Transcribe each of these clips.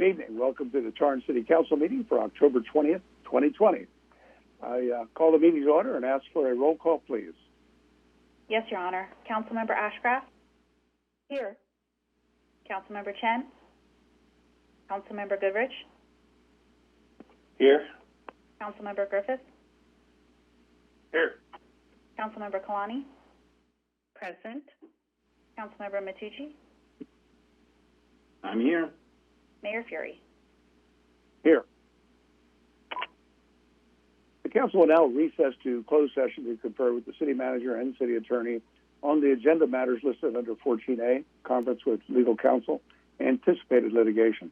evening. Welcome to the Torrance City Council meeting for October 20th, 2020. I call the meeting to order and ask for a roll call, please. Yes, Your Honor. Councilmember Ashcraft? Here. Councilmember Chen? Councilmember Goodrich? Here. Councilmember Griffith? Here. Councilmember Kalani? Present. Councilmember Matucci? I'm here. Mayor Fury? Here. The council will now recess to closed session to confer with the city manager and city attorney on the agenda matters listed under 14A, conference with legal counsel, anticipated litigation.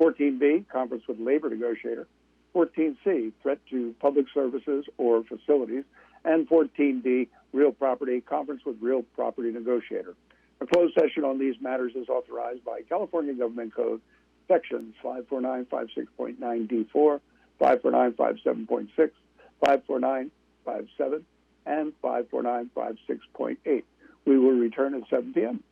14B, conference with labor negotiator. 14C, threat to public services or facilities. And 14D, real property, conference with real property negotiator. A closed session on these matters is authorized by California Government Code Sections 54956.9D4, 54957.6, 54957, and 54956.8. We will return at 7 p.m.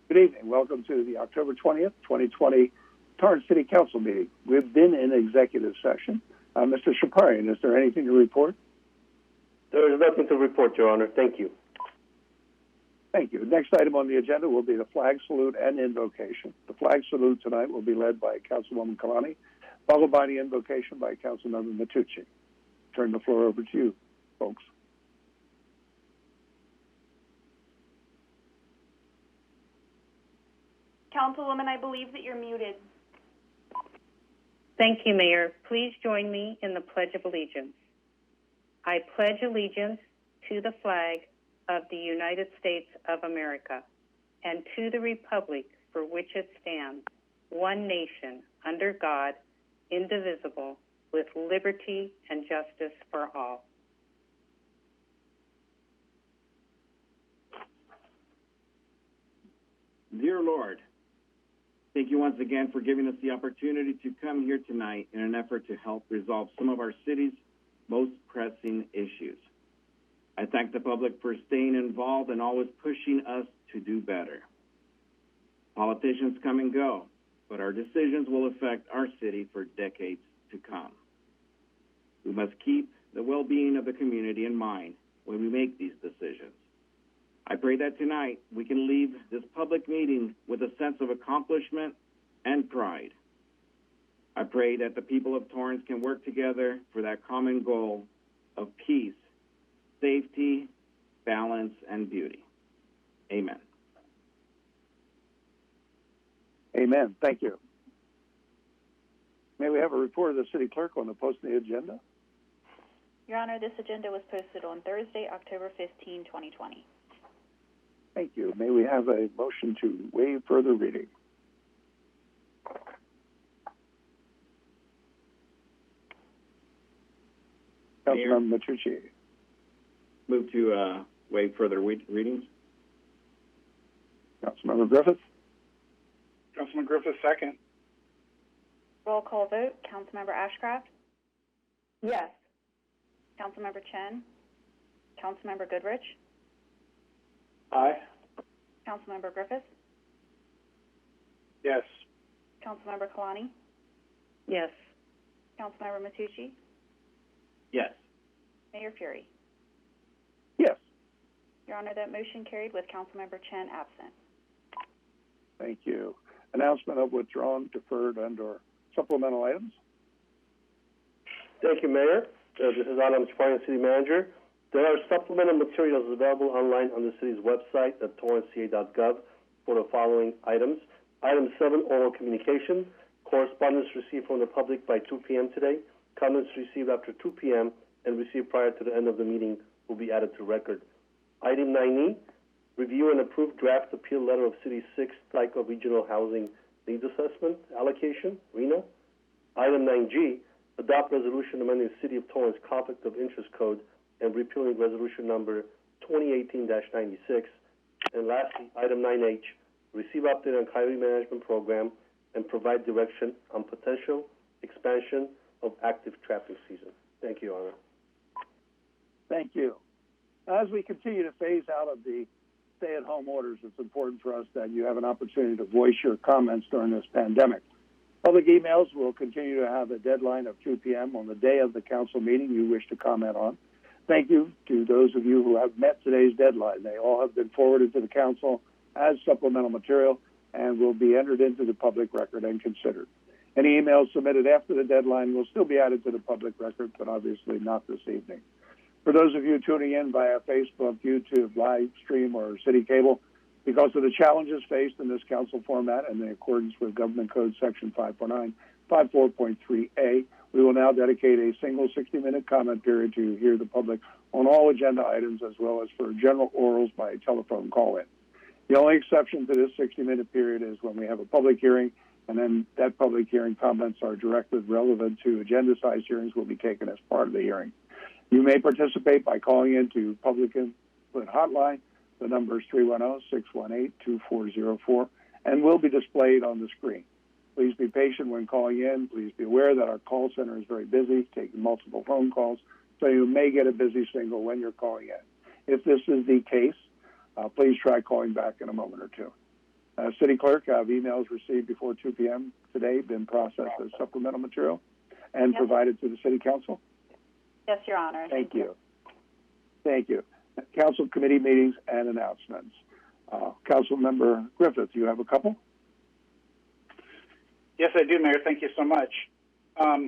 Good evening. Welcome to the October 20th, 2020 Torrance City Council meeting. We've been in executive session. Mr. Shaparian, is there anything to report? There is nothing to report, Your Honor. Thank you. Thank you. Next item on the agenda will be the flag salute and invocation. The flag salute tonight will be led by Councilwoman Kalani, followed by the invocation by Councilmember Matucci. Turn the floor over to you, folks. Councilwoman, I believe that you're muted. Thank you, Mayor. Please join me in the Pledge of Allegiance. I pledge allegiance to the flag of the United States of America and to the republic for which it stands, one nation, under God, indivisible, with liberty and justice for all. Dear Lord, thank you once again for giving us the opportunity to come here tonight in an effort to help resolve some of our city's most pressing issues. I thank the public for staying involved and always pushing us to do better. Politicians come and go, but our decisions will affect our city for decades to come. We must keep the well-being of the community in mind when we make these decisions. I pray that tonight we can leave this public meeting with a sense of accomplishment and pride. I pray that the people of Torrance can work together for that common goal of peace, safety, balance, and beauty. Amen. Amen. Thank you. May we have a report of the city clerk on the posting of the agenda? Your Honor, this agenda was posted on Thursday, October 15, 2020. Thank you. May we have a motion to waive further reading? Councilmember Matucci. Move to waive further readings. Councilmember Griffith. Councilman Griffith, second. Roll call vote. Councilmember Ashcraft? Yes. Councilmember Chen? Councilmember Goodrich? Aye. Councilmember Griffith? Yes. Councilmember Kalani? Yes. Councilmember Matucci? Yes. Mayor Fury? Yes. Your Honor, that motion carried with Councilmember Chen absent. Thank you. Announcement of withdrawn, deferred, and/or supplemental items. Thank you, Mayor. This is Adam Shaparian, City Manager. There are supplemental materials available online on the city's website at torranceca.gov for the following items. Item 7, oral communication. Correspondence received from the public by 2 p.m. today. Comments received after 2 p.m. and received prior to the end of the meeting will be added to record. Item 9E, review and approve draft appeal letter of City's 6th cycle regional housing needs assessment allocation, RENA. Item 9G, adopt resolution amending the City of Torrance Conflict of Interest Code and repealing resolution number 2018-96. And lastly, item 9H, receive update on coyote management program and provide direction on potential expansion of active trapping season. Thank you, Your Honor. Thank you. As we continue to phase out of the stay-at-home orders, it's important for us that you have an opportunity to voice your comments during this pandemic. Public emails will continue to have a deadline of 2 p.m. on the day of the council meeting you wish to comment on. Thank you to those of you who have met today's deadline. They all have been forwarded to the council as supplemental material and will be entered into the public record and considered. Any emails submitted after the deadline will still be added to the public record, but obviously not this evening. For those of you tuning in via Facebook, YouTube, live stream, or city cable, because of the challenges faced in this council format and in accordance with Government Code Section 549.54.3a, we will now dedicate a single 60-minute comment period to hear the public on all agenda items as well as for general orals by telephone call-in. The only exception to this 60-minute period is when we have a public hearing, and then that public hearing comments are directly relevant to agenda-sized hearings will be taken as part of the hearing. You may participate by calling into Public Input Hotline. The number is 310-618-2404 and will be displayed on the screen. Please be patient when calling in. Please be aware that our call center is very busy, taking multiple phone calls, so you may get a busy signal when you're calling in. If this is the case, please try calling back in a moment or two. City Clerk, have emails received before 2 p.m. today been processed as supplemental material and provided to the City Council? Yes, Your Honor. Thank you. Thank you. Council committee meetings and announcements. Councilmember Griffith, you have a couple? Yes, I do, Mayor. Thank you so much.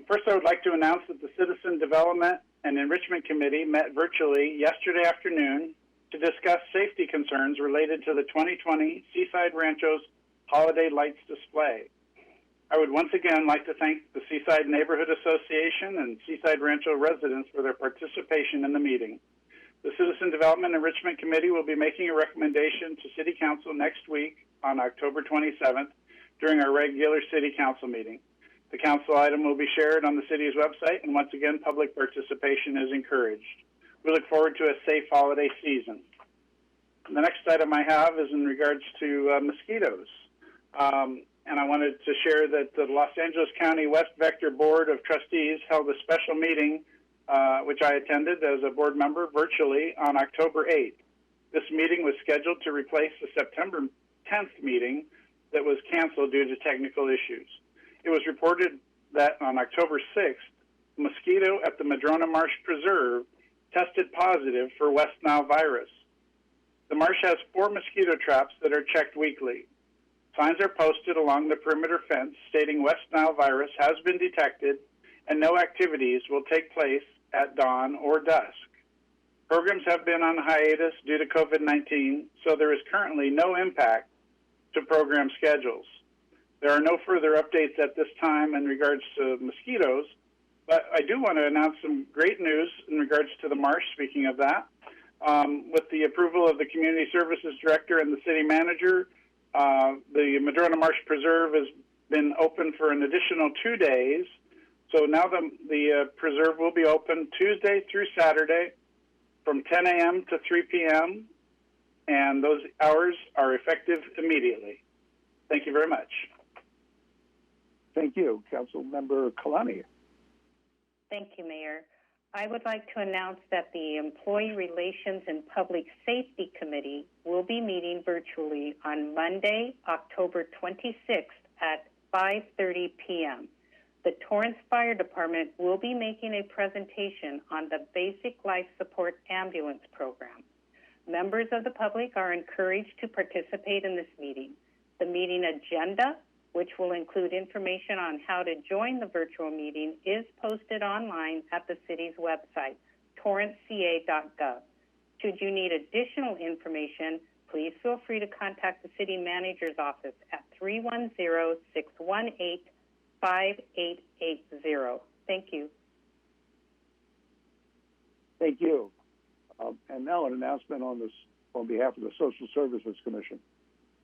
First, I would like to announce that the Citizen Development and Enrichment Committee met virtually yesterday afternoon to discuss safety concerns related to the 2020 Seaside Ranchos Holiday Lights display. I would once again like to thank the Seaside Neighborhood Association and Seaside Rancho residents for their participation in the meeting. The Citizen Development and Enrichment Committee will be making a recommendation to City Council next week on October 27th during our regular City Council meeting. The council item will be shared on the city's website, and once again, public participation is encouraged. We look forward to a safe holiday season. The next item I have is in regards to mosquitoes. And I wanted to share that the Los Angeles County West Vector Board of Trustees held a special meeting, which I attended as a board member virtually on October 8th. This meeting was scheduled to replace the September 10th meeting that was canceled due to technical issues. It was reported that on October 6th, a mosquito at the Madrona Marsh Preserve tested positive for West Nile virus. The marsh has 4 mosquito traps that are checked weekly. Signs are posted along the perimeter fence stating West Nile virus has been detected and no activities will take place at dawn or dusk. Programs have been on hiatus due to COVID-19, so there is currently no impact to program schedules. There are no further updates at this time in regards to mosquitoes, but I do want to announce some great news in regards to the marsh, speaking of that. With the approval of the Community Services Director and the City Manager, the Madrona Marsh Preserve has been open for an additional 2 days. So now the preserve will be open Tuesday through Saturday from 10 a.m. to 3 p.m., and those hours are effective immediately. Thank you very much. Thank you. Councilmember Kalani. Thank you, Mayor. I would like to announce that the Employee Relations and Public Safety Committee will be meeting virtually on Monday, October 26th at 5:30 p.m. The Torrance Fire Department will be making a presentation on the Basic Life Support Ambulance Program. Members of the public are encouraged to participate in this meeting. The meeting agenda, which will include information on how to join the virtual meeting, is posted online at the city's website, torranceca.gov. Should you need additional information, please feel free to contact the city manager's office at 310-618-5880. Thank you. Thank you. And now an announcement on behalf of the Social Services Commission.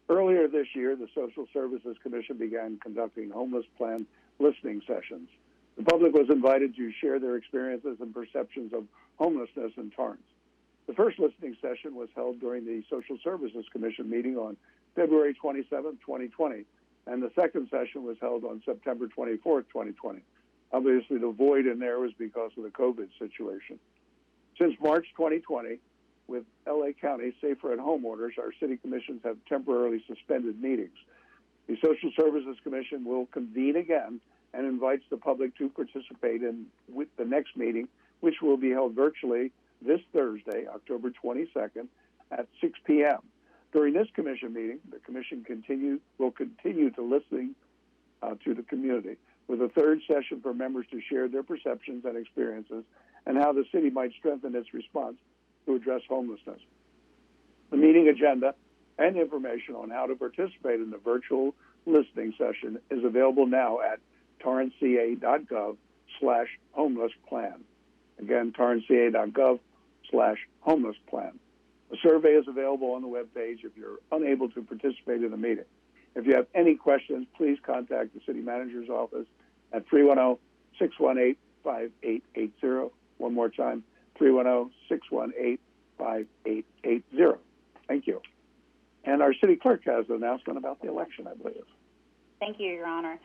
Earlier this year, the Social Services Commission began conducting homeless plan listening sessions. The public was invited to share their experiences and perceptions of homelessness in Torrance. The first listening session was held during the Social Services Commission meeting on February 27, 2020, and the second session was held on September 24, 2020. Obviously, the void in there was because of the COVID situation. Since March 2020, with LA County safer at home orders, our city commissions have temporarily suspended meetings. The Social Services Commission will convene again and invites the public to participate in with the next meeting, which will be held virtually this Thursday, October 22nd at 6 p.m. During this commission meeting, the commission will continue to listen to the community with a third session for members to share their perceptions and experiences and how the city might strengthen its response to address homelessness. The meeting agenda and information on how to participate in the virtual listening session is available now at torranceca.gov/homelessplan. Again, torranceca.gov/homelessplan. A survey is available on the webpage if you're unable to participate in the meeting. If you have any questions, please contact the city manager's office at 310-618-5880. One more time, 310-618-5880. Thank you. And our city clerk has an announcement about the election, I believe. Thank you, Your Honor.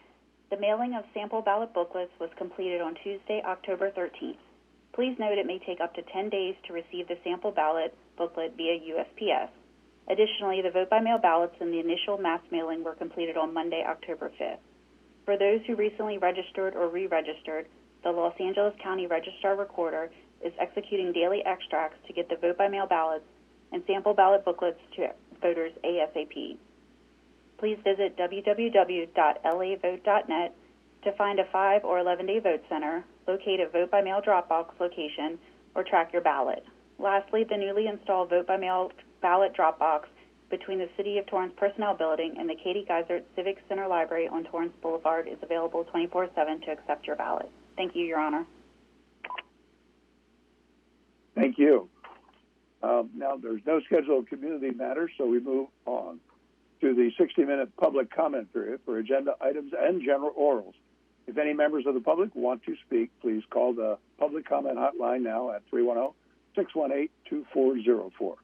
The mailing of sample ballot booklets was completed on Tuesday, October 13th. Please note it may take up to 10 days to receive the sample ballot booklet via USPS. Additionally, the vote-by-mail ballots and the initial mass mailing were completed on Monday, October 5th. For those who recently registered or re-registered, the Los Angeles County Registrar Recorder is executing daily extracts to get the vote-by-mail ballots and sample ballot booklets to voters ASAP. Please visit www.lavote.net to find a 5 or 11-day vote center, locate a vote-by-mail drop-box location, or track your ballot. Lastly, the newly installed vote-by-mail ballot drop-box between the City of Torrance Personnel Building and the Katie Geisert Civic Center Library on Torrance Boulevard is available 24/7 to accept your ballot. Thank you, Your Honor. Thank you. Now, there's no scheduled community matters, so we move on to the 60-minute public comment period for agenda items and general orals. If any members of the public want to speak, please call the public comment hotline now at 310-618-2404.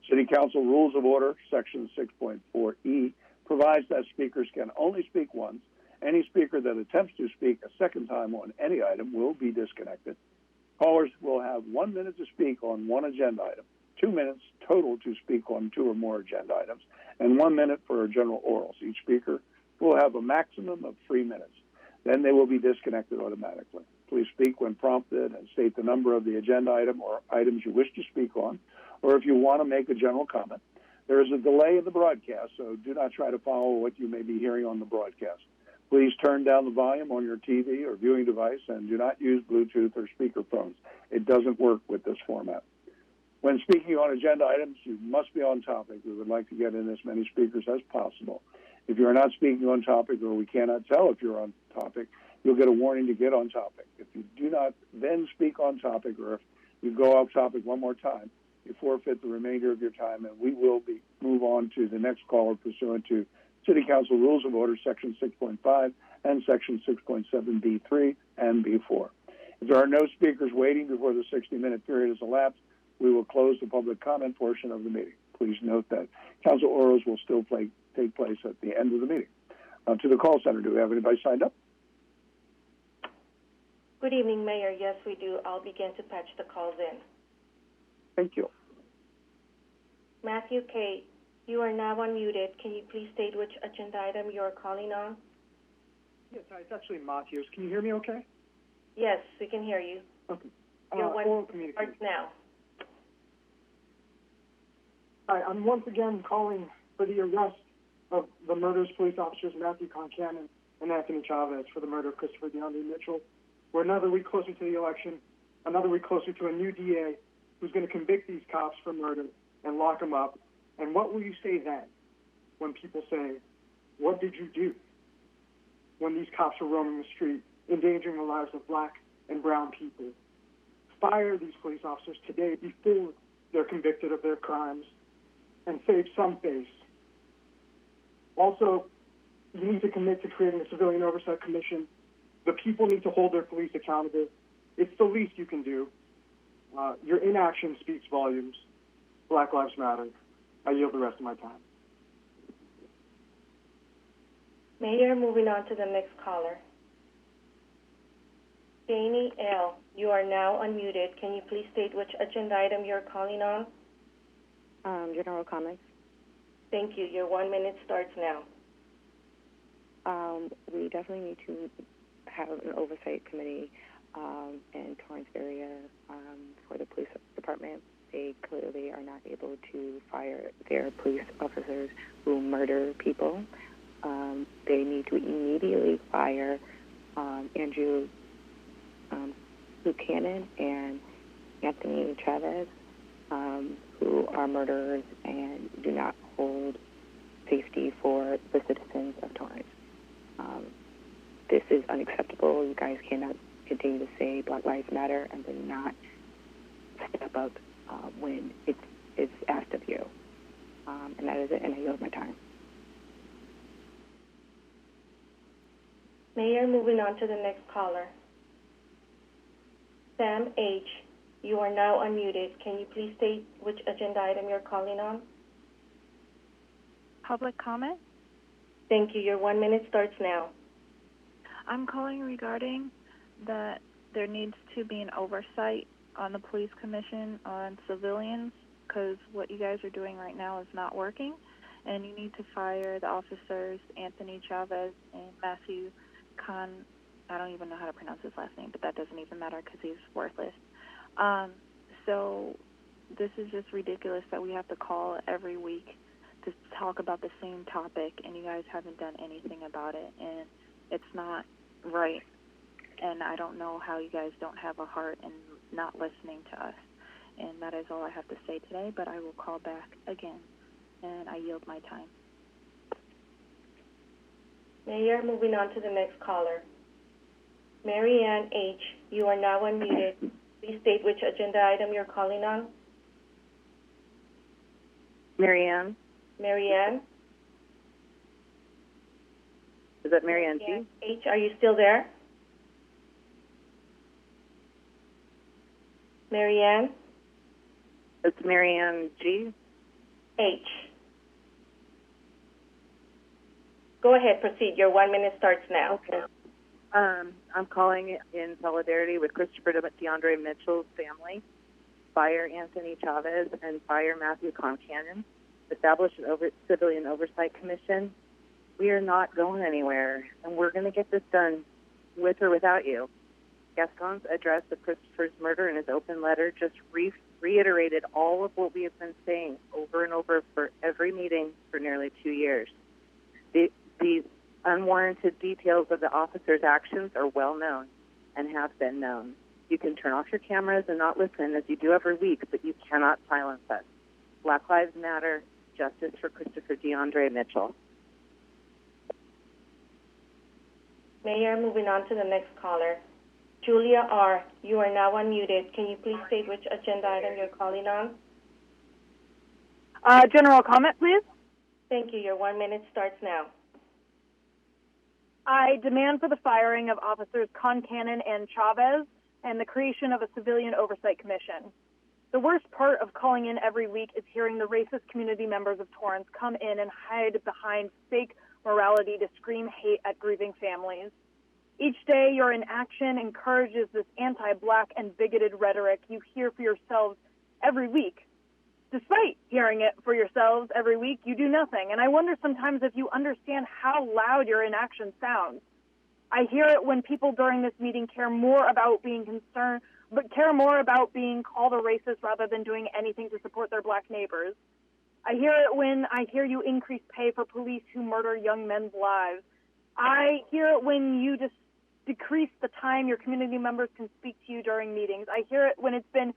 City Council Rules of Order, Section 6.4E, provides that speakers can only speak once. Any speaker that attempts to speak a second time on any item will be disconnected. Callers will have 1 minute to speak on one agenda item, 2 minutes total to speak on 2 or more agenda items, and 1 minute for general orals. Each speaker will have a maximum of 3 minutes. Then they will be disconnected automatically. Please speak when prompted and state the number of the agenda item or items you wish to speak on, or if you want to make a general comment. There is a delay in the broadcast, so do not try to follow what you may be hearing on the broadcast. Please turn down the volume on your TV or viewing device and do not use Bluetooth or speakerphones. It doesn't work with this format. When speaking on agenda items, you must be on topic. We would like to get in as many speakers as possible. If you are not speaking on topic or we cannot tell if you're on topic, you'll get a warning to get on topic. If you do not then speak on topic, or if you go off topic one more time, you forfeit the remainder of your time, and we will move on to the next caller pursuant to City Council Rules of Order, Section 6.5 and Section 6.7B3 and B4. If there are no speakers waiting before the 60-minute period has elapsed, we will close the public comment portion of the meeting. Please note that council orals will still take place at the end of the meeting. To the call center, do we have anybody signed up? Good evening, Mayor. Yes, we do. I'll begin to patch the calls in. Thank you. Matthew K., you are now unmuted. Can you please state which agenda item you are calling on? Yes, it's actually Matthews. Can you hear me okay? Yes, we can hear you. Okay. Your oral one communication. starts now. Hi, I'm once again calling for the arrest of the murderous police officers Matthew Concannon and Anthony Chavez for the murder of Christopher DeAndre Mitchell. We're another week closer to the election, another week closer to a new DA who's going to convict these cops for murder and lock them up. And what will you say then when people say, what did you do when these cops were roaming the street, endangering the lives of black and brown people? Fire these police officers today before they're convicted of their crimes and save some face. Also, you need to commit to creating a civilian oversight commission. The people need to hold their police accountable. It's the least you can do. Your inaction speaks volumes. Black Lives Matter. I yield the rest of my time. Mayor, moving on to the next caller. Janie L., you are now unmuted. Can you please state which agenda item you're calling on? General comments. Thank you. Your 1 minute starts now. We definitely need to have an oversight committee in Torrance area for the police department. They clearly are not able to fire their police officers who murder people. They need to immediately fire Andrew Buchanan and Anthony Chavez, who are murderers and do not hold safety for the citizens of Torrance. This is unacceptable. You guys cannot continue to say Black Lives Matter and then not step up when it's asked of you. And that is it, and I yield my time. Mayor, moving on to the next caller. Sam H., you are now unmuted. Can you please state which agenda item you're calling on? Public comment? Thank you. Your 1 minute starts now. I'm calling regarding that there needs to be an oversight on the police commission on civilians because what you guys are doing right now is not working, and you need to fire the officers Anthony Chavez and Matthew Con. I don't even know how to pronounce his last name, but that doesn't even matter because he's worthless. So this is just ridiculous that we have to call every week to talk about the same topic, and you guys haven't done anything about it, and it's not right. And I don't know how you guys don't have a heart and not listening to us. And that is all I have to say today, but I will call back again, and I yield my time. Mayor, moving on to the next caller. Mary Ann H., you are now unmuted. Please state which agenda item you're calling on. Mary Ann? Mary Ann? Is that Mary Ann G? H., are you still there? Mary Ann? It's Mary Ann G? H. Go ahead, proceed. Your 1 minute starts now. Okay. I'm calling in solidarity with Christopher DeAndre Mitchell's family. Fire Anthony Chavez and fire Matthew Concannon. Establish an civilian oversight commission. We are not going anywhere, and we're going to get this done with or without you. Gascon's address of Christopher's murder in his open letter just reiterated all of what we have been saying over and over for every meeting for nearly 2 years. These unwarranted details of the officer's actions are well known and have been known. You can turn off your cameras and not listen as you do every week, but you cannot silence us. Black Lives Matter, justice for Christopher DeAndre Mitchell. Mayor, moving on to the next caller. Julia R., you are now unmuted. Can you please state which agenda item you're calling on? General comment, please. Thank you. Your 1 minute starts now. I demand for the firing of officers Concannon and Chavez and the creation of a civilian oversight commission. The worst part of calling in every week is hearing the racist community members of Torrance come in and hide behind fake morality to scream hate at grieving families. Each day your inaction encourages this anti-black and bigoted rhetoric you hear for yourselves every week. Despite hearing it for yourselves every week, you do nothing, and I wonder sometimes if you understand how loud your inaction sounds. I hear it when people during this meeting care more about being concerned, but care more about being called a racist rather than doing anything to support their black neighbors. I hear it when I hear you increase pay for police who murder young men's lives. I hear it when you just decrease the time your community members can speak to you during meetings. I hear it when it's been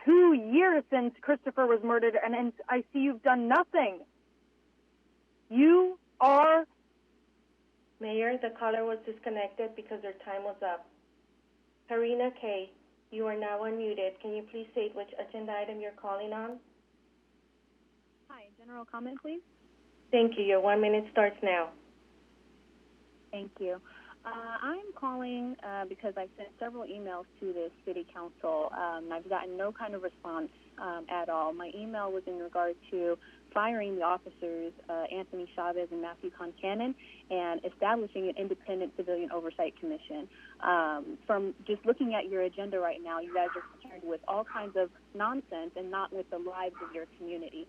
2 years since Christopher was murdered, and I see you've done nothing. You are... Mayor, the caller was disconnected because their time was up. Karina K., you are now unmuted. Can you please state which agenda item you're calling on? Hi, general comment, please. Thank you. Your 1 minute starts now. Thank you. I'm calling because I've sent several emails to the city council. I've gotten no kind of response at all. My email was in regard to firing the officers, Anthony Chavez and Matthew Concannon, and establishing an independent civilian oversight commission. From just looking at your agenda right now, you guys are concerned with all kinds of nonsense and not with the lives of your community.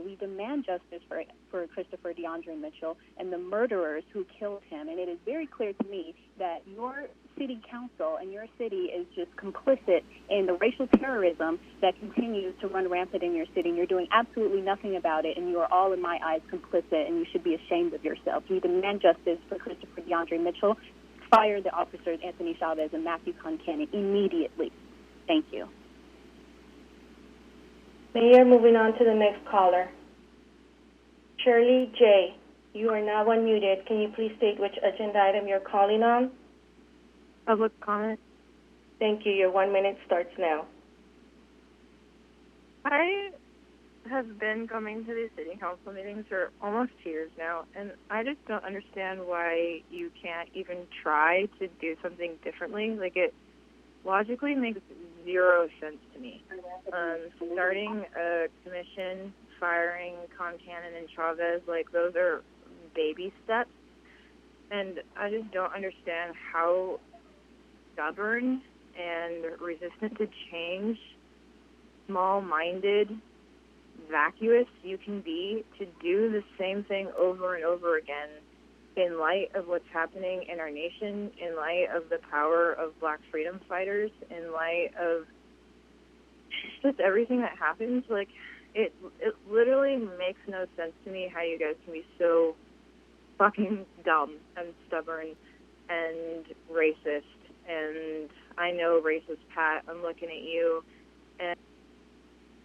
We demand justice for Christopher DeAndre Mitchell and the murderers who killed him. And it is very clear to me that your city council and your city is just complicit in the racial terrorism that continues to run rampant in your city. And you're doing absolutely nothing about it. And you are all, in my eyes, complicit. And you should be ashamed of yourself. We demand justice for Christopher DeAndre Mitchell. Fire the officers Anthony Chavez and Matthew Concannon immediately. Thank you. Mayor, moving on to the next caller. Shirley J., you are now unmuted. Can you please state which agenda item you're calling on? Public comment. Thank you. Your 1 minute starts now. I have been coming to these city council meetings for almost 2 years now, and I just don't understand why you can't even try to do something differently. Like, it logically makes zero sense to me. Starting a commission, firing Concannon and Chavez, like, those are baby steps. And I just don't understand how stubborn and resistant to change, small-minded vacuous you can be to do the same thing over and over again in light of what's happening in our nation, in light of the power of Black freedom fighters, in light of just everything that happens. Like, it literally makes no sense to me how you guys can be so fucking dumb and stubborn and racist. And I know racist Pat, I'm looking at you. And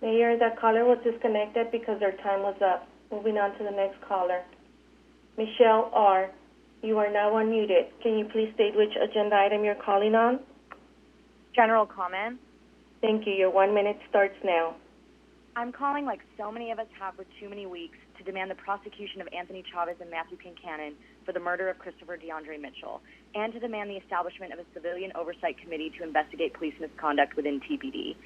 Mayor, that caller was disconnected because their time was up. Moving on to the next caller. Michelle R., you are now unmuted. Can you please state which agenda item you're calling on? General comment. Thank you. Your 1 minute starts now. I'm calling, like so many of us have for too many weeks, to demand the prosecution of Anthony Chavez and Matthew Kincannon for the murder of Christopher DeAndre Mitchell, and to demand the establishment of a civilian oversight committee to investigate police misconduct within TPD.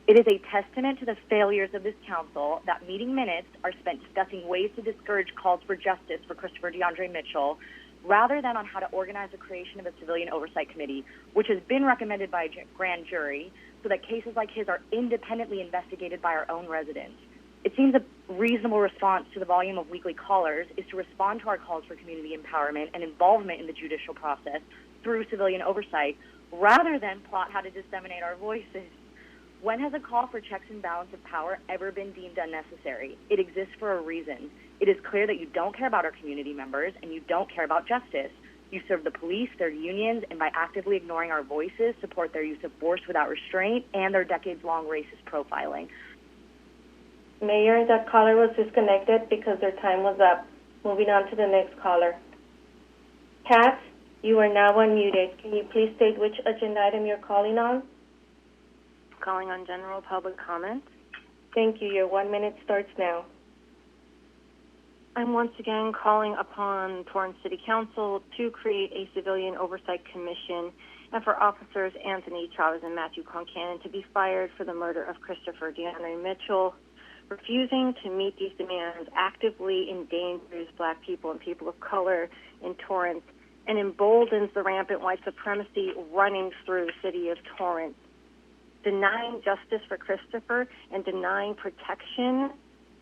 It is a testament to the failures of this council that meeting minutes are spent discussing ways to discourage calls for justice for Christopher DeAndre Mitchell, rather than on how to organize the creation of a civilian oversight committee, which has been recommended by a grand jury, so that cases like his are independently investigated by our own residents. It seems a reasonable response to the volume of weekly callers is to respond to our calls for community empowerment and involvement in the judicial process through civilian oversight, rather than plot how to disseminate our voices. When has a call for checks and balance of power ever been deemed unnecessary? It exists for a reason. It is clear that you don't care about our community members and you don't care about justice. You serve the police, their unions, and by actively ignoring our voices, support their use of force without restraint and their decades-long racist profiling. Mayor, that caller was disconnected because their time was up. Moving on to the next caller. Kat, you are now unmuted. Can you please state which agenda item you're calling on? Calling on general public comment. Thank you. Your 1 minute starts now. I'm once again calling upon Torrance City Council to create a civilian oversight commission and for officers Anthony Chavez and Matthew Concannon to be fired for the murder of Christopher DeAndre Mitchell. Refusing to meet these demands actively endangers Black people and people of color in Torrance and emboldens the rampant white supremacy running through the city of Torrance. Denying justice for Christopher and denying protection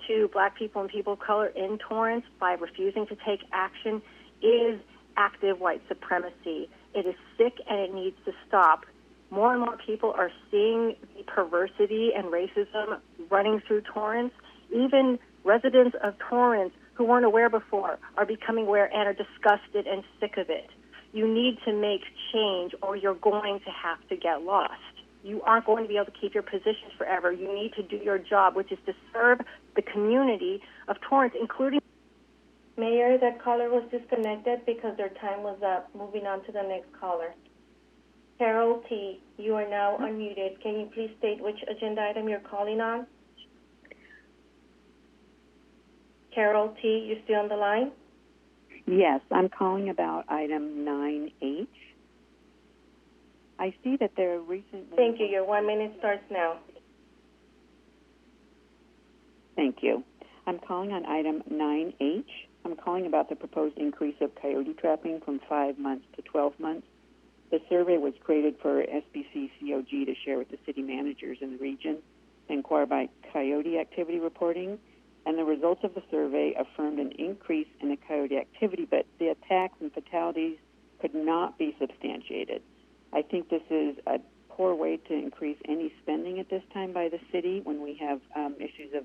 to Black people and people of color in Torrance by refusing to take action is active white supremacy. It is sick and it needs to stop. More and more people are seeing the perversity and racism running through Torrance. Even residents of Torrance who weren't aware before are becoming aware and are disgusted and sick of it. You need to make change or you're going to have to get lost. You aren't going to be able to keep your positions forever. You need to do your job, which is to serve the community of Torrance, including... Mayor, that caller was disconnected because their time was up. Moving on to the next caller. Carol T., you are now unmuted. Can you please state which agenda item you're calling on? Carol T., you still on the line? Yes, I'm calling about item 9H. I see that there recently... Thank you. Your 1 minute starts now. Thank you. I'm calling on item 9H. I'm calling about the proposed increase of coyote trapping from 5 months to 12 months. The survey was created for SBC COG to share with the city managers in the region and inquire by coyote activity reporting. And the results of the survey affirmed an increase in the coyote activity, but the attacks and fatalities could not be substantiated. I think this is a poor way to increase any spending at this time by the city when we have issues of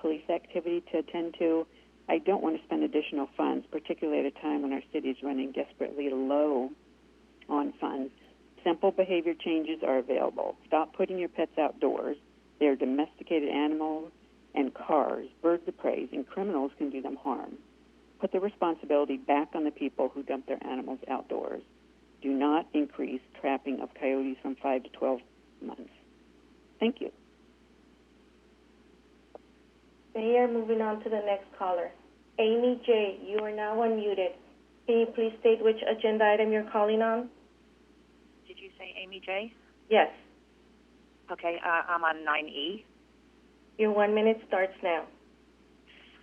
police activity to attend to. I don't want to spend additional funds, particularly at a time when our city is running desperately low on funds. Simple behavior changes are available. Stop putting your pets outdoors. They are domesticated animals and cars, birds of prey, and criminals can do them harm. Put the responsibility back on the people who dump their animals outdoors. Do not increase trapping of coyotes from 5 to 12 months. Thank you. Mayor, moving on to the next caller. Amy J., you are now unmuted. Can you please state which agenda item you're calling on? Did you say Amy J? Yes. Okay, I'm on 9E. Your 1 minute starts now.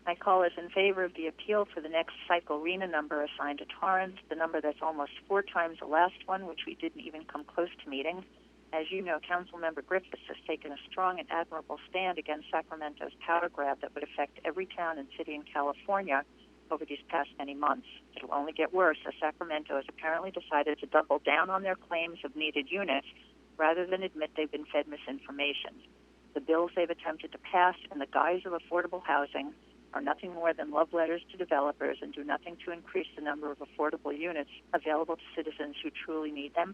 My call is in favor of the appeal for the next cycle RENA number assigned to Torrance, the number that's almost 4 times the last one, which we didn't even come close to meeting. As you know, Councilmember Griffiths has taken a strong and admirable stand against Sacramento's power grab that would affect every town and city in California over these past many months. It'll only get worse as Sacramento has apparently decided to double down on their claims of needed units rather than admit they've been fed misinformation. The bills they've attempted to pass in the guise of affordable housing are nothing more than love letters to developers and do nothing to increase the number of affordable units available to citizens who truly need them.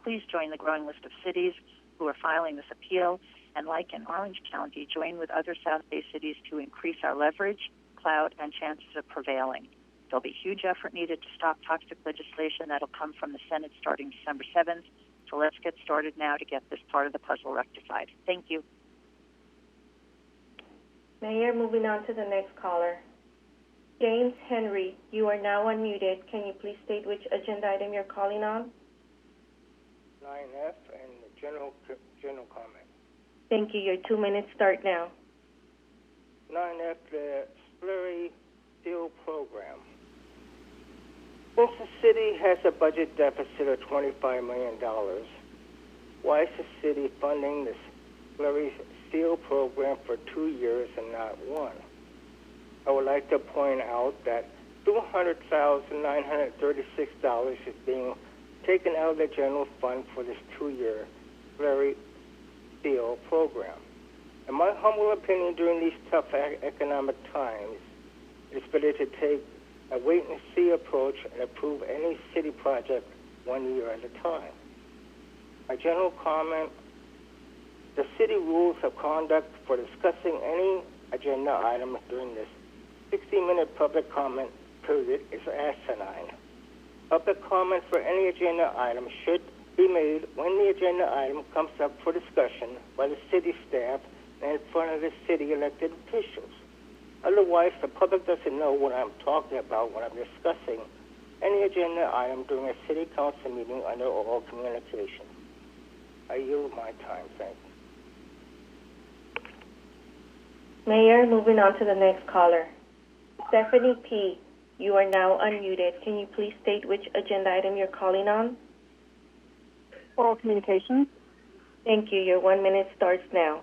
Please join the growing list of cities who are filing this appeal, and like in Orange County, join with other South Bay cities to increase our leverage, clout, and chances of prevailing. There'll be huge effort needed to stop toxic legislation that'll come from the Senate starting December 7th, so let's get started now to get this part of the puzzle rectified. Thank you. Mayor, moving on to the next caller. James Henry, you are now unmuted. Can you please state which agenda item you're calling on? 9F and the general comment. Thank you. Your 2 minutes start now. 9F, the slurry steel program. Since the city has a budget deficit of $25 million, why is the city funding this slurry steel program for 2 years and not one? I would like to point out that $200,936 is being taken out of the general fund for this 2-year slurry steel program. In my humble opinion, during these tough economic times, it's better to take a wait-and-see approach and approve any city project 1 year at a time. My general comment, the city rules of conduct for discussing any agenda item during this 60-minute public comment period is asinine. Public comment for any agenda item should be made when the agenda item comes up for discussion by the city staff and in front of the city elected officials. Otherwise, the public doesn't know what I'm talking about when I'm discussing any agenda item during a city council meeting under oral communication. I yield my time. Thank you. Mayor, moving on to the next caller. Stephanie P., you are now unmuted. Can you please state which agenda item you're calling on? Oral communications. Thank you. Your 1 minute starts now.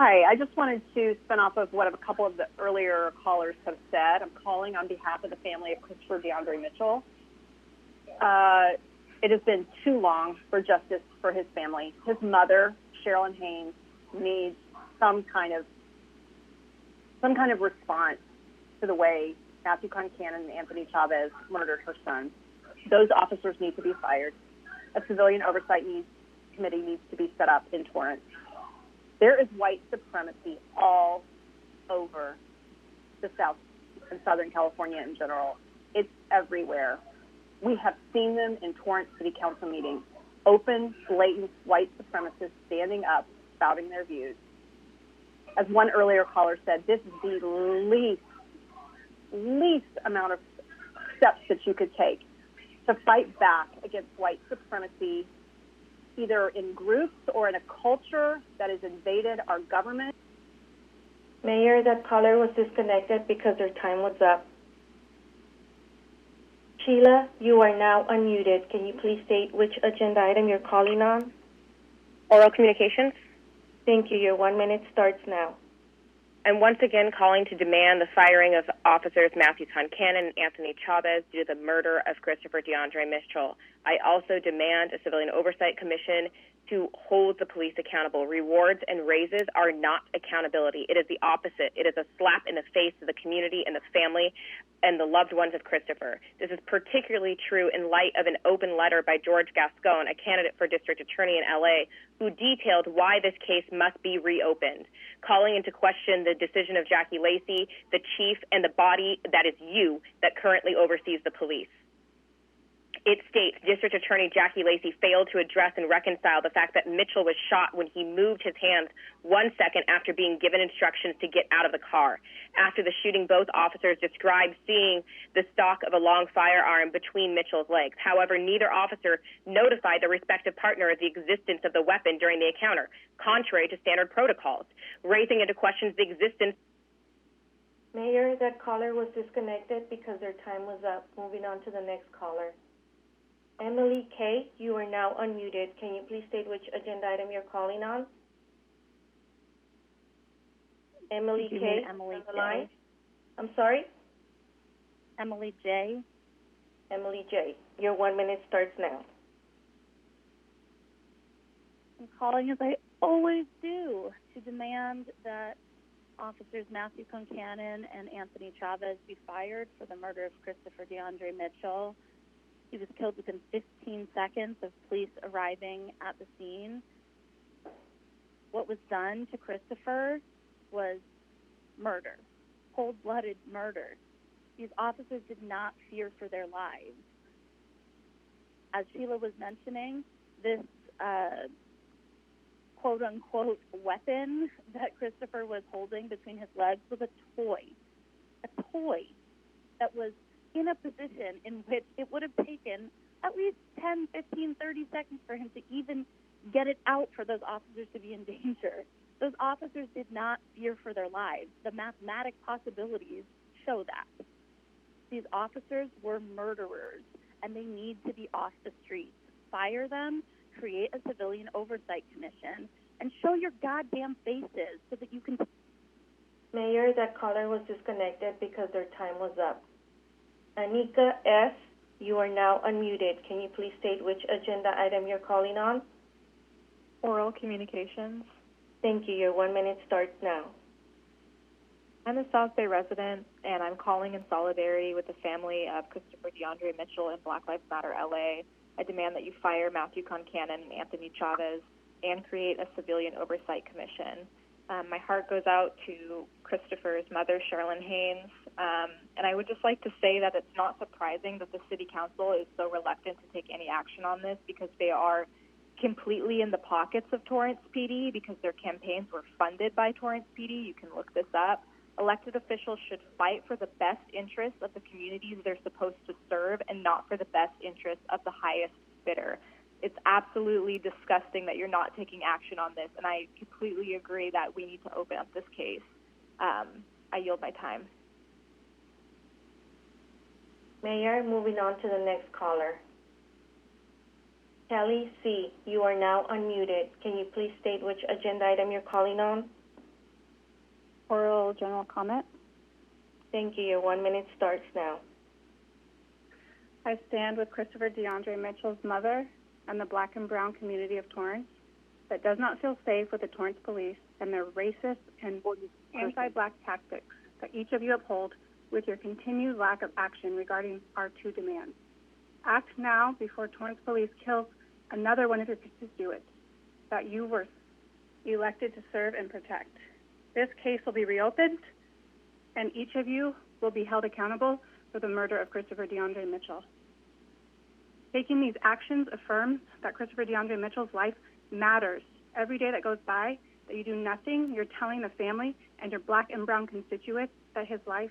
Hi, I just wanted to spin off of what a couple of the earlier callers have said. I'm calling on behalf of the family of Christopher DeAndre Mitchell. It has been too long for justice for his family. His mother, Sherilyn Haynes, needs some kind of response to the way Matthew Concannon and Anthony Chavez murdered her son. Those officers need to be fired. A civilian oversight committee needs to be set up in Torrance. There is white supremacy all over the South and Southern California in general. It's everywhere. We have seen them in Torrance City Council meetings. Open, blatant white supremacists standing up, spouting their views. As one earlier caller said, this is the least amount of steps that you could take to fight back against white supremacy, either in groups or in a culture that has invaded our government. Mayor, that caller was disconnected because their time was up. Sheila, you are now unmuted. Can you please state which agenda item you're calling on? Oral communications. Thank you. Your 1 minute starts now. I'm once again calling to demand the firing of officers Matthew Concannon and Anthony Chavez due to the murder of Christopher DeAndre Mitchell. I also demand a civilian oversight commission to hold the police accountable. Rewards and raises are not accountability. It is the opposite. It is a slap in the face of the community and the family and the loved ones of Christopher. This is particularly true in light of an open letter by George Gascon, a candidate for district attorney in L.A., who detailed why this case must be reopened, calling into question the decision of Jackie Lacey, the chief, and the body that is you that currently oversees the police. It states District Attorney Jackie Lacey failed to address and reconcile the fact that Mitchell was shot when he moved his hands 1 second after being given instructions to get out of the car. After the shooting, both officers described seeing the stock of a long firearm between Mitchell's legs. However, neither officer notified the respective partner of the existence of the weapon during the encounter, contrary to standard protocols, raising into questions the existence. Mayor, that caller was disconnected because their time was up. Moving on to the next caller. Emily K., you are now unmuted. Can you please state which agenda item you're calling on? Emily Did you K. mean Emily on the J? line. I'm sorry? Emily J. Emily J. Your 1 minute starts now. I'm calling, as I always do, to demand that Officers Matthew Concannon and Anthony Chavez be fired for the murder of Christopher DeAndre Mitchell. He was killed within 15 seconds of police arriving at the scene. What was done to Christopher was murder, cold-blooded murder. These officers did not fear for their lives. As Sheila was mentioning, this quote-unquote weapon that Christopher was holding between his legs was a toy that was in a position in which it would have taken at least 10, 15, 30 seconds for him to even get it out for those officers to be in danger. Those officers did not fear for their lives. The mathematic possibilities show that. These officers were murderers, and they need to be off the streets. Fire them, create a civilian oversight commission, and show your goddamn faces so that you can... Mayor, that caller was disconnected because their time was up. Anika S., you are now unmuted. Can you please state which agenda item you're calling on? Oral communications. Thank you. Your 1 minute starts now. I'm a South Bay resident, and I'm calling in solidarity with the family of Christopher DeAndre Mitchell and Black Lives Matter LA. I demand that you fire Matthew Concannon and Anthony Chavez and create a civilian oversight commission. My heart goes out to Christopher's mother, Sherilyn Haynes, and I would just like to say that it's not surprising that the City Council is so reluctant to take any action on this because they are completely in the pockets of Torrance PD because their campaigns were funded by Torrance PD. You can look this up. Elected officials should fight for the best interests of the communities they're supposed to serve and not for the best interests of the highest bidder. It's absolutely disgusting that you're not taking action on this, and I completely agree that we need to open up this case. I yield my time. Mayor, moving on to the next caller. Kelly C., you are now unmuted. Can you please state which agenda item you're calling on? Oral general comment. Thank you. Your 1 minute starts now. I stand with Christopher DeAndre Mitchell's mother and the black and brown community of Torrance that does not feel safe with the Torrance police and their racist and anti-black tactics that each of you uphold with your continued lack of action regarding our two demands. Act now before Torrance police kills another one of your constituents that you were elected to serve and protect. This case will be reopened, and each of you will be held accountable for the murder of Christopher DeAndre Mitchell. Taking these actions affirms that Christopher DeAndre Mitchell's life matters. Every day that goes by that you do nothing, you're telling the family and your black and brown constituents that his life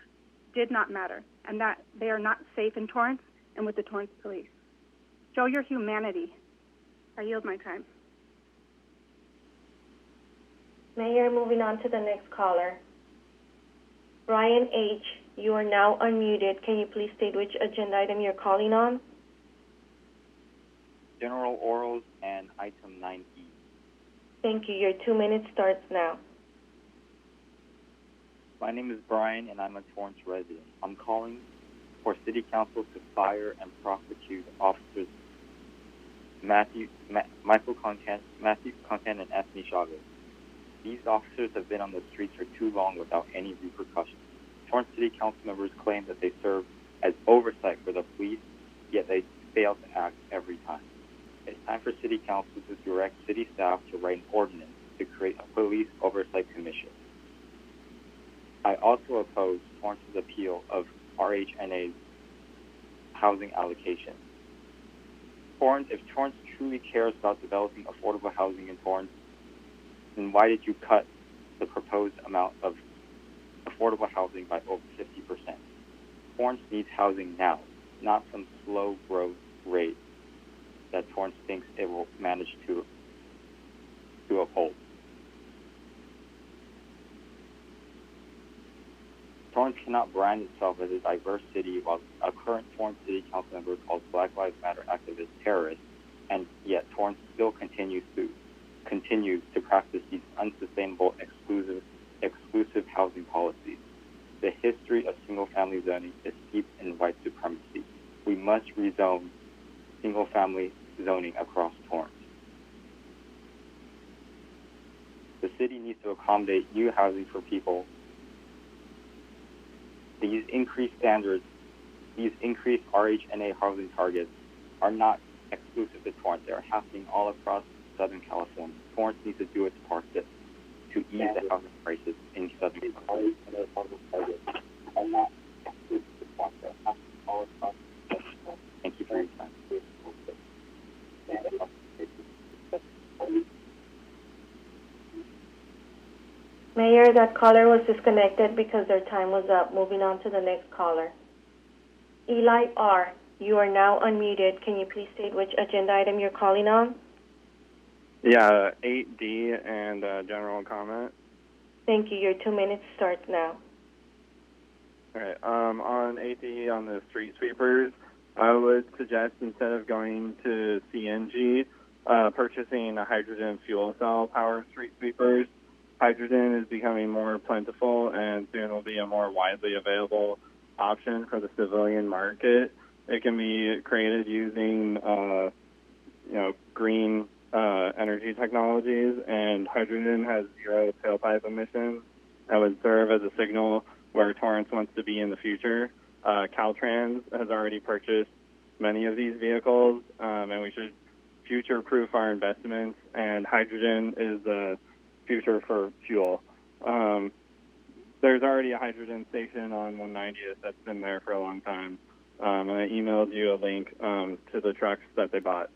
did not matter and that they are not safe in Torrance and with the Torrance police. Show your humanity. I yield my time. Mayor, moving on to the next caller. Brian H., you are now unmuted. Can you please state which agenda item you're calling on? General orals and item 9E. Thank you. Your 2 minutes starts now. My name is Brian, and I'm a Torrance resident. I'm calling for City Council to fire and prosecute officers Matthew Concannon and Anthony Chavez. These officers have been on the streets for too long without any repercussions. Torrance City Council members claim that they serve as oversight for the police, yet they fail to act every time. It's time for City Council to direct city staff to write an ordinance to create a police oversight commission. I also oppose Torrance's appeal of RHNA's housing allocation. If Torrance truly cares about developing affordable housing in Torrance, then why did you cut the proposed amount of affordable housing by over 50%? Torrance needs housing now, not some slow growth rate that Torrance thinks it will manage to uphold. Torrance cannot brand itself as a diverse city while a current Torrance City Council member calls Black Lives Matter activists terrorists, and yet Torrance still continues to practice these unsustainable exclusive housing policies. The history of single-family zoning is steeped in white supremacy. We must rezone single-family zoning across Torrance. The city needs to accommodate new housing for people. These increased standards, these increased RHNA housing targets are not exclusive to Torrance. They are happening all across Southern California. Torrance needs to do its part to ease the housing crisis in Southern California. Thank you for your time. Mayor, that caller was disconnected because their time was up. Moving on to the next caller. Eli R., you are now unmuted. Can you please state which agenda item you're calling on? Yeah, 8D and general comment. Thank you. Your 2 minutes starts now. All right. On 8D, on the street sweepers, I would suggest instead of going to CNG, purchasing a hydrogen fuel cell power street sweepers. Hydrogen is becoming more plentiful and soon will be a more widely available option for the civilian market. It can be created using, green energy technologies, and hydrogen has zero tailpipe emissions and would serve as a signal where Torrance wants to be in the future. Caltrans has already purchased many of these vehicles, and we should future-proof our investments, and hydrogen is the future for fuel. There's already a hydrogen station on 190th that's been there for a long time. And I emailed you a link to the trucks that they bought.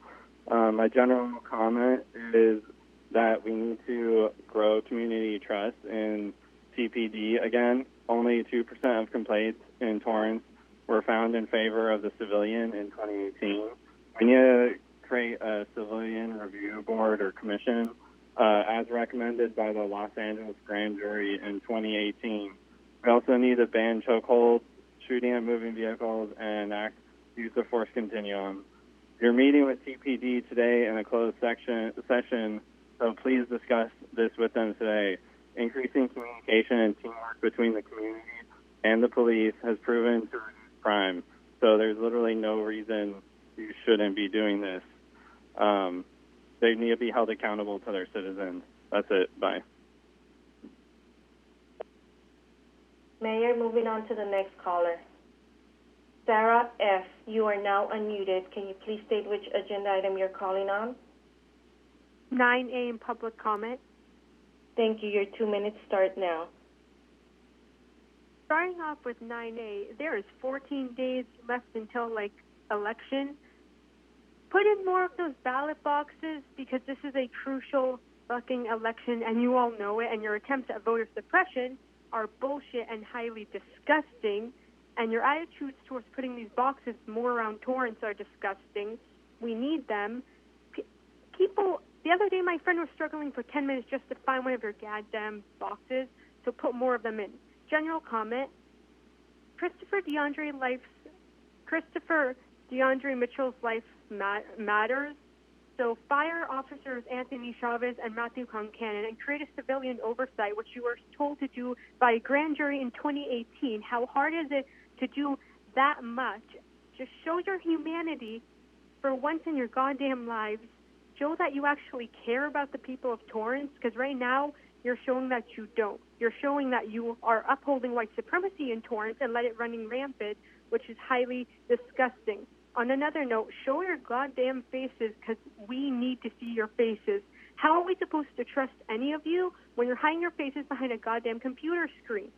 My general comment is that we need to grow community trust in CPD again. Only 2% of complaints in Torrance were found in favor of the civilian in 2018. We need to create a civilian review board or commission as recommended by the Los Angeles grand jury in 2018. We also need to ban chokeholds, shooting at moving vehicles, and enact use of force continuum. You're meeting with CPD today in a closed session, so please discuss this with them today. Increasing communication and teamwork between the community and the police has proven to reduce crime, so there's literally no reason you shouldn't be doing this. They need to be held accountable to their citizens. That's it. Bye. Mayor, moving on to the next caller. Sarah F., you are now unmuted. Can you please state which agenda item you're calling on? 9A in public comment. Thank you. Your 2 minutes start now. Starting off with 9A, there is 14 days left until, election. Put in more of those ballot boxes because this is a crucial fucking election and you all know it, and your attempts at voter suppression are bullshit and highly disgusting, and your attitudes towards putting these boxes more around Torrance are disgusting. We need them. People, the other day my friend was struggling for 10 minutes just to find one of your goddamn boxes, so put more of them in. General comment, Christopher DeAndre Mitchell's life matters. So fire officers Anthony Chavez and Matthew Concannon and create a civilian oversight, which you were told to do by a grand jury in 2018. How hard is it to do that much? Just show your humanity for once in your goddamn lives. Show that you actually care about the people of Torrance, because right now you're showing that you don't. You're showing that you are upholding white supremacy in Torrance and let it running rampant, which is highly disgusting. On another note, show your goddamn faces, because we need to see your faces. How are we supposed to trust any of you when you're hiding your faces behind a goddamn computer screen?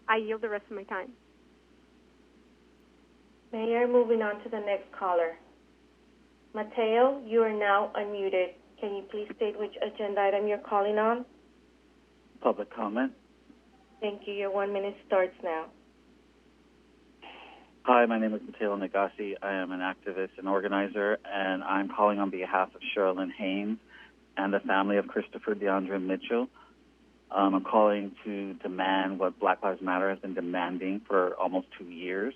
I yield the rest of my time. Mayor, moving on to the next caller. Mateo, you are now unmuted. Can you please state which agenda item you're calling on? Public comment. Thank you. Your 1 minute starts now. Hi, my name is Mateo Nagasi. I am an activist and organizer, and I'm calling on behalf of Sherilyn Haynes and the family of Christopher DeAndre Mitchell. I'm calling to demand what Black Lives Matter has been demanding for almost 2 years,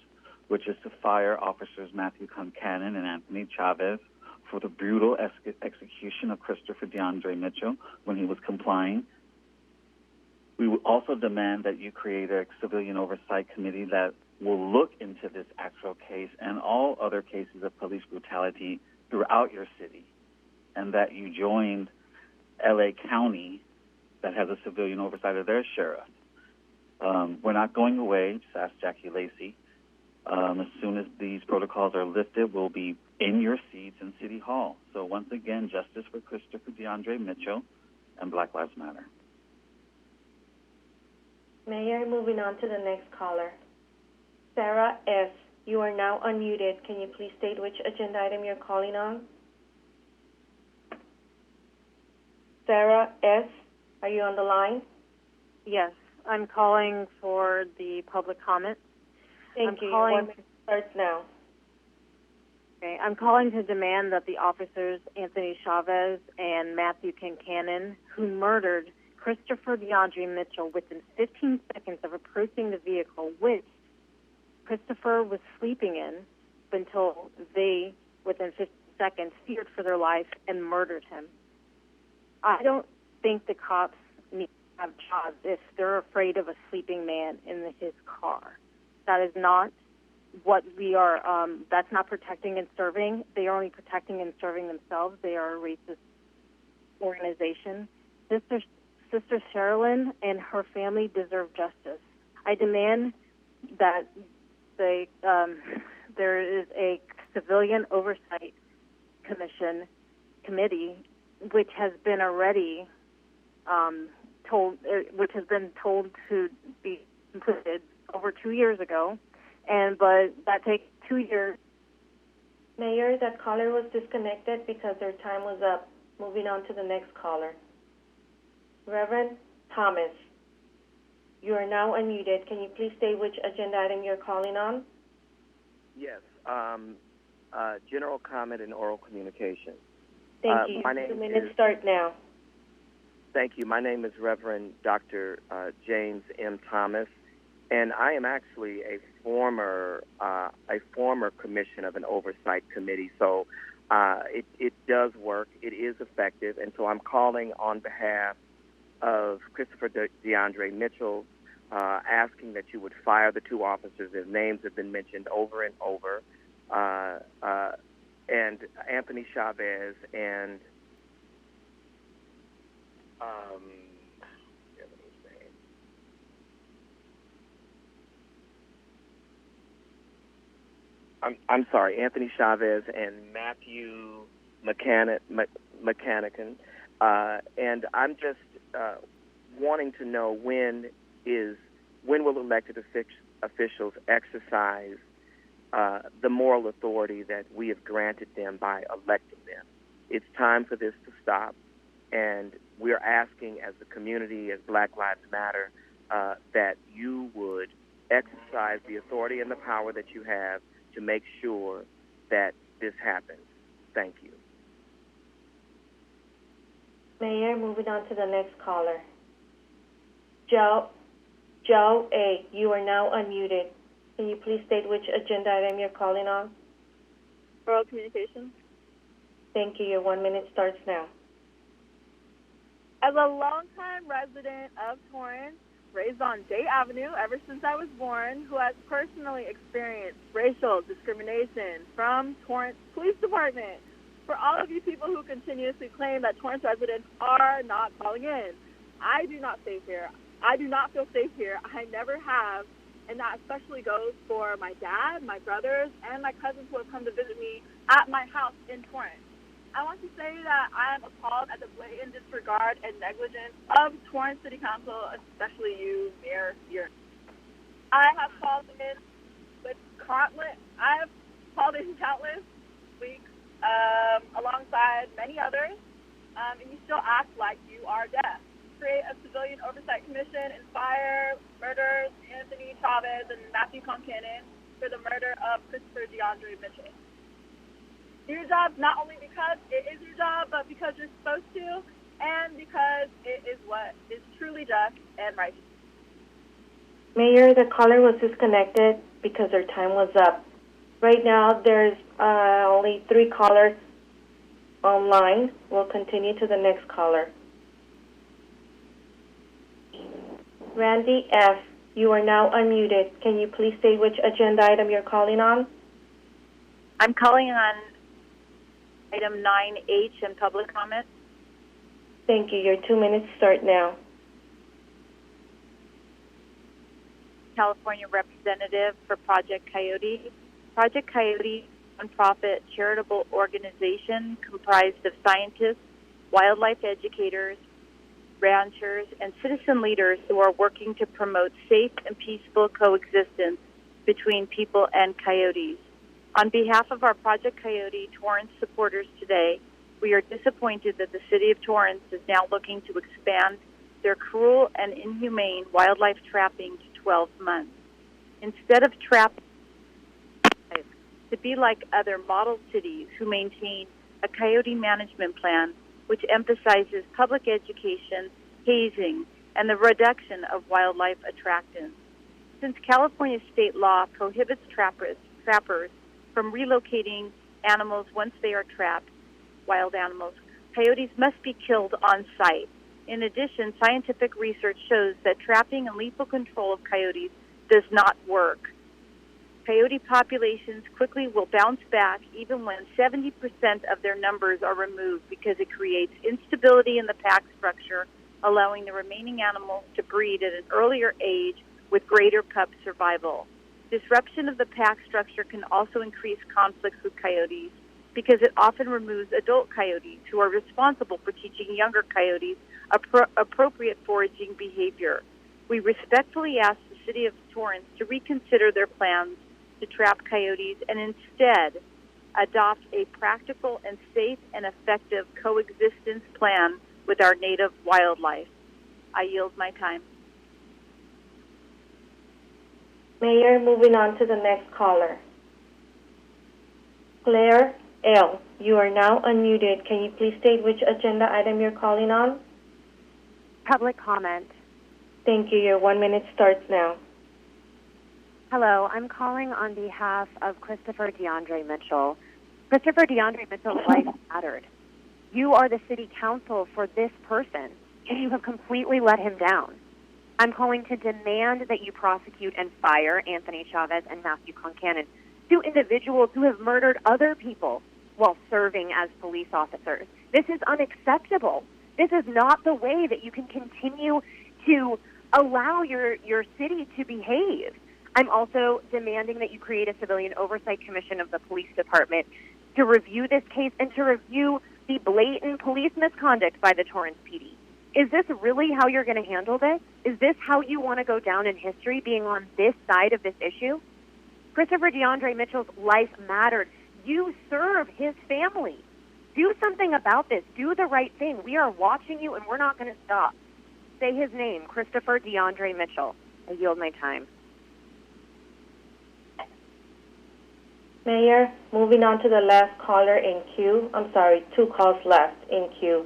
which is to fire officers Matthew Concannon and Anthony Chavez for the brutal execution of Christopher DeAndre Mitchell when he was complying. We will also demand that you create a civilian oversight committee that will look into this actual case and all other cases of police brutality throughout your city, and that you joined L.A. County that has a civilian oversight of their sheriff. We're not going away, just ask Jackie Lacey. As soon as these protocols are lifted, we'll be in your seats in City Hall. So once again, justice for Christopher DeAndre Mitchell and Black Lives Matter. Mayor, moving on to the next caller. Sarah S., you are now unmuted. Can you please state which agenda item you're calling on? Sarah S., are you on the line? Yes, I'm calling for the public comment. Thank you. Your 1 minute starts now. Okay, I'm calling to demand that the officers Anthony Chavez and Matthew Concannon, who murdered Christopher DeAndre Mitchell within 15 seconds of approaching the vehicle, which Christopher was sleeping in, until they, within 15 seconds, feared for their life and murdered him. I don't think the cops need to have jobs if they're afraid of a sleeping man in his car. That is not what we are, that's not protecting and serving. They are only protecting and serving themselves. They are a racist organization. Sister Sherilyn and her family deserve justice. I demand that there is a civilian oversight committee, which has been already told to be completed over 2 years ago, but that takes 2 years. Mayor, that caller was disconnected because their time was up. Moving on to the next caller. Reverend Thomas, you are now unmuted. Can you please state which agenda item you're calling on? Yes, general comment and oral communication. Thank you. My name 2 minutes is, start now. Thank you. My name is Reverend Dr. James M. Thomas, and I am actually a former commission of an oversight committee. So it does work. It is effective, and so I'm calling on behalf of Christopher DeAndre Mitchell, asking that you would fire the two officers. Their names have been mentioned over and over, and Anthony Chavez and I'm sorry, Anthony Chavez and Matthew McCannican, and I'm just wanting to know when will elected officials exercise the moral authority that we have granted them by electing them. It's time for this to stop, and we're asking as a community, as Black Lives Matter, that you would exercise the authority and the power that you have to make sure that this happens. Thank you. Mayor, moving on to the next caller. Joe A., you are now unmuted. Can you please state which agenda item you're calling on? Oral communication. Thank you. Your 1 minute starts now. As a longtime resident of Torrance, raised on Day Avenue ever since I was born, who has personally experienced racial discrimination from Torrance Police Department, for all of you people who continuously claim that Torrance residents are not calling in, I do not stay here. I do not feel safe here. I never have, and that especially goes for my dad, my brothers, and my cousins who have come to visit me at my house in Torrance. I want to say that I am appalled at the blatant disregard and negligence of Torrance City Council, especially you, Mayor. I have called in countless weeks, alongside many others, and you still act like you are deaf. Create a civilian oversight commission and fire murderers Anthony Chavez and Matthew Concannon for the murder of Christopher DeAndre Mitchell. Do your job not only because it is your job, but because you're supposed to, and because it is what is truly just and righteous. Mayor, the caller was disconnected because their time was up. Right now, there's only 3 callers online. We'll continue to the next caller. Randy F., you are now unmuted. Can you please say which agenda item you're calling on? I'm calling on item 9H in public comment. Thank you. Your 2 minutes start now. California representative for Project Coyote. Project Coyote, a nonprofit charitable organization comprised of scientists, wildlife educators, ranchers, and citizen leaders who are working to promote safe and peaceful coexistence between people and coyotes. On behalf of our Project Coyote Torrance supporters today, we are disappointed that the city of Torrance is now looking to expand their cruel and inhumane wildlife trapping to 12 months. Instead of trapping, to be like other model cities who maintain a coyote management plan which emphasizes public education, hazing, and the reduction of wildlife attractants. Since California state law prohibits trappers from relocating animals once they are trapped, wild animals, coyotes must be killed on site. In addition, scientific research shows that trapping and lethal control of coyotes does not work. Coyote populations quickly will bounce back even when 70% of their numbers are removed because it creates instability in the pack structure, allowing the remaining animals to breed at an earlier age with greater pup survival. Disruption of the pack structure can also increase conflicts with coyotes because it often removes adult coyotes who are responsible for teaching younger coyotes appropriate foraging behavior. We respectfully ask the City of Torrance to reconsider their plans to trap coyotes and instead adopt a practical and safe and effective coexistence plan with our native wildlife. I yield my time. Mayor, moving on to the next caller. Claire L., you are now unmuted. Can you please state which agenda item you're calling on? Public comment. Thank you. Your 1 minute starts now. Hello, I'm calling on behalf of Christopher DeAndre Mitchell. Christopher DeAndre Mitchell's life mattered. You are the city council for this person, and you have completely let him down. I'm calling to demand that you prosecute and fire Anthony Chavez and Matthew Concannon, 2 individuals who have murdered other people while serving as police officers. This is unacceptable. This is not the way that you can continue to allow your city to behave. I'm also demanding that you create a civilian oversight commission of the police department to review this case and to review the blatant police misconduct by the Torrance PD. Is this really how you're going to handle this? Is this how you want to go down in history, being on this side of this issue? Christopher DeAndre Mitchell's life mattered. You serve his family. Do something about this. Do the right thing. We are watching you, and we're not going to stop. Say his name, Christopher DeAndre Mitchell. I yield my time. Mayor, moving on to the last caller in queue. I'm sorry, 2 calls left in queue.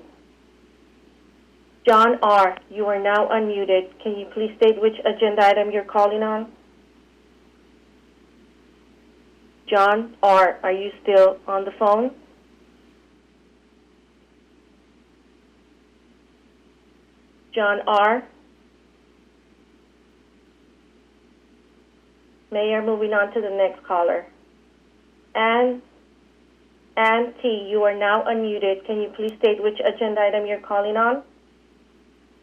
John R., you are now unmuted. Can you please state which agenda item you're calling on? John R., are you still on the phone? John R.? Mayor, moving on to the next caller. Ann T., you are now unmuted. Can you please state which agenda item you're calling on?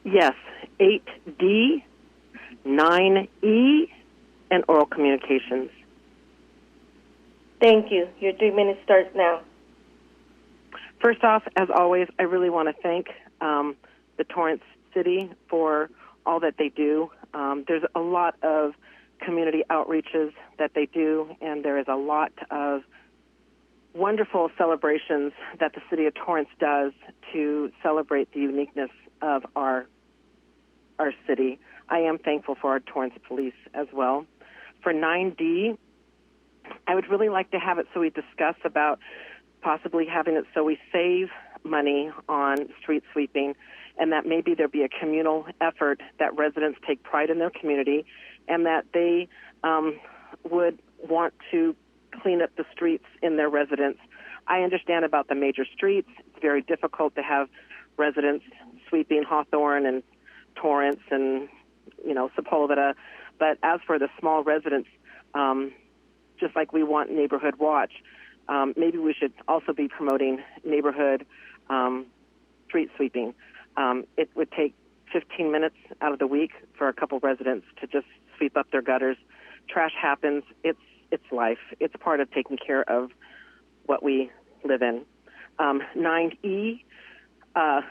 Yes, 8D, 9E, and oral communications. Thank you. Your 3 minutes starts now. First off, as always, I really want to thank the Torrance City for all that they do. There's a lot of community outreaches that they do, and there is a lot of wonderful celebrations that the City of Torrance does to celebrate the uniqueness of our city. I am thankful for our Torrance police as well. For 9D, I would really like to have it so we discuss about possibly having it so we save money on street sweeping, and that maybe there be a communal effort that residents take pride in their community, and that they would want to clean up the streets in their residence. I understand about the major streets. It's very difficult to have residents sweeping Hawthorne and Torrance and, Sepulveda. But as for the small residents, just like we want Neighborhood Watch, maybe we should also be promoting neighborhood street sweeping. It would take 15 minutes out of the week for a couple residents to just sweep up their gutters. Trash happens. It's life. It's part of taking care of what we live in. 9E, I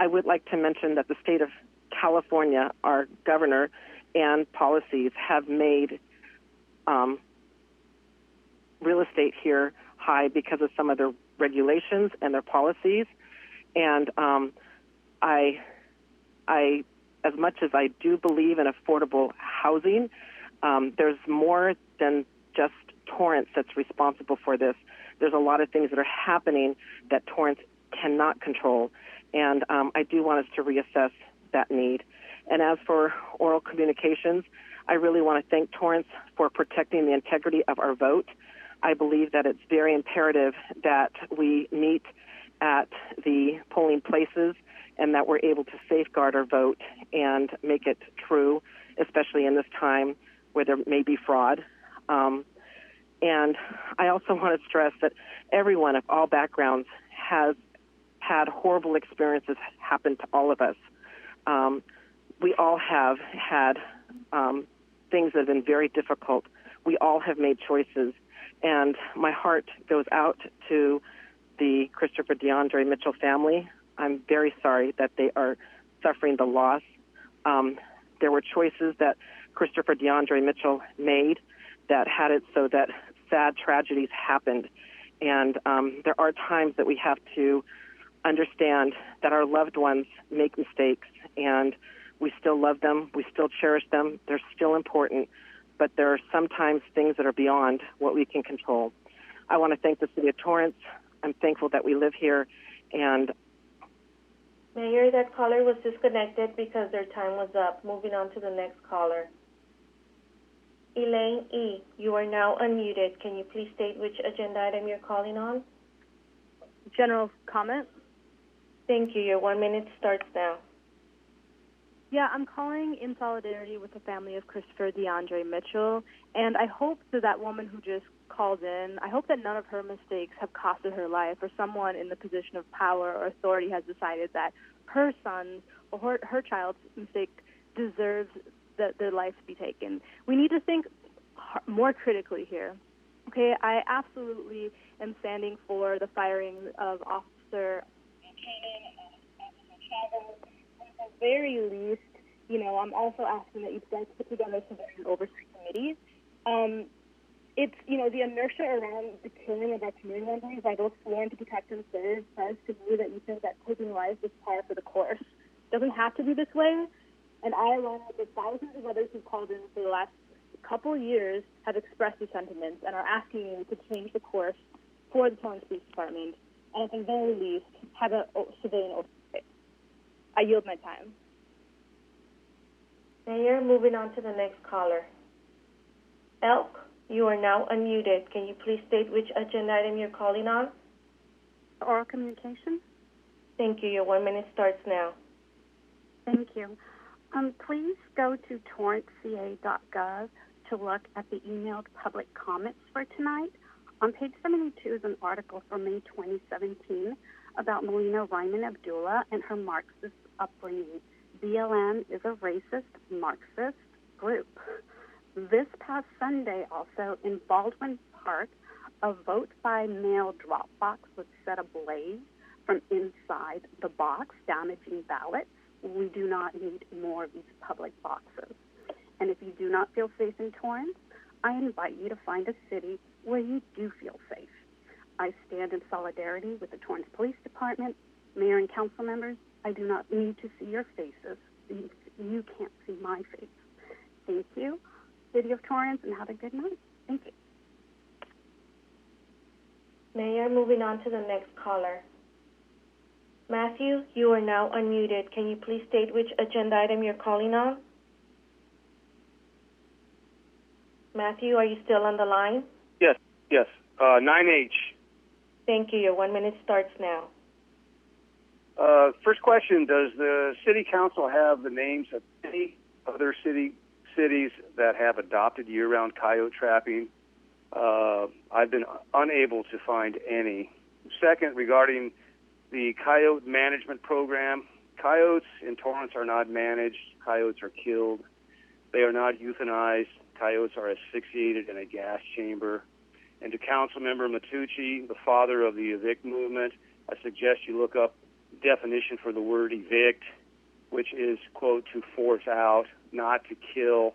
would like to mention that the state of California, our governor and policies have made real estate here high because of some of their regulations and their policies. And I, as much as I do believe in affordable housing, there's more than just Torrance that's responsible for this. There's a lot of things that are happening that Torrance cannot control, and I do want us to reassess that need. And as for oral communications, I really want to thank Torrance for protecting the integrity of our vote. I believe that it's very imperative that we meet at the polling places and that we're able to safeguard our vote and make it true, especially in this time where there may be fraud. And I also want to stress that everyone of all backgrounds has had horrible experiences happen to all of us. We all have had things that have been very difficult. We all have made choices. And my heart goes out to the Christopher DeAndre Mitchell family. I'm very sorry that they are suffering the loss. There were choices that Christopher DeAndre Mitchell made that had it so that sad tragedies happened. And there are times that we have to understand that our loved ones make mistakes, and we still love them, we still cherish them, they're still important, but there are sometimes things that are beyond what we can control. I want to thank the City of Torrance. I'm thankful that we live here, and Mayor, that caller was disconnected because their time was up. Moving on to the next caller. Elaine E., you are now unmuted. Can you please state which agenda item you're calling on? General comment. Thank you. Your 1 minute starts now. Yeah, I'm calling in solidarity with the family of Christopher DeAndre Mitchell, and I hope that woman who just called in, I hope that none of her mistakes have costed her life, or someone in the position of power or authority has decided that her son or her child's mistake deserves their life to be taken. We need to think more critically here. Okay, I absolutely am standing for the firing of Officer Cannon and Officer Chavez. At the very least, I'm also asking that you guys put together civilian oversight committees. It's, the inertia around the killing of our community members by those sworn to protect and serve says to me that you think that taking life is par for the course. It doesn't have to be this way. And I, along with the thousands of others who've called in for the last couple of years, have expressed these sentiments and are asking you to change the course for the Torrance Police Department and at the very least have a civilian oversight. I yield my time. Mayor, moving on to the next caller. Elk, you are now unmuted. Can you please state which agenda item you're calling on? Oral communication. Thank you. Your 1 minute starts now. Thank you. Please go to torranceca.gov to look at the emailed public comments for tonight. On page 72 is an article from May 2017 about Melina Ryman Abdullah and her Marxist upbringing. BLM is a racist Marxist group. This past Sunday, also, in Baldwin Park, a vote-by-mail drop box was set ablaze from inside the box, damaging ballots. We do not need more of these public boxes. And if you do not feel safe in Torrance, I invite you to find a city where you do feel safe. I stand in solidarity with the Torrance Police Department, mayor and council members. I do not need to see your faces. You can't see my face. Thank you, City of Torrance, and have a good night. Thank you. Mayor, moving on to the next caller. Matthew, you are now unmuted. Can you please state which agenda item you're calling on? Matthew, are you still on the line? Yes. 9H. Thank you. Your 1 minute starts now. First question, does the City Council have the names of any other cities that have adopted year-round coyote trapping? I've been unable to find any. Second, regarding the coyote management program, coyotes in Torrance are not managed. Coyotes are killed. They are not euthanized. Coyotes are asphyxiated in a gas chamber. And to Councilmember Matucci, the father of the evict movement, I suggest you look up definition for the word evict, which is, quote, to force out, not to kill.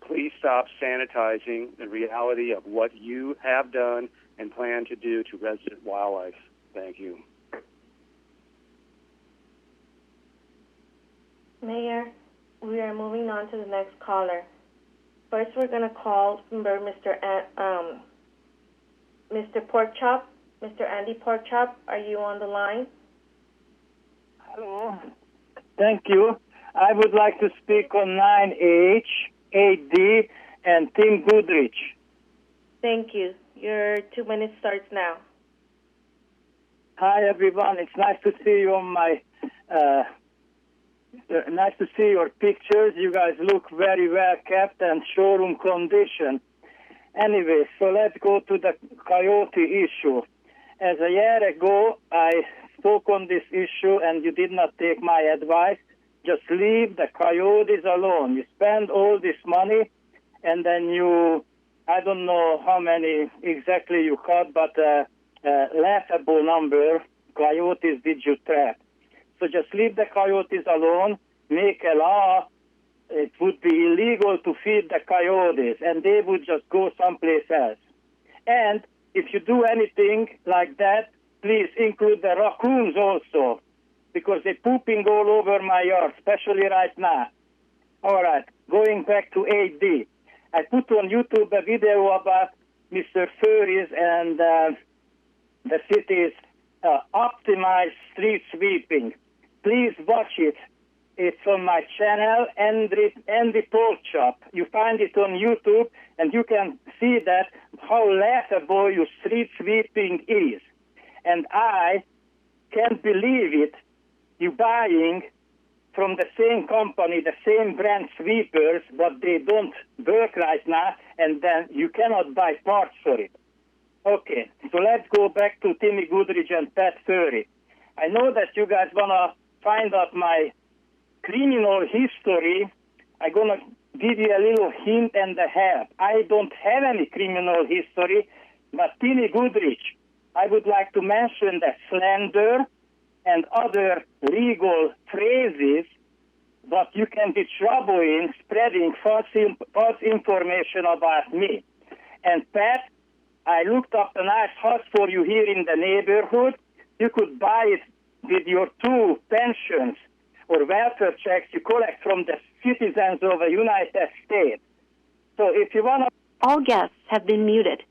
Please stop sanitizing the reality of what you have done and plan to do to resident wildlife. Thank you. Mayor, we are moving on to the next caller. First, we're going to call Mr. Porkchop. Mr. Andy Porkchop, are you on the line? Hello. Thank you. I would like to speak on 9H, 8D, and Tim Goodrich. Thank you. Your 2 minutes starts now. Hi, everyone. It's nice to see you on my... nice to see your pictures. You guys look very well kept and showroom condition. Anyway, so let's go to the coyote issue. As a year ago, I spoke on this issue and you did not take my advice. Just leave the coyotes alone. You spend all this money and then you, I don't know how many exactly you caught, but laughable number coyotes did you trap. So just leave the coyotes alone, make a law. It would be illegal to feed the coyotes, and they would just go someplace else. And if you do anything like that, please include the raccoons also, because they're pooping all over my yard, especially right now. All right, going back to 8D. I put on YouTube a video about Mr. Furries and the city's optimized street sweeping. Please watch it. It's on my channel, Andy Porkchop. You find it on YouTube, and you can see that how laughable your street sweeping is. And I can't believe it. You're buying from the same company, the same brand sweepers, but they don't work right now, and then you cannot buy parts for it. Okay, so let's go back to Timmy Goodrich and Pat Furry. I know that you guys want to find out my criminal history. I'm going to give you a little hint and a half. I don't have any criminal history, but Timmy Goodrich, I would like to mention that slander and other legal phrases, but you can be trouble in spreading false information about me. And Pat, I looked up a nice house for you here in the neighborhood. You could buy it with your 2 pensions or welfare checks you collect from the citizens of the United States. So if you want to... All guests have been muted.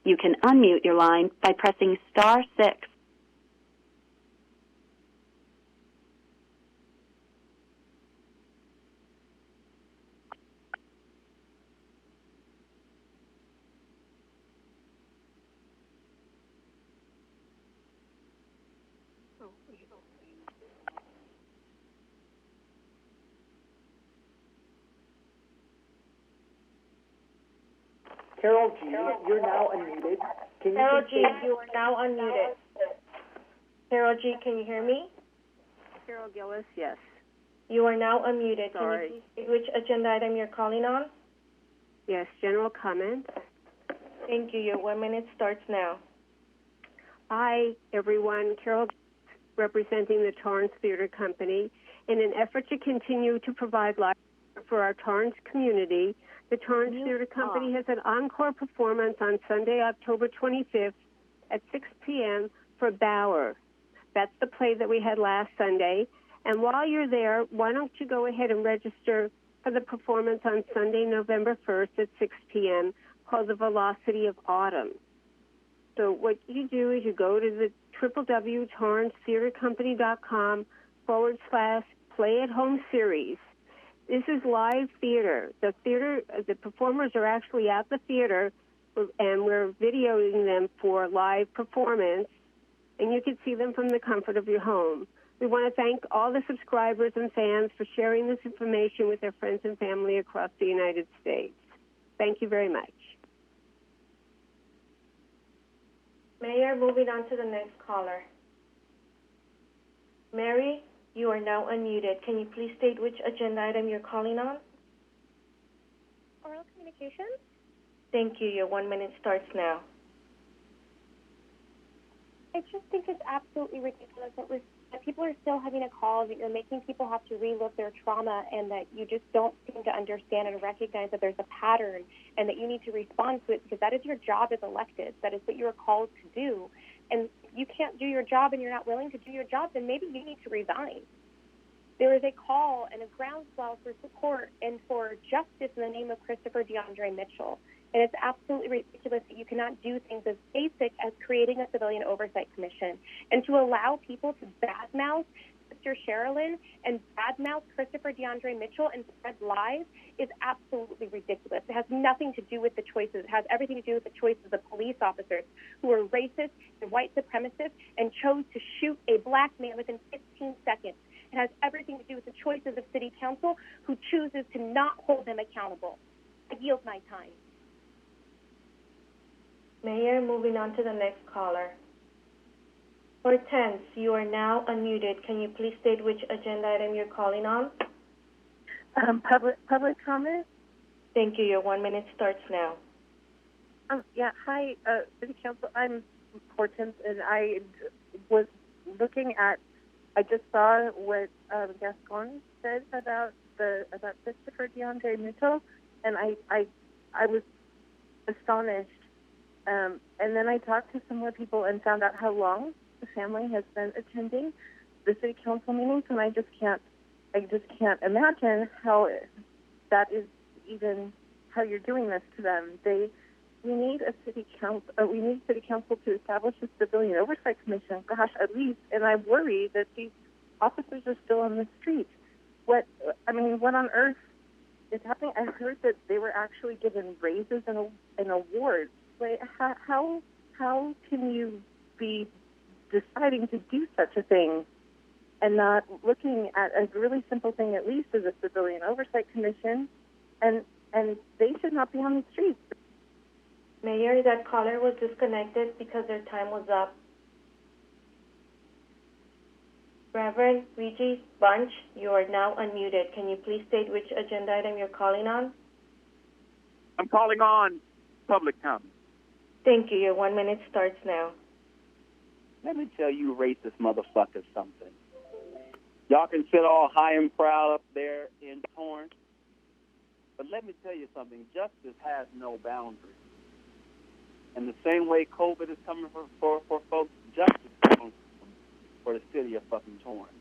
You can unmute your line by pressing *6. Carol G, you're now unmuted. Carol G, you are now unmuted. Carol G, can you hear me? Carol Gillis, yes. You are now unmuted. Sorry. Can you please state which agenda item you're calling on? Yes, general comment. Thank you. Your 1 minute starts now. Hi, everyone. Carol Gillis, representing the Torrance Theater Company. In an effort to continue to provide live for our Torrance community, the Torrance Theater Company has an encore performance on Sunday, October 25th at 6 p.m. for Bauer. That's the play that we had last Sunday. And while you're there, why don't you go ahead and register for the performance on Sunday, November 1st at 6 p.m. called The Velocity of Autumn. So what you do is you go to the www.torrancetheatercompany.com/play-at-home series. This is live theater. The performers are actually at the theater, and we're videoing them for live performance, and you can see them from the comfort of your home. We want to thank all the subscribers and fans for sharing this information with their friends and family across the United States. Thank you very much. Mayor, moving on to the next caller. Mary, you are now unmuted. Can you please state which agenda item you're calling on? Oral communications? Thank you. Your 1 minute starts now. I just think it's absolutely ridiculous that people are still having a call, that you're making people have to relive their trauma, and that you just don't seem to understand and recognize that there's a pattern and that you need to respond to it, because that is your job as elected. That is what you are called to do. And if you can't do your job and you're not willing to do your job, then maybe you need to resign. There is a call and a groundswell for support and for justice in the name of Christopher DeAndre Mitchell. And it's absolutely ridiculous that you cannot do things as basic as creating a civilian oversight commission. And to allow people to badmouth Sister Sherilyn and badmouth Christopher DeAndre Mitchell and spread lies is absolutely ridiculous. It has nothing to do with the choices. It has everything to do with the choices of police officers who are racist and white supremacists and chose to shoot a black man within 15 seconds. It has everything to do with the choices of city council who chooses to not hold them accountable. I yield my time. Mayor, moving on to the next caller. Hortense, you are now unmuted. Can you please state which agenda item you're calling on? Public comment? Thank you. Your 1 minute starts now. Hi, City Council. I'm Hortense, and I was looking at, I just saw what Gascon said about Christopher DeAndre Mitchell, and I was astonished. And then I talked to some more people and found out how long the family has been attending the city council meetings, and I just can't imagine how that is even how you're doing this to them. We need city council to establish a civilian oversight commission. Gosh, at least. And I worry that these officers are still on the street. What on earth is happening? I heard that they were actually given raises and awards. Like, how can you be deciding to do such a thing and not looking at a really simple thing, at least as a civilian oversight commission, and they should not be on the streets. Mayor, that caller was disconnected because their time was up. Reverend Regis Bunch, you are now unmuted. Can you please state which agenda item you're calling on? I'm calling on public comment. Thank you. Your 1 minute starts now. Let me tell you racist motherfuckers something. Y'all can sit all high and proud up there in Torrance, but let me tell you something. Justice has no boundaries. And the same way COVID is coming for folks, justice is coming for the city of fucking Torrance.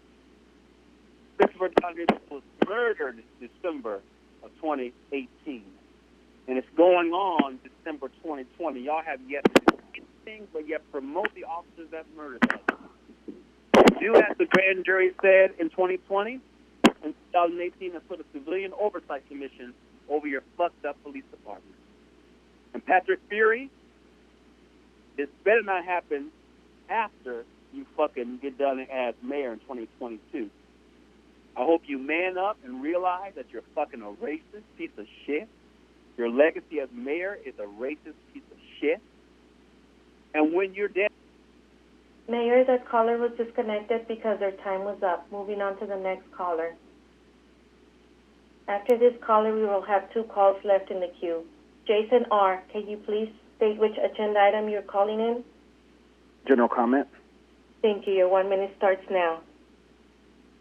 Christopher DeAndre was murdered December of 2018. And it's going on December 2020. Y'all have yet to do anything but yet promote the officers that murdered us. Do as the grand jury said in 2020, in 2018, and put a civilian oversight commission over your fucked up police department. And Patrick Fury, this better not happen after you fucking get done as mayor in 2022. I hope you man up and realize that you're fucking a racist piece of shit. Your legacy as mayor is a racist piece of shit. And when you're dead... Mayor, that caller was disconnected because their time was up. Moving on to the next caller. After this caller, we will have 2 calls left in the queue. Jason R., can you please state which agenda item you're calling in? General comment. Thank you. Your 1 minute starts now.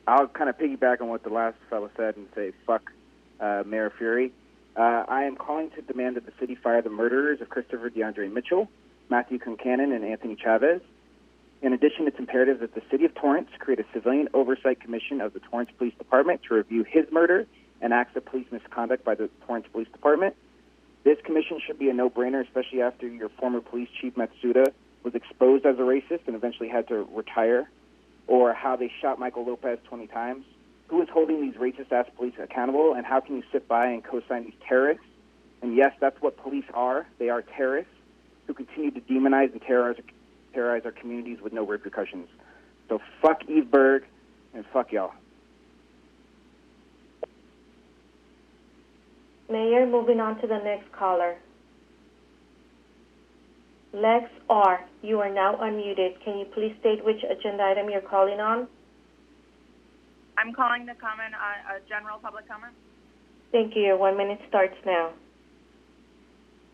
I'll kind of piggyback on what the last fellow said and say, fuck Mayor Fury. I am calling to demand that the city fire the murderers of Christopher DeAndre Mitchell, Matthew Concannon, and Anthony Chavez. In addition, it's imperative that the city of Torrance create a civilian oversight commission of the Torrance Police Department to review his murder and acts of police misconduct by the Torrance Police Department. This commission should be a no-brainer, especially after your former police chief Matsuda was exposed as a racist and eventually had to retire, or how they shot Michael Lopez 20 times? Who is holding these racist-ass police accountable, and how can you sit by and co-sign these terrorists? And yes, that's what police are. They are terrorists who continue to demonize and terrorize our communities with no repercussions. So fuck Eve Berg and fuck y'all. Mayor, moving on to the next caller. Lex R., you are now unmuted. Can you please state which agenda item you're calling on? I'm calling to comment on a general public comment. Thank you. Your 1 minute starts now.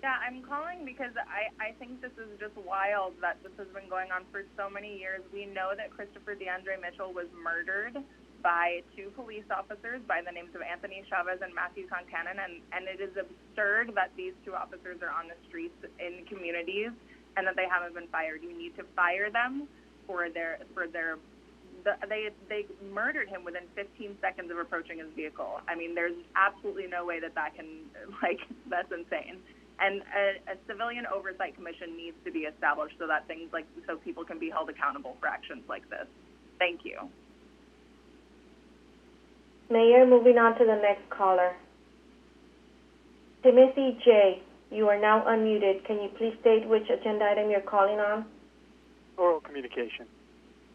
Yeah, I'm calling because I think this is just wild that this has been going on for so many years. We know that Christopher DeAndre Mitchell was murdered by two police officers by the names of Anthony Chavez and Matthew Concannon, and it is absurd that these two officers are on the streets in communities and that they haven't been fired. You need to fire them they murdered him within 15 seconds of approaching his vehicle. I mean, there's absolutely no way that can, that's insane. And a civilian oversight commission needs to be established so that so people can be held accountable for actions like this. Thank you. Mayor, moving on to the next caller. Timothy J., you are now unmuted. Can you please state which agenda item you're calling on? Oral communication.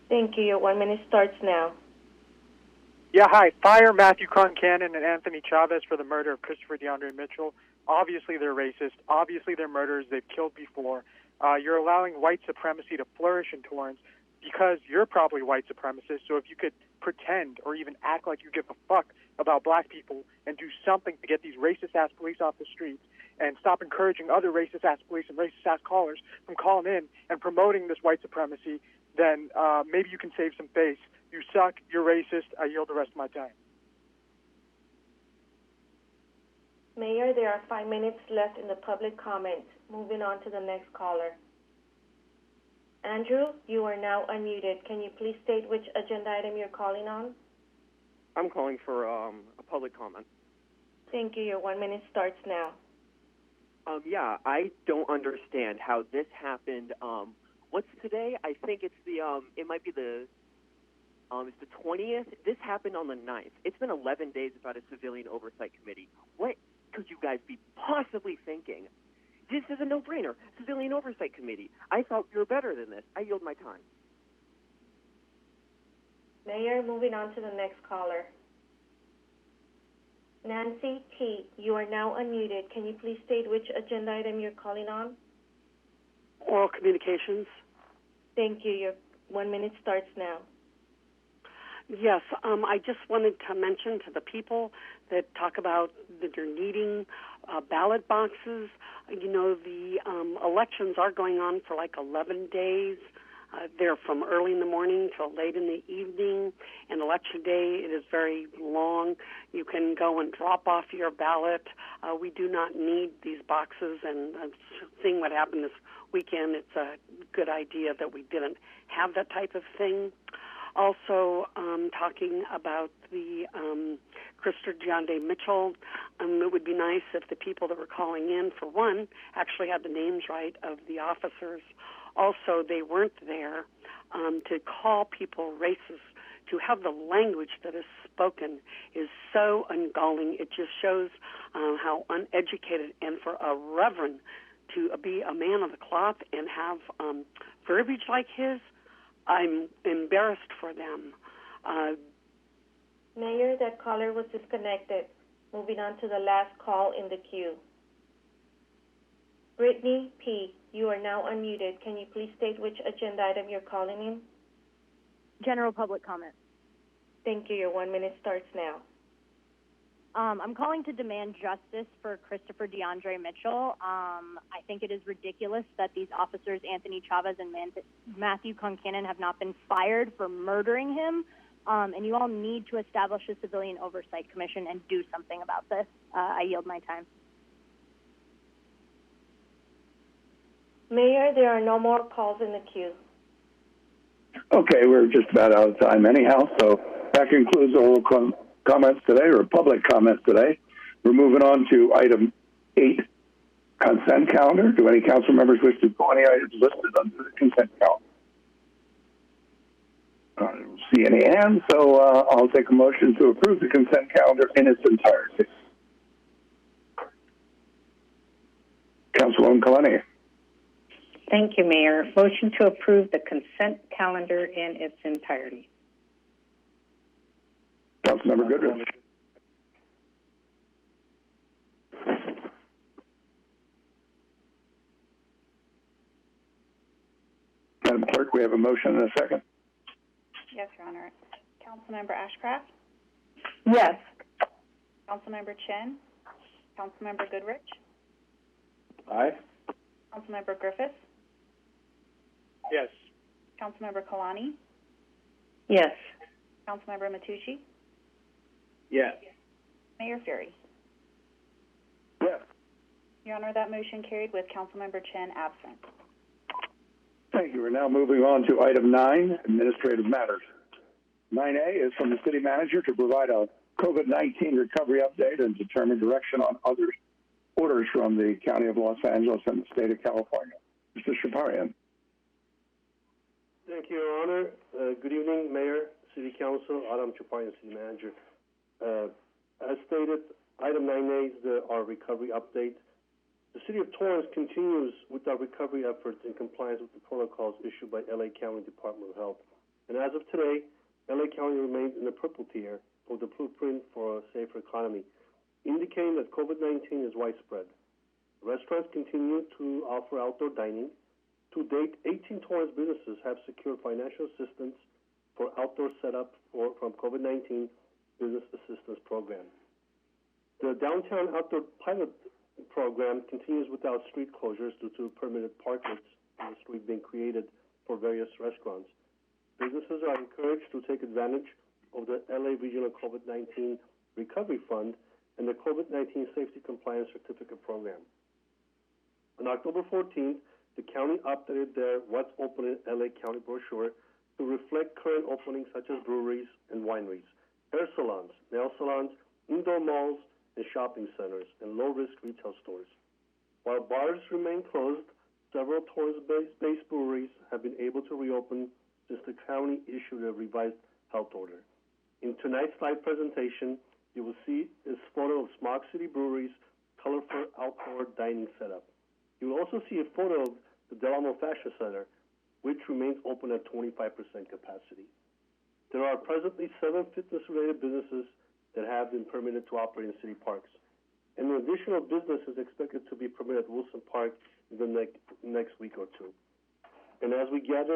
Thank you. Your 1 minute starts now. Yeah, hi. Fire Matthew Concannon and Anthony Chavez for the murder of Christopher DeAndre Mitchell. Obviously, they're racist. Obviously, they're murderers. They've killed before. You're allowing white supremacy to flourish in Torrance because you're probably white supremacist. So if you could pretend or even act like you give a fuck about black people and do something to get these racist-ass police off the streets and stop encouraging other racist-ass police and racist-ass callers from calling in and promoting this white supremacy, then maybe you can save some face. You suck. You're racist. I yield the rest of my time. Mayor, there are 5 minutes left in the public comment. Moving on to the next caller. Andrew, you are now unmuted. Can you please state which agenda item you're calling on? I'm calling for a public comment. Thank you. Your 1 minute starts now. Yeah, I don't understand how this happened. What's today? I think it's it might be it's the 20th. This happened on the 9th. It's been 11 days without a civilian oversight committee. What could you guys be possibly thinking? This is a no-brainer. Civilian oversight committee. I thought we were better than this. I yield my time. Mayor, moving on to the next caller. Nancy T., you are now unmuted. Can you please state which agenda item you're calling on? Oral communications. Thank you. Your 1 minute starts now. Yes, I just wanted to mention to the people that talk about that they're needing ballot boxes. You know, the elections are going on for like 11 days. They're from early in the morning till late in the evening. And election day, it is very long. You can go and drop off your ballot. We do not need these boxes. And seeing what happened this weekend, it's a good idea that we didn't have that type of thing. Also, talking about the Christopher DeAndre Mitchell, it would be nice if the people that were calling in, for one, actually had the names right of the officers. Also, they weren't there to call people racist. To have the language that is spoken is so ungalling. It just shows how uneducated, and for a reverend to be a man of the cloth and have verbiage like his, I'm embarrassed for them. Mayor, that caller was disconnected. Moving on to the last call in the queue. Brittany P., you are now unmuted. Can you please state which agenda item you're calling in? General public comment. Thank you. Your 1 minute starts now. I'm calling to demand justice for Christopher DeAndre Mitchell. I think it is ridiculous that these officers, Anthony Chavez and Matthew Concannon, have not been fired for murdering him. And you all need to establish a civilian oversight commission and do something about this. I yield my time. Mayor, there are no more calls in the queue. Okay, we're just about out of time anyhow, so that concludes oral comments today, or public comments today. We're moving on to item 8, consent calendar. Do any council members wish to pull any items listed under the consent calendar? I don't see any hands, so I'll take a motion to approve the consent calendar in its entirety. Councilwoman Kalani. Thank you, Mayor. Motion to approve the consent calendar in its entirety. Councilmember Goodrich. Madam Clerk, we have a motion and a second. Yes, Your Honor. Councilmember Ashcraft? Yes. Councilmember Chen? Councilmember Goodrich? Aye. Councilmember Griffiths? Yes. Councilmember Kalani? Yes. Councilmember Matucci? Yes. Mayor Fury? Yes. Your Honor, that motion carried with Councilmember Chen absent. Thank you. We're now moving on to item 9, administrative matters. 9A is from the city manager to provide a COVID-19 recovery update and determine direction on other orders from the County of Los Angeles and the state of California. Mr. Shaparian. Thank you, Your Honor. Good evening, Mayor, City Council. Adam Chaparian, City Manager. As stated, item 9A is our recovery update. The City of Torrance continues with our recovery efforts in compliance with the protocols issued by LA County Department of Health. And as of today, LA County remains in the purple tier of the blueprint for a safer economy, indicating that COVID-19 is widespread. Restaurants continue to offer outdoor dining. To date, 18 Torrance businesses have secured financial assistance for outdoor setup from COVID-19 Business Assistance Program. The Downtown Outdoor Pilot Program continues without street closures due to permitted parklets in the street being created for various restaurants. Businesses are encouraged to take advantage of the LA Regional COVID-19 Recovery Fund and the COVID-19 Safety Compliance Certificate Program. On October 14th, the county updated their What's Open in LA County brochure to reflect current openings such as breweries and wineries, hair salons, nail salons, indoor malls, and shopping centers, and low-risk retail stores. While bars remain closed, several Torrance-based breweries have been able to reopen since the county issued a revised health order. In tonight's live presentation, you will see this photo of Smog City Brewery's colorful outdoor dining setup. You will also see a photo of the Del Amo Fashion Center, which remains open at 25% capacity. There are presently 7 fitness-related businesses that have been permitted to operate in city parks. And an additional business is expected to be permitted at Wilson Park in the next week or two. And as we get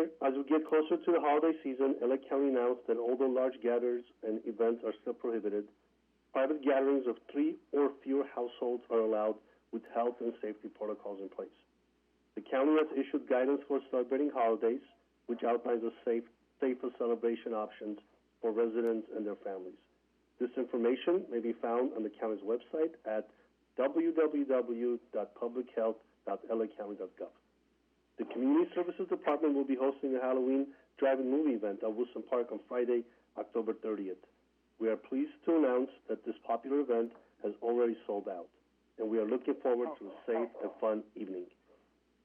closer to the holiday season, LA County announced that although large gatherings and events are still prohibited, private gatherings of 3 or fewer households are allowed with health and safety protocols in place. The county has issued guidance for celebrating holidays, which outlines the safer celebration options for residents and their families. This information may be found on the county's website at www.publichealth.lacounty.gov. The Community Services Department will be hosting a Halloween drive-in movie event at Wilson Park on Friday, October 30th. We are pleased to announce that this popular event has already sold out, and we are looking forward to a safe and fun evening.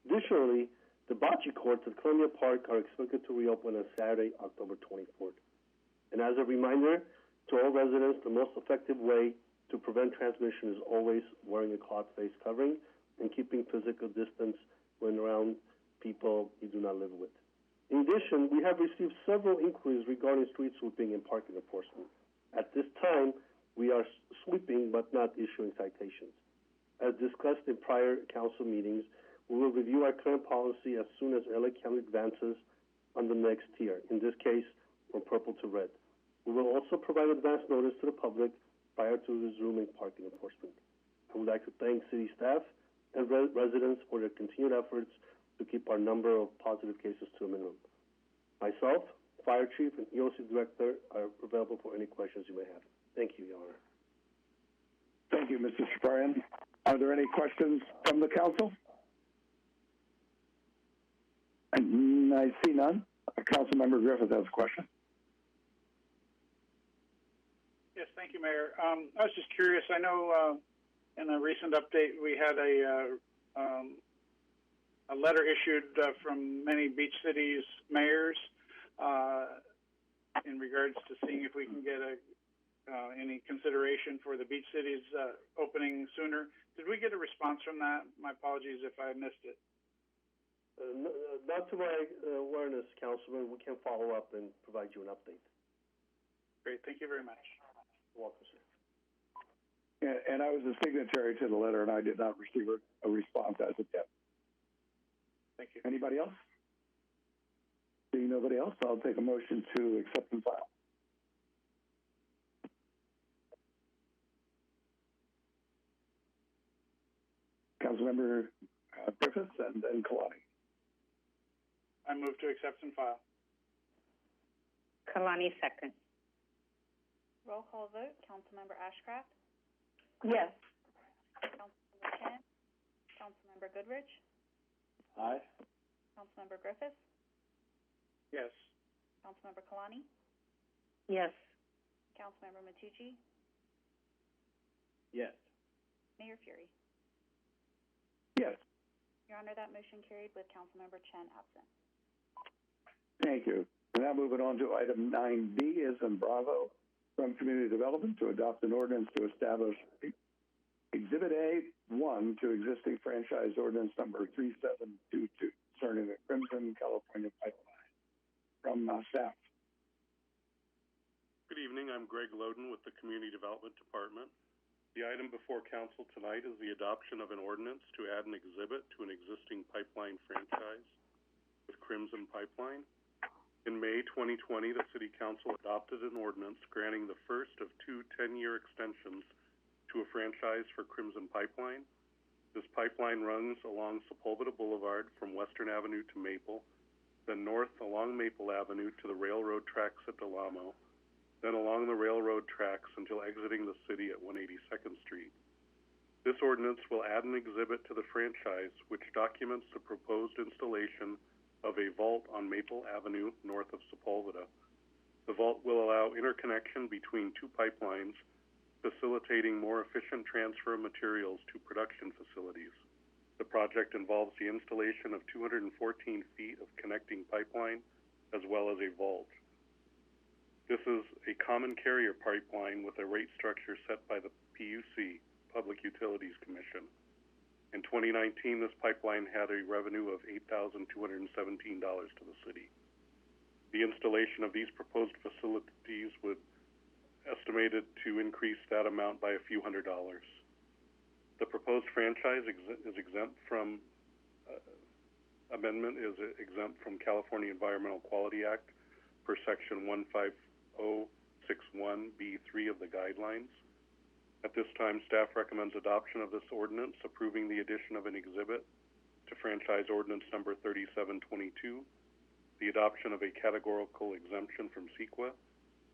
Additionally, the bocce courts at Columbia Park are expected to reopen on Saturday, October 24th. And as a reminder to all residents, the most effective way to prevent transmission is always wearing a cloth face covering and keeping physical distance when around people you do not live with. In addition, we have received several inquiries regarding street sweeping and parking enforcement. At this time, we are sweeping but not issuing citations. As discussed in prior council meetings, we will review our current policy as soon as LA County advances on the next tier, in this case, from purple to red. We will also provide advance notice to the public prior to resuming parking enforcement. I would like to thank city staff and residents for their continued efforts to keep our number of positive cases to a minimum. Myself, Fire Chief, and EOC Director are available for any questions you may have. Thank you, Your Honor. Thank you, Mr. Shaparian. Are there any questions from the council? And I see none. Councilmember Griffith has a question. Yes, thank you, Mayor. I was just curious. I know in a recent update we had a a letter issued from many beach cities' mayors in regards to seeing if we can get any consideration for the beach cities opening sooner. Did we get a response from that? My apologies if I missed it. Not to my awareness, Councilman. We can follow up and provide you an update. Great. Thank you very much. You're welcome, sir. And I was a signatory to the letter, and I did not receive a response as of yet. Thank you. Anybody else? Seeing nobody else, I'll take a motion to accept and file. Councilmember Griffiths and then Kalani. I move to accept and file. Kalani, second. Roll call vote. Councilmember Ashcraft? Yes. Councilmember Chen? Councilmember Goodrich? Aye. Councilmember Griffiths? Yes. Councilmember Kalani? Yes. Councilmember Matucci? Yes. Mayor Fury? Yes. Your Honor, that motion carried with Councilmember Chen absent. Thank you. We're now moving on to item 9B as in Bravo from Community Development to adopt an ordinance to establish Exhibit A1 to existing franchise ordinance number 3722 concerning the Crimson California pipeline. From staff. Good evening. I'm Greg Loden with the Community Development Department. The item before Council tonight is the adoption of an ordinance to add an exhibit to an existing pipeline franchise with Crimson Pipeline. In May 2020, the City Council adopted an ordinance granting the first of two 10-year extensions to a franchise for Crimson Pipeline. This pipeline runs along Sepulveda Boulevard from Western Avenue to Maple, then north along Maple Avenue to the railroad tracks at Del Amo, then along the railroad tracks until exiting the city at 182nd Street. This ordinance will add an exhibit to the franchise which documents the proposed installation of a vault on Maple Avenue north of Sepulveda. The vault will allow interconnection between two pipelines, facilitating more efficient transfer of materials to production facilities. The project involves the installation of 214 feet of connecting pipeline as well as a vault. This is a common carrier pipeline with a rate structure set by the PUC, Public Utilities Commission. In 2019, this pipeline had a revenue of $8,217 to the city. The installation of these proposed facilities would estimated to increase that amount by a few $100s. The proposed franchise is exempt from amendment is exempt from California Environmental Quality Act per section 15061B3 of the guidelines. At this time, staff recommends adoption of this ordinance, approving the addition of an exhibit to franchise ordinance number 3722, the adoption of a categorical exemption from CEQA,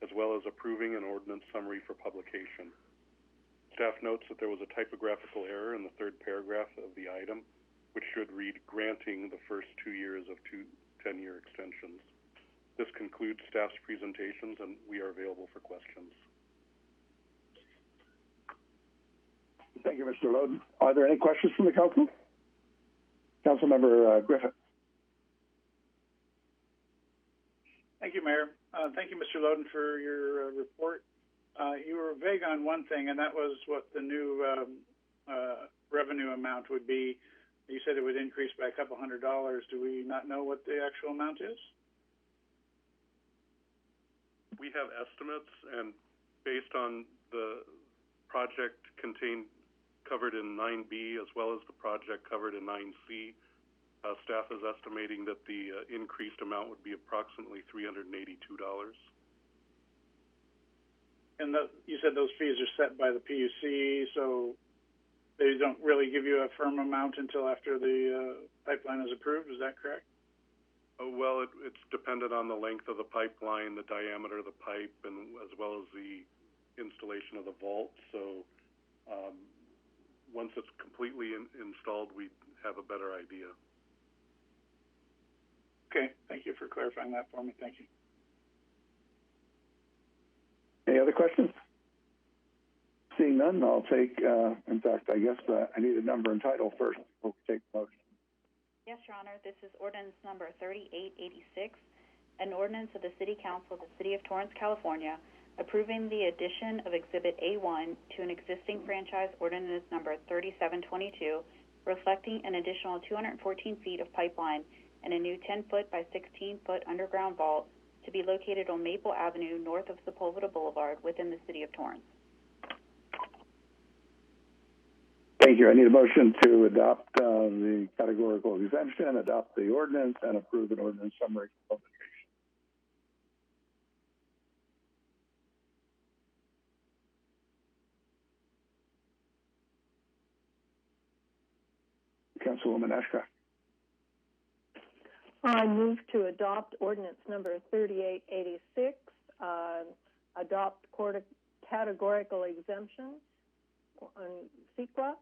as well as approving an ordinance summary for publication. Staff notes that there was a typographical error in the third paragraph of the item, which should read granting the first 2 years of two 10-year extensions. This concludes staff's presentations, and we are available for questions. Thank you, Mr. Loden. Are there any questions from the council? Councilmember Griffith. Thank you, Mayor. Thank you, Mr. Loden, for your report. You were vague on one thing, and that was what the new revenue amount would be. You said it would increase by a couple $100. Do we not know what the actual amount is? We have estimates, and based on the project covered in 9B as well as the project covered in 9C, staff is estimating that the increased amount would be approximately $382. And you said those fees are set by the PUC, so they don't really give you a firm amount until after the pipeline is approved. Is that correct? Well, it's dependent on the length of the pipeline, the diameter of the pipe, and as well as the installation of the vault. So once it's completely installed, we have a better idea. Okay, thank you for clarifying that for me. Thank you. Any other questions? Seeing none, I'll take, in fact, I guess I need a number and title first before we take the motion. Yes, Your Honor. This is ordinance number 3886, an ordinance of the City Council of the City of Torrance, California, approving the addition of Exhibit A1 to an existing franchise ordinance number 3722, reflecting an additional 214 feet of pipeline and a new 10-foot by 16-foot underground vault to be located on Maple Avenue north of Sepulveda Boulevard within the City of Torrance. Thank you. I need a motion to adopt the categorical exemption, adopt the ordinance, and approve an ordinance summary for publication. Councilwoman Ashcraft. I move to adopt ordinance number 3886, adopt categorical exemption on CEQA,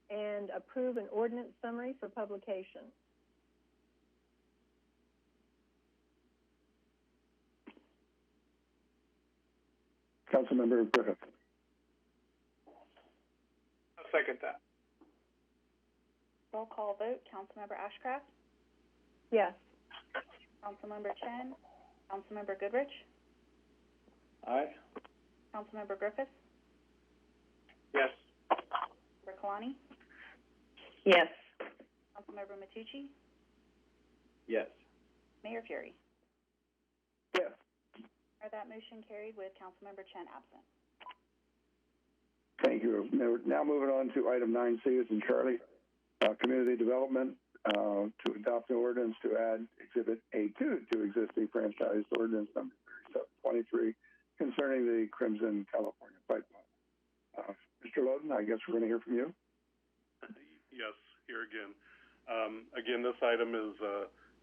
and approve an ordinance summary for publication. Councilmember Griffith. I'll second that. Roll call vote. Councilmember Ashcraft? Yes. Councilmember Chen? Councilmember Goodrich? Aye. Councilmember Griffith? Yes. Member Kalani? Yes. Councilmember Matucci? Yes. Mayor Fury? Yes. That motion carried with Councilmember Chen absent. Thank you. Now moving on to item 9C, is in Charlie. Community development, to adopt an ordinance to add Exhibit A2 to existing franchise ordinance number 3723 concerning the Crimson California pipeline. Mr. Loden, I guess we're going to hear from you. Yes, here again. Again, this item is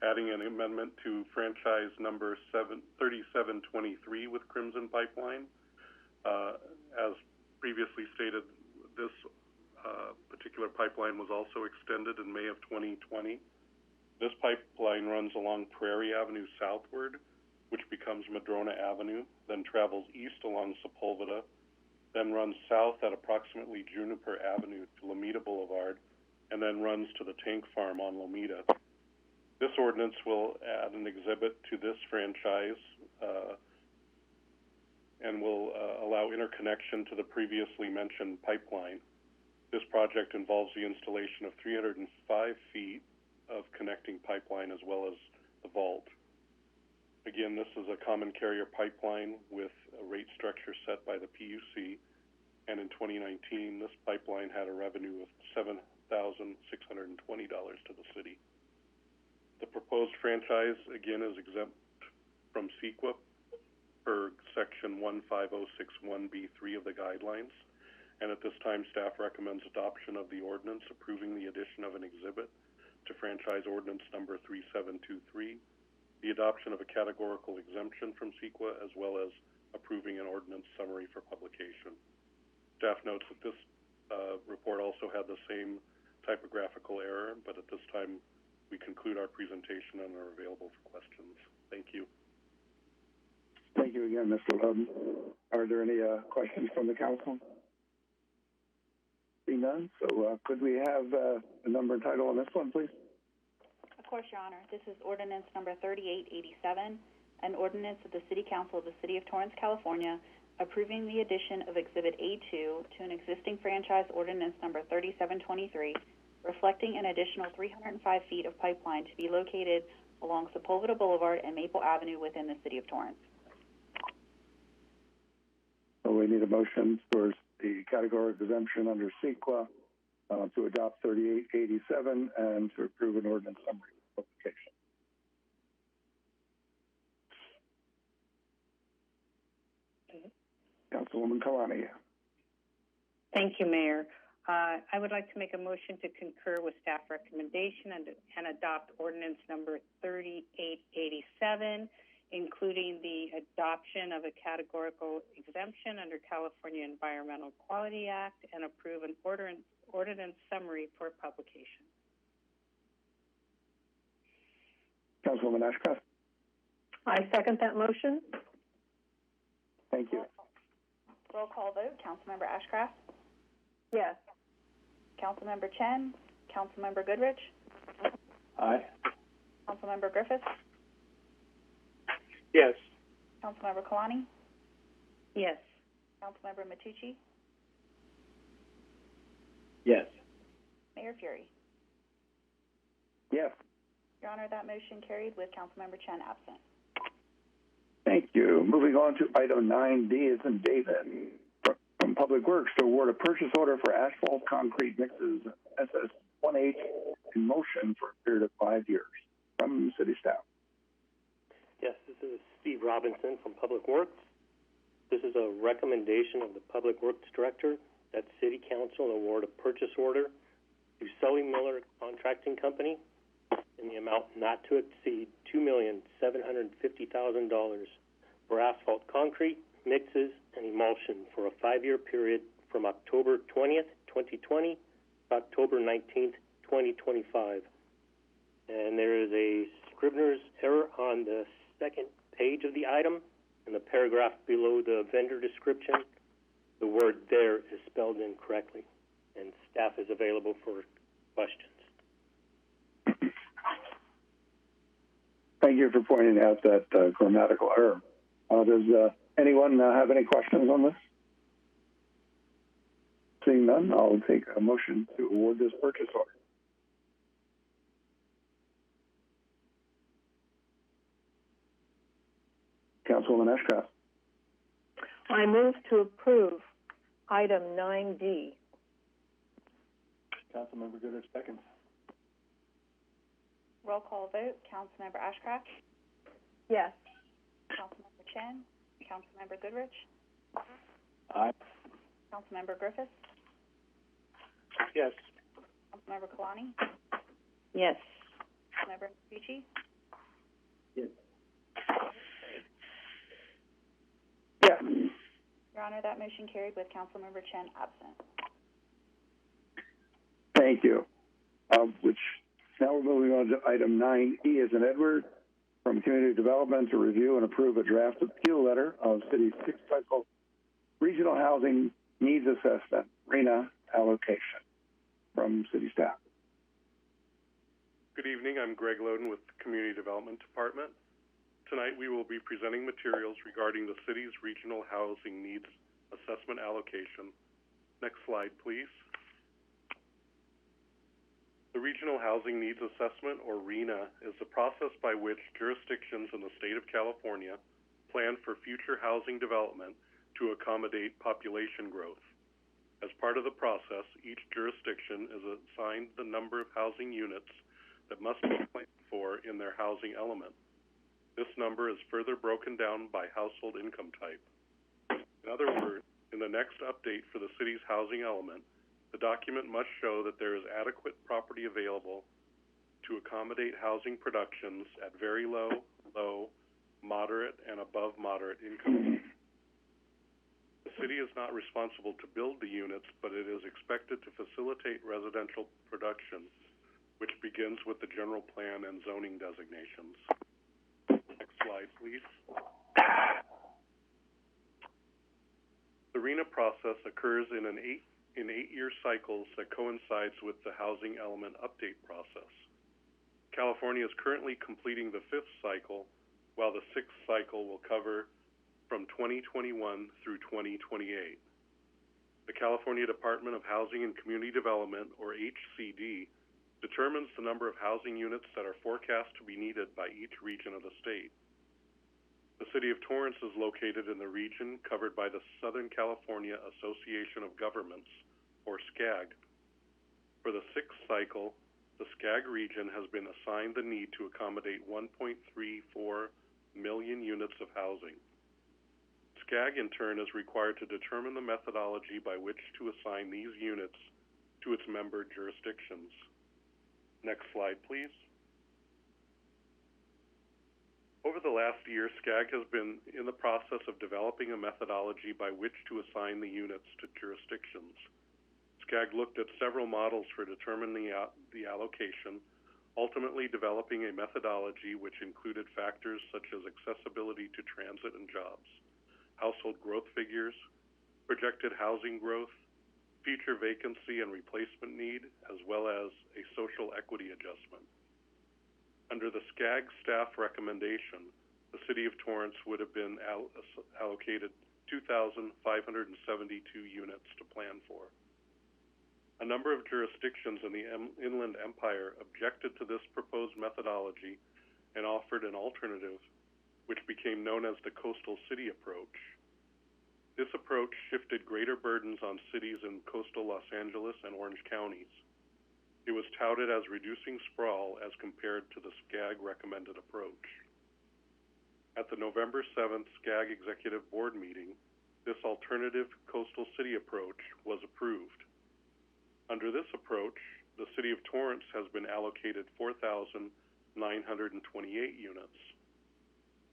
adding an amendment to franchise number 3723 with Crimson Pipeline. As previously stated, this particular pipeline was also extended in May of 2020. This pipeline runs along Prairie Avenue southward, which becomes Madrona Avenue, then travels east along Sepulveda, then runs south at approximately Juniper Avenue to Lomita Boulevard, and then runs to the tank farm on Lomita. This ordinance will add an exhibit to this franchise and will allow interconnection to the previously mentioned pipeline. This project involves the installation of 305 feet of connecting pipeline as well as the vault. Again, this is a common carrier pipeline with a rate structure set by the PUC, and in 2019, this pipeline had a revenue of $7,620 to the city. The proposed franchise, again, is exempt from CEQA per Section 15061B3 of the guidelines. And at this time, staff recommends adoption of the ordinance approving the addition of an exhibit to franchise ordinance number 3723, the adoption of a categorical exemption from CEQA, as well as approving an ordinance summary for publication. Staff notes that this report also had the same typographical error, but at this time, we conclude our presentation and are available for questions. Thank you. Thank you again, Mr. Loden. Are there any questions from the council? See none. So could we have the number and title on this one, please? Of course, Your Honor. This is ordinance number 3887, an ordinance of the City Council of the City of Torrance, California, approving the addition of Exhibit A2 to an existing franchise ordinance number 3723, reflecting an additional 305 feet of pipeline to be located along Sepulveda Boulevard and Maple Avenue within the City of Torrance. So we need a motion for the categorical exemption under CEQA to adopt 3887 and to approve an ordinance summary for publication. Councilwoman Kalani. Thank you, Mayor. I would like to make a motion to concur with staff recommendation and adopt ordinance number 3887, including the adoption of a categorical exemption under California Environmental Quality Act, and approve an ordinance summary for publication. Councilwoman Ashcraft. I second that motion. Thank you. Roll call vote. Councilmember Ashcraft? Yes. Councilmember Chen? Councilmember Goodrich? Aye. Councilmember Griffith? Yes. Councilmember Kalani? Yes. Councilmember Matucci? Yes. Mayor Fury? Yes. Your Honor, that motion carried with Councilmember Chen absent. Thank you. Moving on to item 9D is in David from Public Works to award a purchase order for asphalt concrete mixes SS1H in motion for a period of 5 years from city staff. Yes, this is Steve Robinson from Public Works. This is a recommendation of the Public Works Director that City Council award a purchase order to Sully Miller Contracting Company in the amount not to exceed $2,750,000 for asphalt concrete, mixes, and emulsion for a 5-year period from October 20th, 2020 to October 19th, 2025. And there is a Scrivener's error on the second page of the item. In the paragraph below the vendor description, the word "there" is spelled incorrectly, and staff is available for questions. Thank you for pointing out that grammatical error. Does anyone have any questions on this? Seeing none, I'll take a motion to award this purchase order. Councilwoman Ashcraft. I move to approve item 9D. Councilmember Goodrich seconds. Roll call vote. Councilmember Ashcraft? Yes. Councilmember Chen? Councilmember Goodrich? Aye. Councilmember Griffith? Yes. Councilmember Kalani? Yes. Councilmember Matucci? Yes. Yes. Your Honor, that motion carried with Councilmember Chen absent. Thank you. Now we're moving on to item 9E as in Edward from Community Development to review and approve a draft appeal letter of City's 6-cycle Regional Housing Needs Assessment, RHNA allocation from City staff. Good evening. I'm Greg Loden with the Community Development Department. Tonight we will be presenting materials regarding the city's Regional Housing Needs Assessment allocation. Next slide, please. The Regional Housing Needs Assessment, or RHNA, is the process by which jurisdictions in the state of California plan for future housing development to accommodate population growth. As part of the process, each jurisdiction is assigned the number of housing units that must be planned for in their housing element. This number is further broken down by household income type. In other words, in the next update for the city's housing element, the document must show that there is adequate property available to accommodate housing productions at very low, low, moderate, and above moderate income. The city is not responsible to build the units, but it is expected to facilitate residential production, which begins with the general plan and zoning designations. Next slide, please. The RHNA process occurs in eight-year cycles that coincides with the housing element update process. California is currently completing the 5th cycle, while the 6th cycle will cover from 2021 through 2028. The California Department of Housing and Community Development, or HCD, determines the number of housing units that are forecast to be needed by each region of the state. The City of Torrance is located in the region covered by the Southern California Association of Governments, or SCAG. For the 6th cycle, the SCAG region has been assigned the need to accommodate 1.34 million units of housing. SCAG, in turn, is required to determine the methodology by which to assign these units to its member jurisdictions. Next slide, please. Over the last year, SCAG has been in the process of developing a methodology by which to assign the units to jurisdictions. SCAG looked at several models for determining the allocation, ultimately developing a methodology which included factors such as accessibility to transit and jobs, household growth figures, projected housing growth, future vacancy and replacement need, as well as a social equity adjustment. Under the SCAG staff recommendation, the City of Torrance would have been allocated 2,572 units to plan for. A number of jurisdictions in the Inland Empire objected to this proposed methodology and offered an alternative, which became known as the Coastal City Approach. This approach shifted greater burdens on cities in coastal Los Angeles and Orange counties. It was touted as reducing sprawl as compared to the SCAG recommended approach. At the November 7th SCAG Executive Board meeting, this alternative coastal city approach was approved. Under this approach, the City of Torrance has been allocated 4,928 units.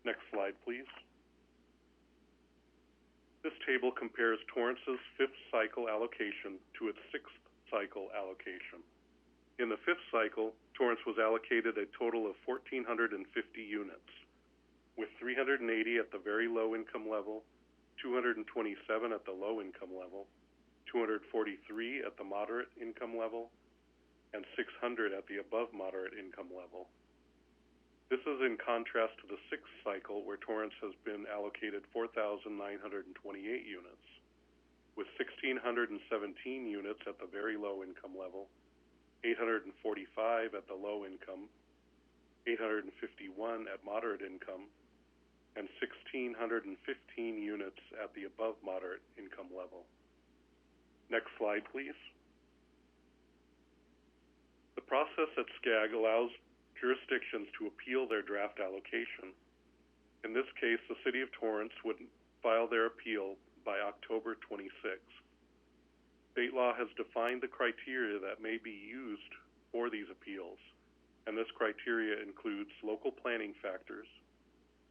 Next slide, please. This table compares Torrance's fifth cycle allocation to its sixth cycle allocation. In the fifth cycle, Torrance was allocated a total of 1,450 units, with 380 at the very low income level, 227 at the low income level, 243 at the moderate income level, and 600 at the above moderate income level. This is in contrast to the sixth cycle, where Torrance has been allocated 4,928 units, with 1,617 units at the very low income level, 845 at the low income, 851 at moderate income, and 1,615 units at the above moderate income level. Next slide, please. The process at SCAG allows jurisdictions to appeal their draft allocation. In this case, the City of Torrance would file their appeal by October 26th. State law has defined the criteria that may be used for these appeals, and this criteria includes local planning factors,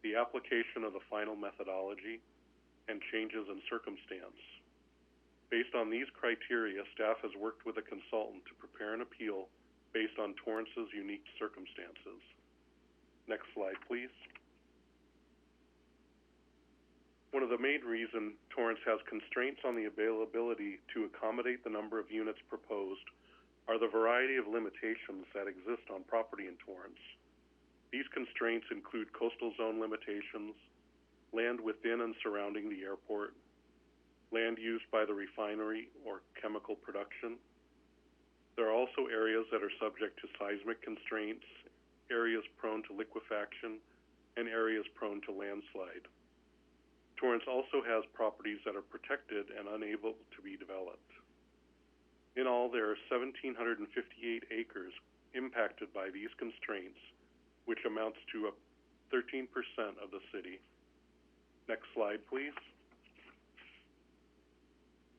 the application of the final methodology, and changes in circumstance. Based on these criteria, staff has worked with a consultant to prepare an appeal based on Torrance's unique circumstances. Next slide, please. One of the main reasons Torrance has constraints on the availability to accommodate the number of units proposed are the variety of limitations that exist on property in Torrance. These constraints include coastal zone limitations, land within and surrounding the airport, land used by the refinery or chemical production. There are also areas that are subject to seismic constraints, areas prone to liquefaction, and areas prone to landslide. Torrance also has properties that are protected and unable to be developed. In all, there are 1,758 acres impacted by these constraints, which amounts to 13% of the city. Next slide, please.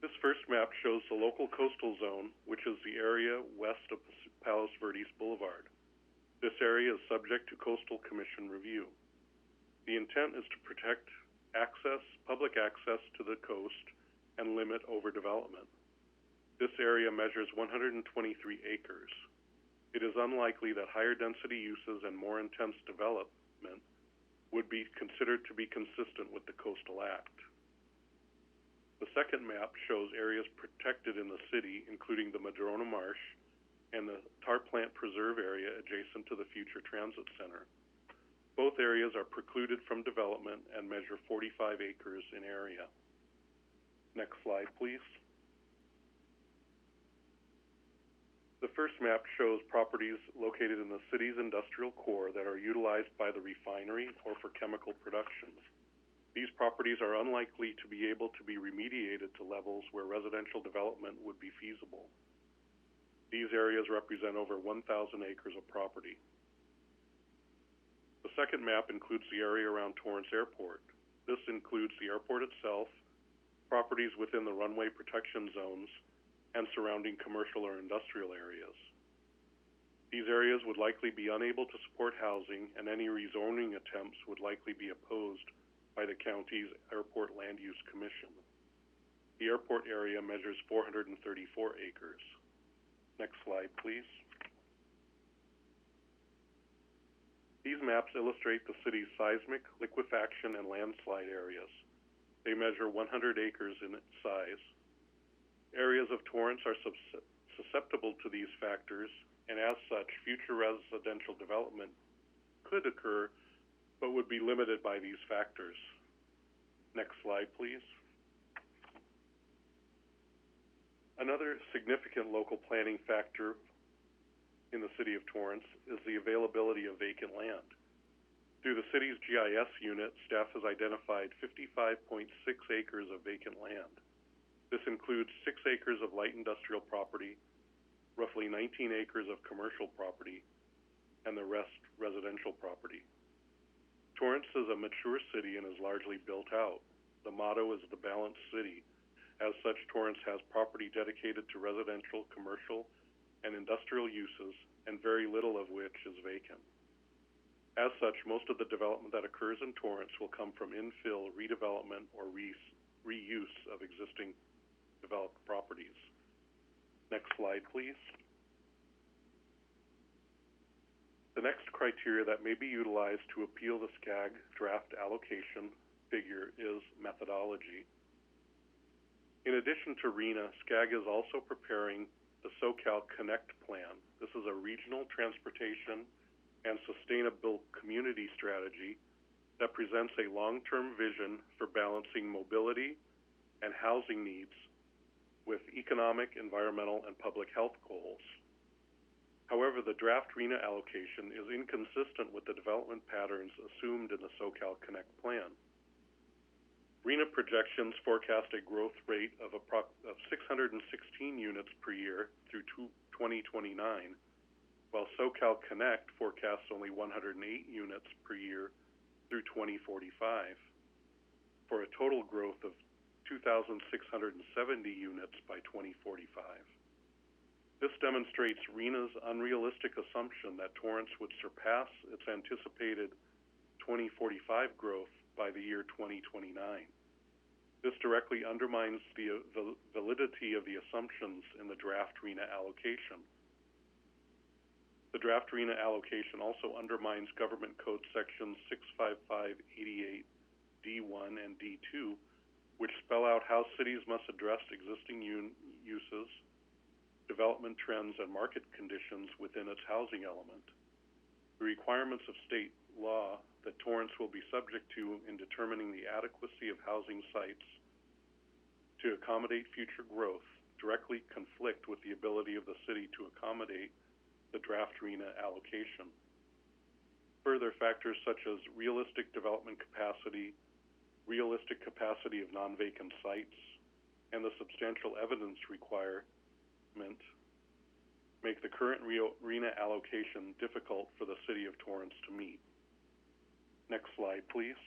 This first map shows the local coastal zone, which is the area west of Palos Verdes Boulevard. This area is subject to Coastal Commission review. The intent is to protect public access to the coast and limit overdevelopment. This area measures 123 acres. It is unlikely that higher density uses and more intense development would be considered to be consistent with the Coastal Act. The second map shows areas protected in the city, including the Madrona Marsh and the tar plant preserve area adjacent to the future transit center. Both areas are precluded from development and measure 45 acres in area. Next slide, please. The first map shows properties located in the city's industrial core that are utilized by the refinery or for chemical production. These properties are unlikely to be able to be remediated to levels where residential development would be feasible. These areas represent over 1,000 acres of property. The second map includes the area around Torrance Airport. This includes the airport itself, properties within the runway protection zones, and surrounding commercial or industrial areas. These areas would likely be unable to support housing, and any rezoning attempts would likely be opposed by the county's Airport Land Use Commission. The airport area measures 434 acres. Next slide, please. These maps illustrate the city's seismic, liquefaction, and landslide areas. They measure 100 acres in size. Areas of Torrance are susceptible to these factors, and as such, future residential development could occur, but would be limited by these factors. Next slide, please. Another significant local planning factor in the city of Torrance is the availability of vacant land. Through the city's GIS unit, staff has identified 55.6 acres of vacant land. This includes 6 acres of light industrial property, roughly 19 acres of commercial property, and the rest residential property. Torrance is a mature city and is largely built out. The motto is the balanced city. As such, Torrance has property dedicated to residential, commercial, and industrial uses, and very little of which is vacant. As such, most of the development that occurs in Torrance will come from infill, redevelopment, or reuse of existing developed properties. Next slide, please. The next criteria that may be utilized to appeal the SCAG draft allocation figure is methodology. In addition to RENA, SCAG is also preparing the SoCal Connect Plan. This is a regional transportation and sustainable community strategy that presents a long-term vision for balancing mobility and housing needs with economic, environmental, and public health goals. However, the draft RENA allocation is inconsistent with the development patterns assumed in the SoCal Connect Plan. RENA projections forecast a growth rate of 616 units per year through 2029, while SoCal Connect forecasts only 108 units per year through 2045, for a total growth of 2,670 units by 2045. This demonstrates RENA's unrealistic assumption that Torrance would surpass its anticipated 2045 growth by the year 2029. This directly undermines the validity of the assumptions in the draft RENA allocation. The draft RENA allocation also undermines Government Code Sections 65588 D1 and D2, which spell out how cities must address existing uses, development trends, and market conditions within its housing element. The requirements of state law that Torrance will be subject to in determining the adequacy of housing sites to accommodate future growth directly conflict with the ability of the city to accommodate the draft RENA allocation. Further, factors such as realistic development capacity, realistic capacity of non-vacant sites, and the substantial evidence requirement make the current RENA allocation difficult for the city of Torrance to meet. Next slide, please.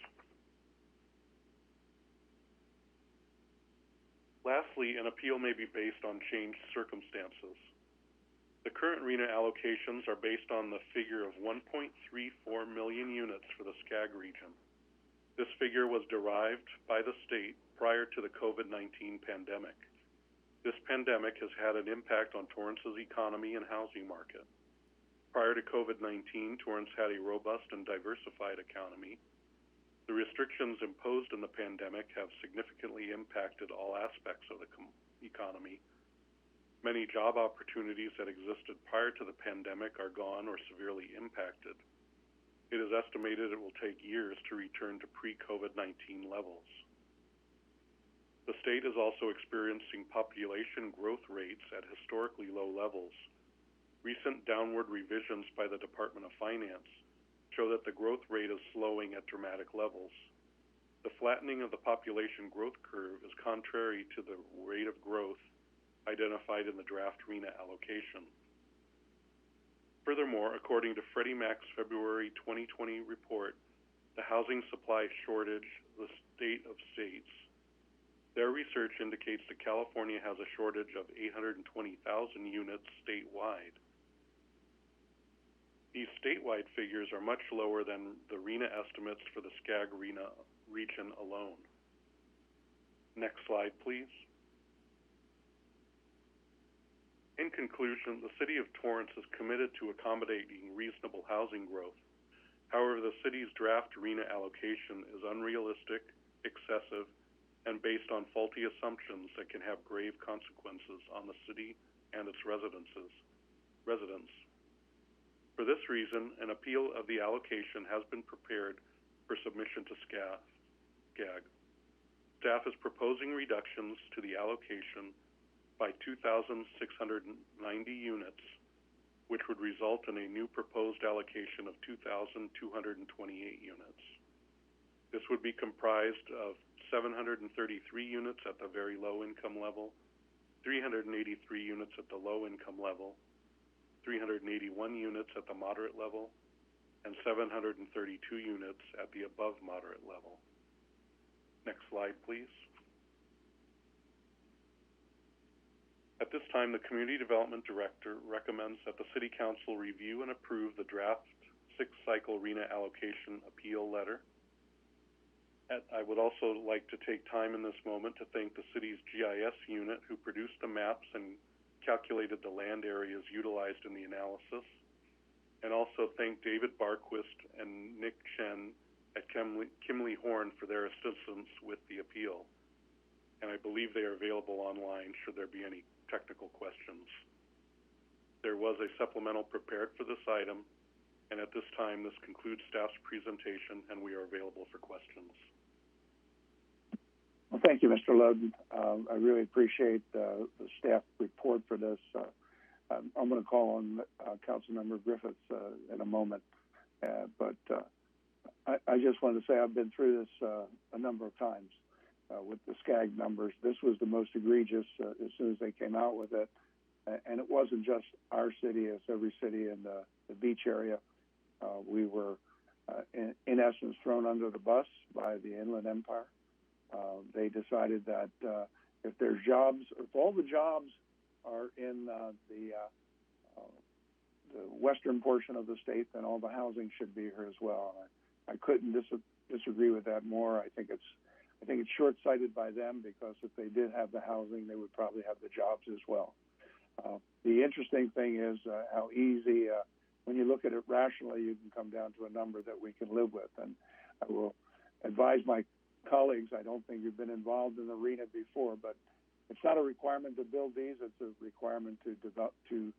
Lastly, an appeal may be based on changed circumstances. The current RENA allocations are based on the figure of 1.34 million units for the SCAG region. This figure was derived by the state prior to the COVID-19 pandemic. This pandemic has had an impact on Torrance's economy and housing market. Prior to COVID-19, Torrance had a robust and diversified economy. The restrictions imposed in the pandemic have significantly impacted all aspects of the economy. Many job opportunities that existed prior to the pandemic are gone or severely impacted. It is estimated it will take years to return to pre-COVID-19 levels. The state is also experiencing population growth rates at historically low levels. Recent downward revisions by the Department of Finance show that the growth rate is slowing at dramatic levels. The flattening of the population growth curve is contrary to the rate of growth identified in the draft RENA allocation. Furthermore, according to Freddie Mac's February 2020 report, the housing supply shortage, the state of states, their research indicates that California has a shortage of 820,000 units statewide. These statewide figures are much lower than the RENA estimates for the SCAG RENA region alone. Next slide, please. In conclusion, the City of Torrance is committed to accommodating reasonable housing growth. However, the city's draft RENA allocation is unrealistic, excessive, and based on faulty assumptions that can have grave consequences on the city and its residents. For this reason, an appeal of the allocation has been prepared for submission to SCAG. Staff is proposing reductions to the allocation by 2,690 units, which would result in a new proposed allocation of 2,228 units. This would be comprised of 733 units at the very low income level, 383 units at the low income level, 381 units at the moderate level, and 732 units at the above moderate level. Next slide, please. At this time, the Community Development Director recommends that the City Council review and approve the draft 6-cycle RENA allocation appeal letter. I would also like to take time in this moment to thank the city's GIS unit who produced the maps and calculated the land areas utilized in the analysis, and also thank David Barquist and Nick Chen at Kimley Horn for their assistance with the appeal. And I believe they are available online should there be any technical questions. There was a supplemental prepared for this item, and at this time this concludes staff's presentation and we are available for questions. Well, thank you, Mr. Loden. I really appreciate the staff report for this. I'm going to call on Councilmember Griffiths in a moment, but I just wanted to say I've been through this a number of times with the SCAG numbers. This was the most egregious as soon as they came out with it, and it wasn't just our city; it's every city in the beach area. We were, in essence, thrown under the bus by the Inland Empire. They decided that if there's jobs, if all the jobs are in the western portion of the state, then all the housing should be here as well. I couldn't disagree with that more. I think it's short-sighted by them, because if they did have the housing, they would probably have the jobs as well. The interesting thing is how easy, when you look at it rationally, you can come down to a number that we can live with. And I will advise my colleagues, I don't think you've been involved in the arena before, but it's not a requirement to build these. It's a requirement to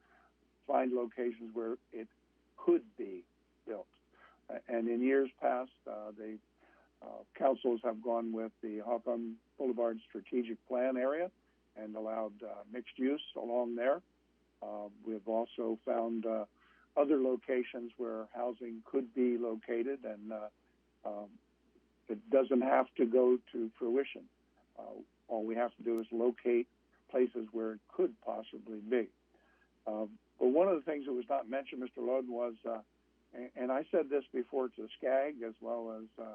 find locations where it could be built. And in years past, councils have gone with the Hawthorne Boulevard Strategic Plan area and allowed mixed use along there. We've also found other locations where housing could be located, and it doesn't have to go to fruition. All we have to do is locate places where it could possibly be. But one of the things that was not mentioned, Mr. Loden, was, and I said this before to SCAG as well as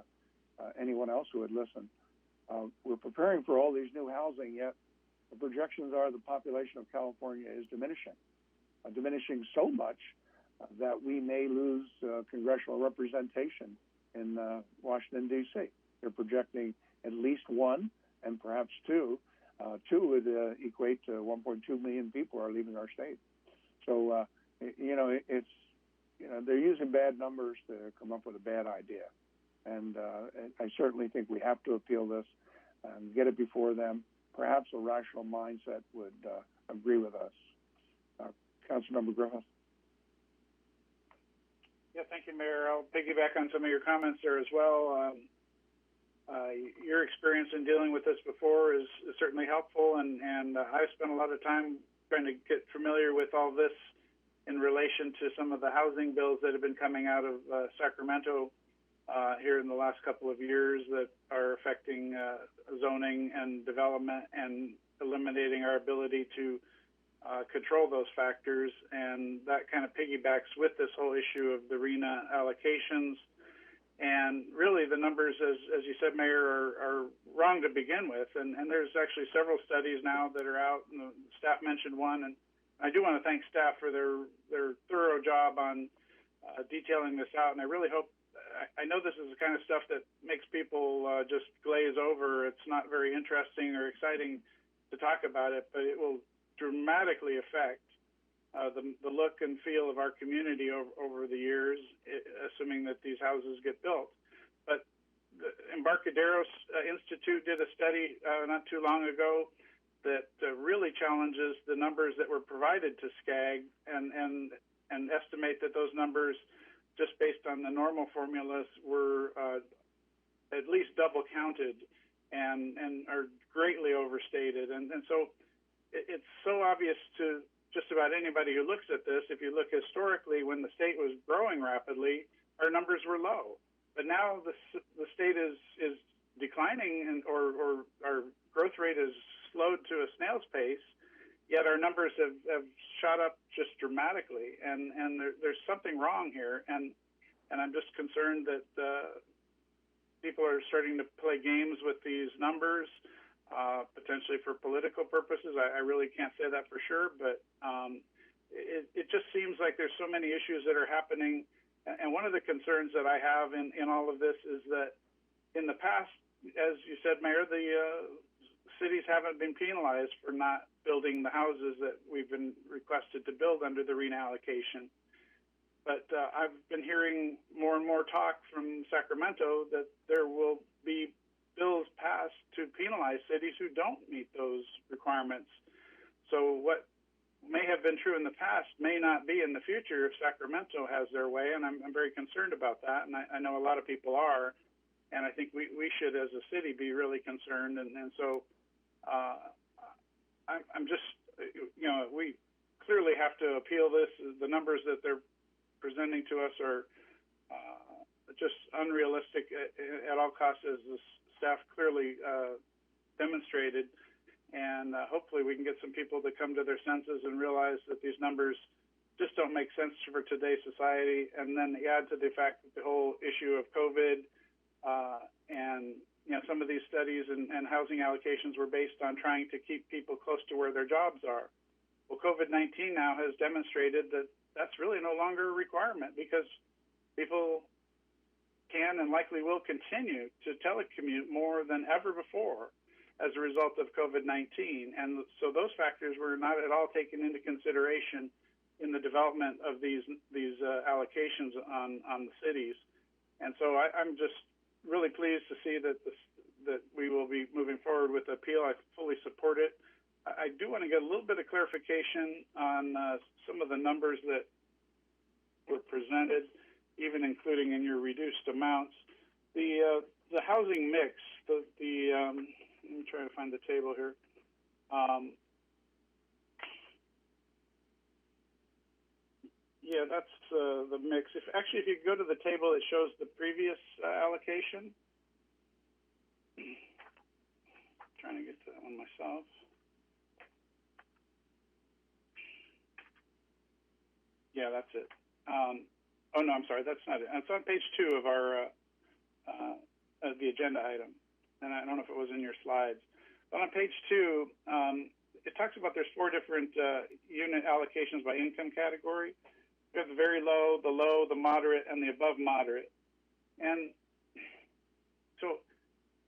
anyone else who would listen, we're preparing for all these new housing, yet the projections are the population of California is diminishing so much that we may lose congressional representation in Washington, D.C. They're projecting at least one and perhaps two. Two would equate to 1.2 million people are leaving our state. So, it's, they're using bad numbers to come up with a bad idea. And I certainly think we have to appeal this and get it before them. Perhaps a rational mindset would agree with us. Councilmember Griffith. Yeah, thank you, Mayor. I'll piggyback on some of your comments there as well. Your experience in dealing with this before is certainly helpful, and I've spent a lot of time trying to get familiar with all this in relation to some of the housing bills that have been coming out of Sacramento here in the last couple of years that are affecting zoning and development and eliminating our ability to control those factors, and that kind of piggybacks with this whole issue of the RENA allocations. And really the numbers, as you said, Mayor, are wrong to begin with, and there's actually several studies now that are out, and the staff mentioned one, and I do want to thank staff for their thorough job on detailing this out, and I really hope, I know this is the kind of stuff that makes people just glaze over. It's not very interesting or exciting to talk about it, but it will dramatically affect the look and feel of our community over the years, assuming that these houses get built. But the Embarcadero Institute did a study not too long ago that really challenges the numbers that were provided to SCAG and estimate that those numbers, just based on the normal formulas, were at least double counted and are greatly overstated. And so it's so obvious to just about anybody who looks at this. If you look historically, when the state was growing rapidly, our numbers were low. But now the state is declining, or our growth rate is slowed to a snail's pace, yet our numbers have shot up just dramatically. And there's something wrong here. And I'm just concerned that people are starting to play games with these numbers, potentially for political purposes. I really can't say that for sure, but it just seems like there's so many issues that are happening. And one of the concerns that I have in all of this is that in the past, as you said, Mayor, the cities haven't been penalized for not building the houses that we've been requested to build under the RENA allocation. But I've been hearing more and more talk from Sacramento that there will be bills passed to penalize cities who don't meet those requirements. So what may have been true in the past may not be in the future if Sacramento has their way, and I'm very concerned about that, and I know a lot of people are, and I think we should, as a city, be really concerned. And so I'm just, we clearly have to appeal this. The numbers that they're presenting to us are just unrealistic at all costs, as the staff clearly demonstrated. And hopefully we can get some people to come to their senses and realize that these numbers just don't make sense for today's society. And then add to the fact that the whole issue of COVID and some of these studies and housing allocations were based on trying to keep people close to where their jobs are. Well, COVID-19 now has demonstrated that that's really no longer a requirement, because people can and likely will continue to telecommute more than ever before as a result of COVID-19. And so those factors were not at all taken into consideration in the development of these allocations on the cities. And so I'm just really pleased to see that that we will be moving forward with the appeal. I fully support it. I do want to get a little bit of clarification on some of the numbers that were presented, even including in your reduced amounts. The housing mix, let me try to find the table here. Yeah, that's the mix. If you go to the table, it shows the previous allocation. Trying to get to that one myself. Yeah, that's it. Oh no, I'm sorry, that's not it. It's on page 2 of our of the agenda item, and I don't know if it was in your slides. But on page 2, it talks about there's 4 different unit allocations by income category. We have the very low, the moderate, and the above moderate. And so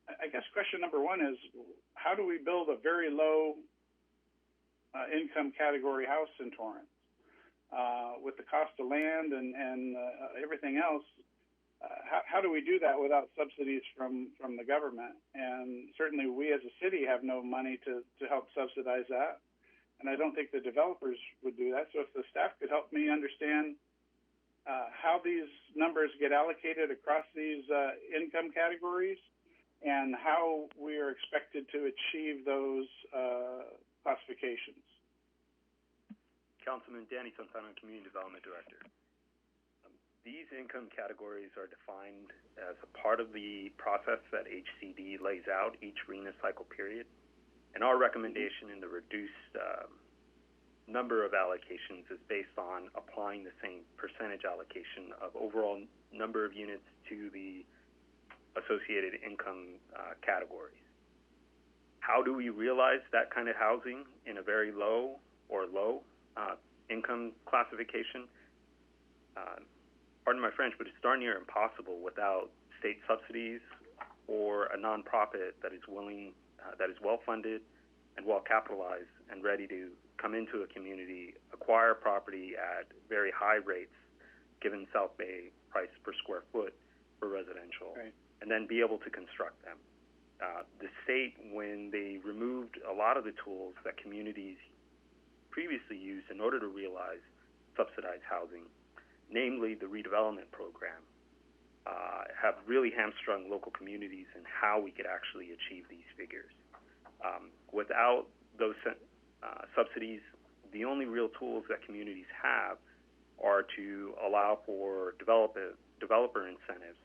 I guess question number 1 is, how do we build a very low income category house in Torrance? With the cost of land and everything else, how do we do that without subsidies from the government? And certainly we as a city have no money to help subsidize that. And I don't think the developers would do that. So if the staff could help me understand how these numbers get allocated across these income categories and how we are expected to achieve those classifications. Councilman Danny Santana, Community Development Director. These income categories are defined as a part of the process that HCD lays out each RENA cycle period. And our recommendation in the reduced number of allocations is based on applying the same percentage allocation of overall number of units to the associated income categories. How do we realize that kind of housing in a very low or low income classification? Pardon my French, but it's darn near impossible without state subsidies or a nonprofit that is willing, that is well-funded and well-capitalized and ready to come into a community, acquire property at very high rates, given South Bay price per square foot for residential. Right. and then be able to construct them. The state, when they removed a lot of the tools that communities previously used in order to realize subsidized housing, namely the redevelopment program, have really hamstrung local communities in how we could actually achieve these figures. Without those subsidies, the only real tools that communities have are to allow for developer incentives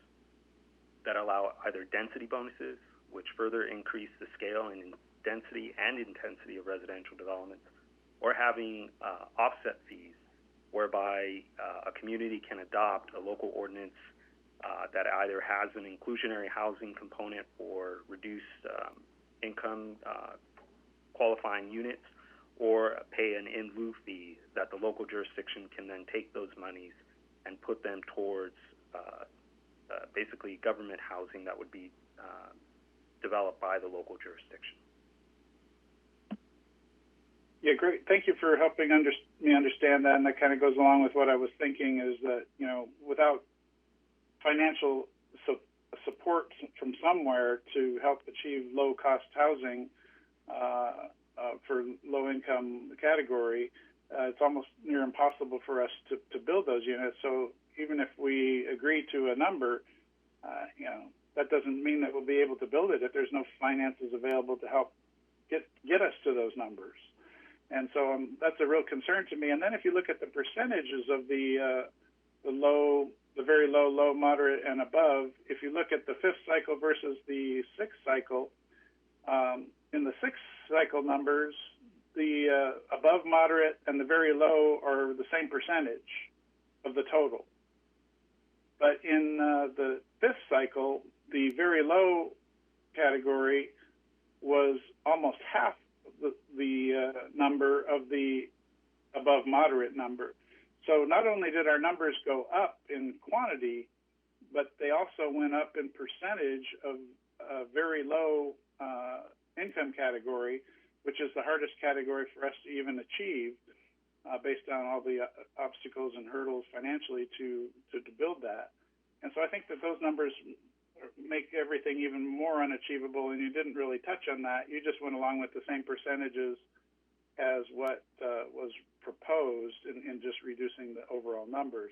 that allow either density bonuses, which further increase the scale and density and intensity of residential developments, or having offset fees, whereby a community can adopt a local ordinance that either has an inclusionary housing component for reduced income qualifying units, or pay an in lieu fee that the local jurisdiction can then take those monies and put them towards basically government housing that would be developed by the local jurisdiction. Yeah, great. Thank you for helping me understand that, and that kind of goes along with what I was thinking, is that, without financial support from somewhere to help achieve low-cost housing for low-income category, it's almost near impossible for us to build those units. So even if we agree to a number, that doesn't mean that we'll be able to build it if there's no finances available to help get us to those numbers. And so that's a real concern to me. And then if you look at the percentages of the very low, low, moderate, and above, if you look at the fifth cycle versus the sixth cycle, in the sixth cycle numbers, the above, moderate, and the very low are the same percentage of the total. But in the fifth cycle, the very low category was almost half the number of the above moderate number. So not only did our numbers go up in quantity, but they also went up in percentage of a very low income category, which is the hardest category for us to even achieve based on all the obstacles and hurdles financially to build that. And so I think that those numbers make everything even more unachievable, and you didn't really touch on that. You just went along with the same percentages as what was proposed in just reducing the overall numbers.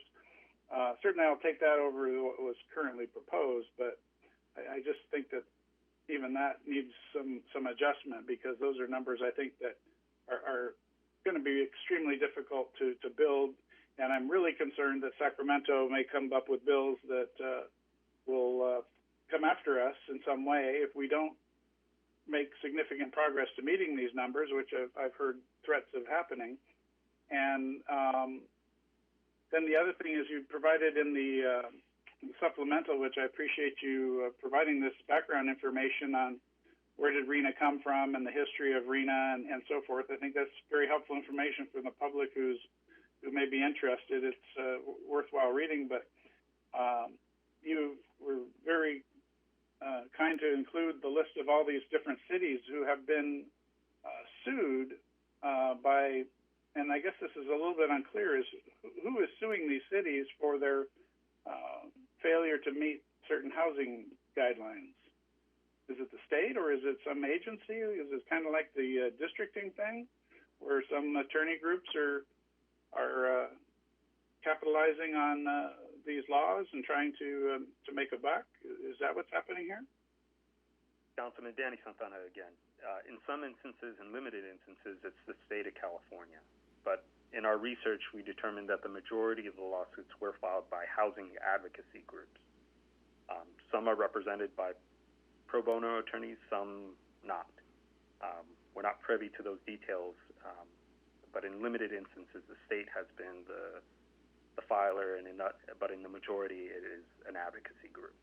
Certainly I'll take that over what was currently proposed, but I just think that even that needs some adjustment, because those are numbers I think that are going to be extremely difficult to build, and I'm really concerned that Sacramento may come up with bills that will come after us in some way if we don't make significant progress to meeting these numbers, which I've heard threats of happening. And then the other thing is you provided in the supplemental, which I appreciate you providing this background information on where did RHNA come from and the history of RHNA and so forth. I think that's very helpful information for the public who may be interested. It's worthwhile reading, but you were very kind to include the list of all these different cities who have been sued by, and I guess this is a little bit unclear, is who is suing these cities for their failure to meet certain housing guidelines? Is it the state, or is it some agency? Is it kind of like the districting thing, where some attorney groups are capitalizing on these laws and trying to make a buck? Is that what's happening here? Councilman Danny Santana again. In some instances, in limited instances, it's the state of California. But in our research, we determined that the majority of the lawsuits were filed by housing advocacy groups. Some are represented by pro bono attorneys, some not. We're not privy to those details, but in limited instances, the state has been the filer, but in the majority, it is an advocacy group.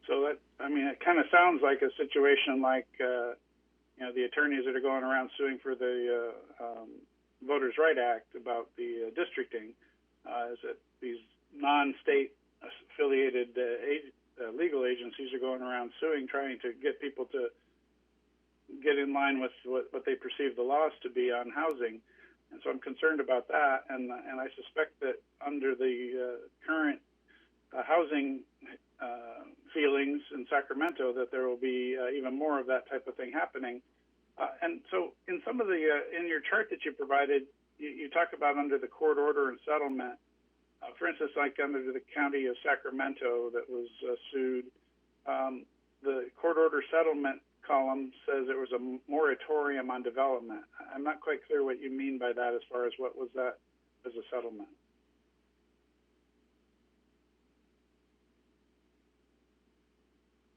So that, it kind of sounds like a situation like, the attorneys that are going around suing for the Voters' Right Act about the districting, is that these non-state affiliated legal agencies are going around suing, trying to get people to get in line with what they perceive the laws to be on housing. And so I'm concerned about that, and I suspect that under the current housing feelings in Sacramento that there will be even more of that type of thing happening. And so in some of the, in your chart that you provided, you talk about under the court order and settlement, for instance, like under the county of Sacramento that was sued, the court order settlement column says there was a moratorium on development. I'm not quite clear what you mean by that as far as what was that as a settlement.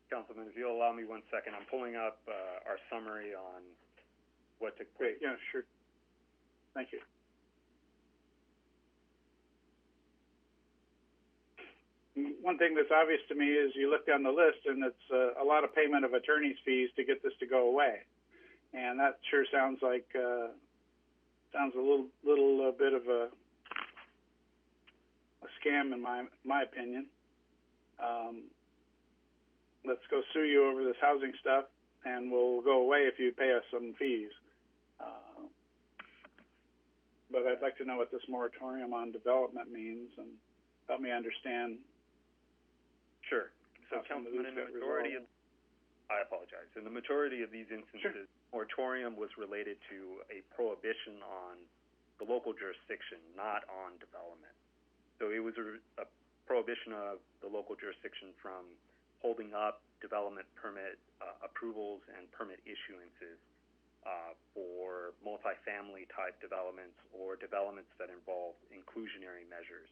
Councilman, if you'll allow me 1 second, I'm pulling up our summary on what took place. Great, yeah, sure. Thank you. One thing that's obvious to me is you look down the list and it's a lot of payment of attorney's fees to get this to go away. And that sure sounds like, sounds a little bit of a scam in my opinion. Let's go sue you over this housing stuff and we'll go away if you pay us some fees. But I'd like to know what this moratorium on development means and help me understand. Sure. So, Councilman, in the majority of, I apologize. In the majority of these instances, moratorium was related to a prohibition on the local jurisdiction, not on development. So it was a prohibition of the local jurisdiction from holding up development permit approvals and permit issuances for multifamily type developments or developments that involve inclusionary measures.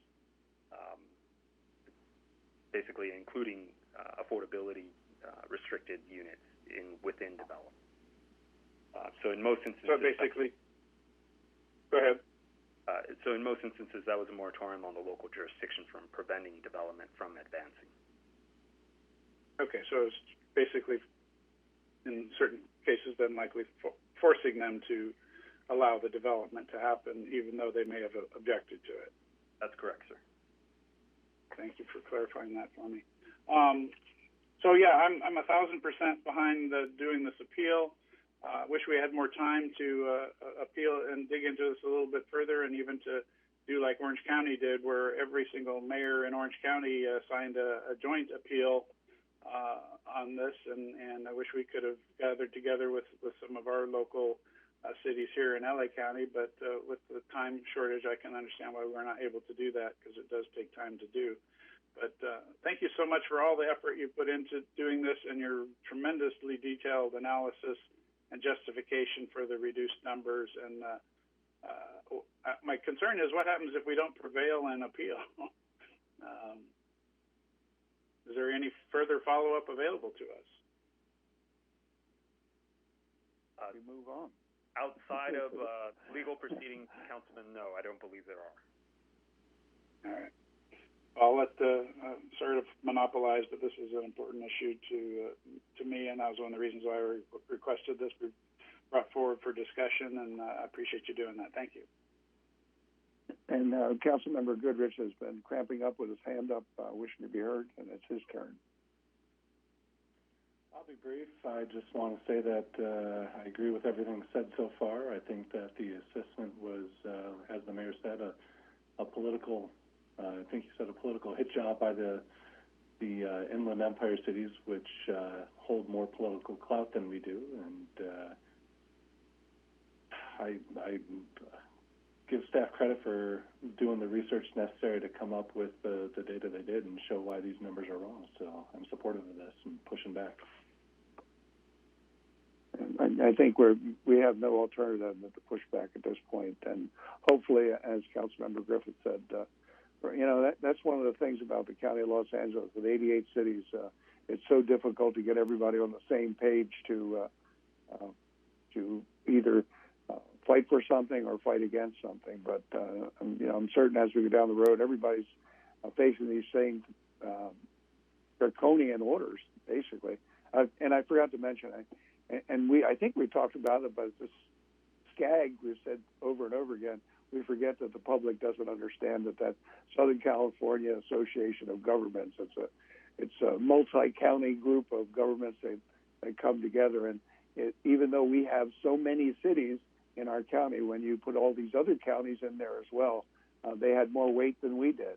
Basically including affordability restricted units within development. So in most instances... So basically... Go ahead. So in most instances, that was a moratorium on the local jurisdiction from preventing development from advancing. Okay, so it's basically, in certain cases, then likely forcing them to allow the development to happen, even though they may have objected to it. That's correct, sir. Thank you for clarifying that for me. So yeah, I'm 1,000% behind doing this appeal. Wish we had more time to appeal and dig into this a little bit further, and even to do like Orange County did, where every single mayor in Orange County signed a joint appeal on this. And I wish we could have gathered together with some of our local cities here in LA County, but with the time shortage, I can understand why we're not able to do that, because it does take time to do. But thank you so much for all the effort you put into doing this and your tremendously detailed analysis and justification for the reduced numbers. And my concern is, what happens if we don't prevail in appeal? Is there any further follow-up available to us? We move on. Outside of legal proceedings, Councilman, no, I don't believe there are. All right. I'll let sort of monopolize, but this is an important issue to me, and that was one of the reasons why I requested this be brought forward for discussion, and I appreciate you doing that. Thank you. And Councilmember Goodrich has been cramping up with his hand up, wishing to be heard, and it's his turn. I'll be brief. I just want to say that I agree with everything said so far. I think that the assessment was, as the mayor said, a political, I think he said a political hit job by the Inland Empire cities, which hold more political clout than we do. And I give staff credit for doing the research necessary to come up with the data they did and show why these numbers are wrong. So I'm supportive of this and pushing back. I think we have no alternative but to push back at this point. And hopefully, as Councilmember Griffith said, that's one of the things about the County of Los Angeles. With 88 cities, it's so difficult to get everybody on the same page to either fight for something or fight against something. But I'm certain as we go down the road, everybody's facing these same draconian orders, basically. And I forgot to mention, I think we talked about it, but this SCAG, we've said over and over again, we forget that the public doesn't understand that Southern California Association of Governments, it's a multi-county group of governments that come together. And even though we have so many cities in our county, when you put all these other counties in there as well, they had more weight than we did.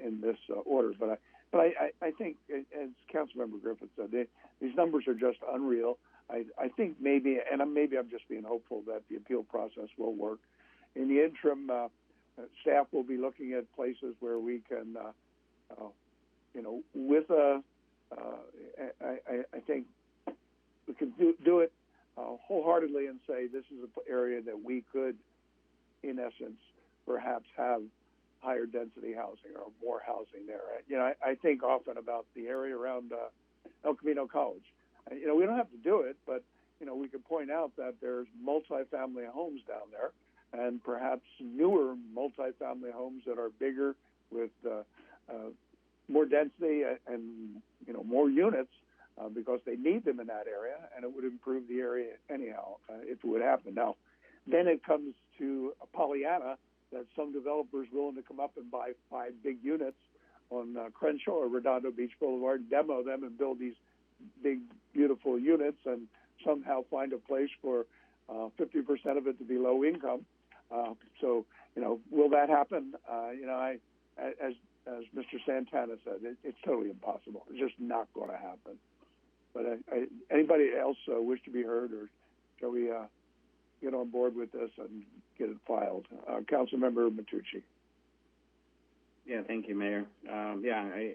in this order. But I think, as Councilmember Griffith said, these numbers are just unreal. I think maybe I'm just being hopeful that the appeal process will work. In the interim, staff will be looking at places where we can, I think we could do it wholeheartedly and say this is an area that we could, in essence, perhaps have higher density housing or more housing there. I think often about the area around El Camino College. We don't have to do it, but we could point out that there's multifamily homes down there, and perhaps newer multifamily homes that are bigger with more density and more units because they need them in that area, and it would improve the area anyhow if it would happen. Now, then it comes to Pollyanna that some developers willing to come up and buy 5 big units on Crenshaw or Redondo Beach Boulevard, demo them, and build these big, beautiful units, and somehow find a place for 50% of it to be low income. So, will that happen? As Mr. Santana said, it's totally impossible. It's just not going to happen. But anybody else wish to be heard, or shall we get on board with this and get it filed? Councilmember Matucci. Yeah, thank you, Mayor. I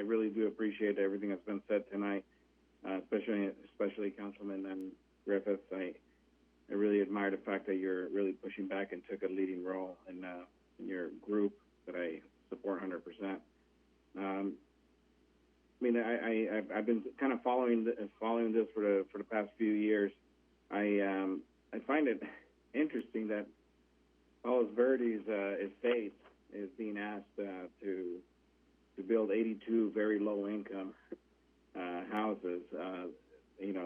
really do appreciate everything that's been said tonight, especially Councilman Griffith. I really admire the fact that you're really pushing back and took a leading role in your group that I support 100%. I've been kind of following this for the past few years. I find it interesting that Palos Verdes estate is being asked to build 82 very low income houses.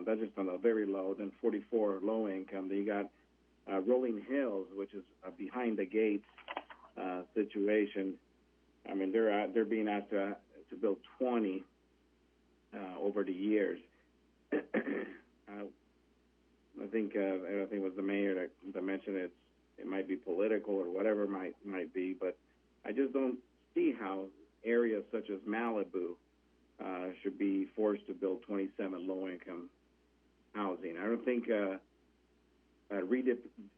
That's just on a very low. Then 44 low income. Then you got Rolling Hills, which is a behind the gates situation. They're being asked to build 20 over the years. I think it was the mayor that mentioned it might be political or whatever it might be, but I just don't see how areas such as Malibu should be forced to build 27 low-income housing. I don't think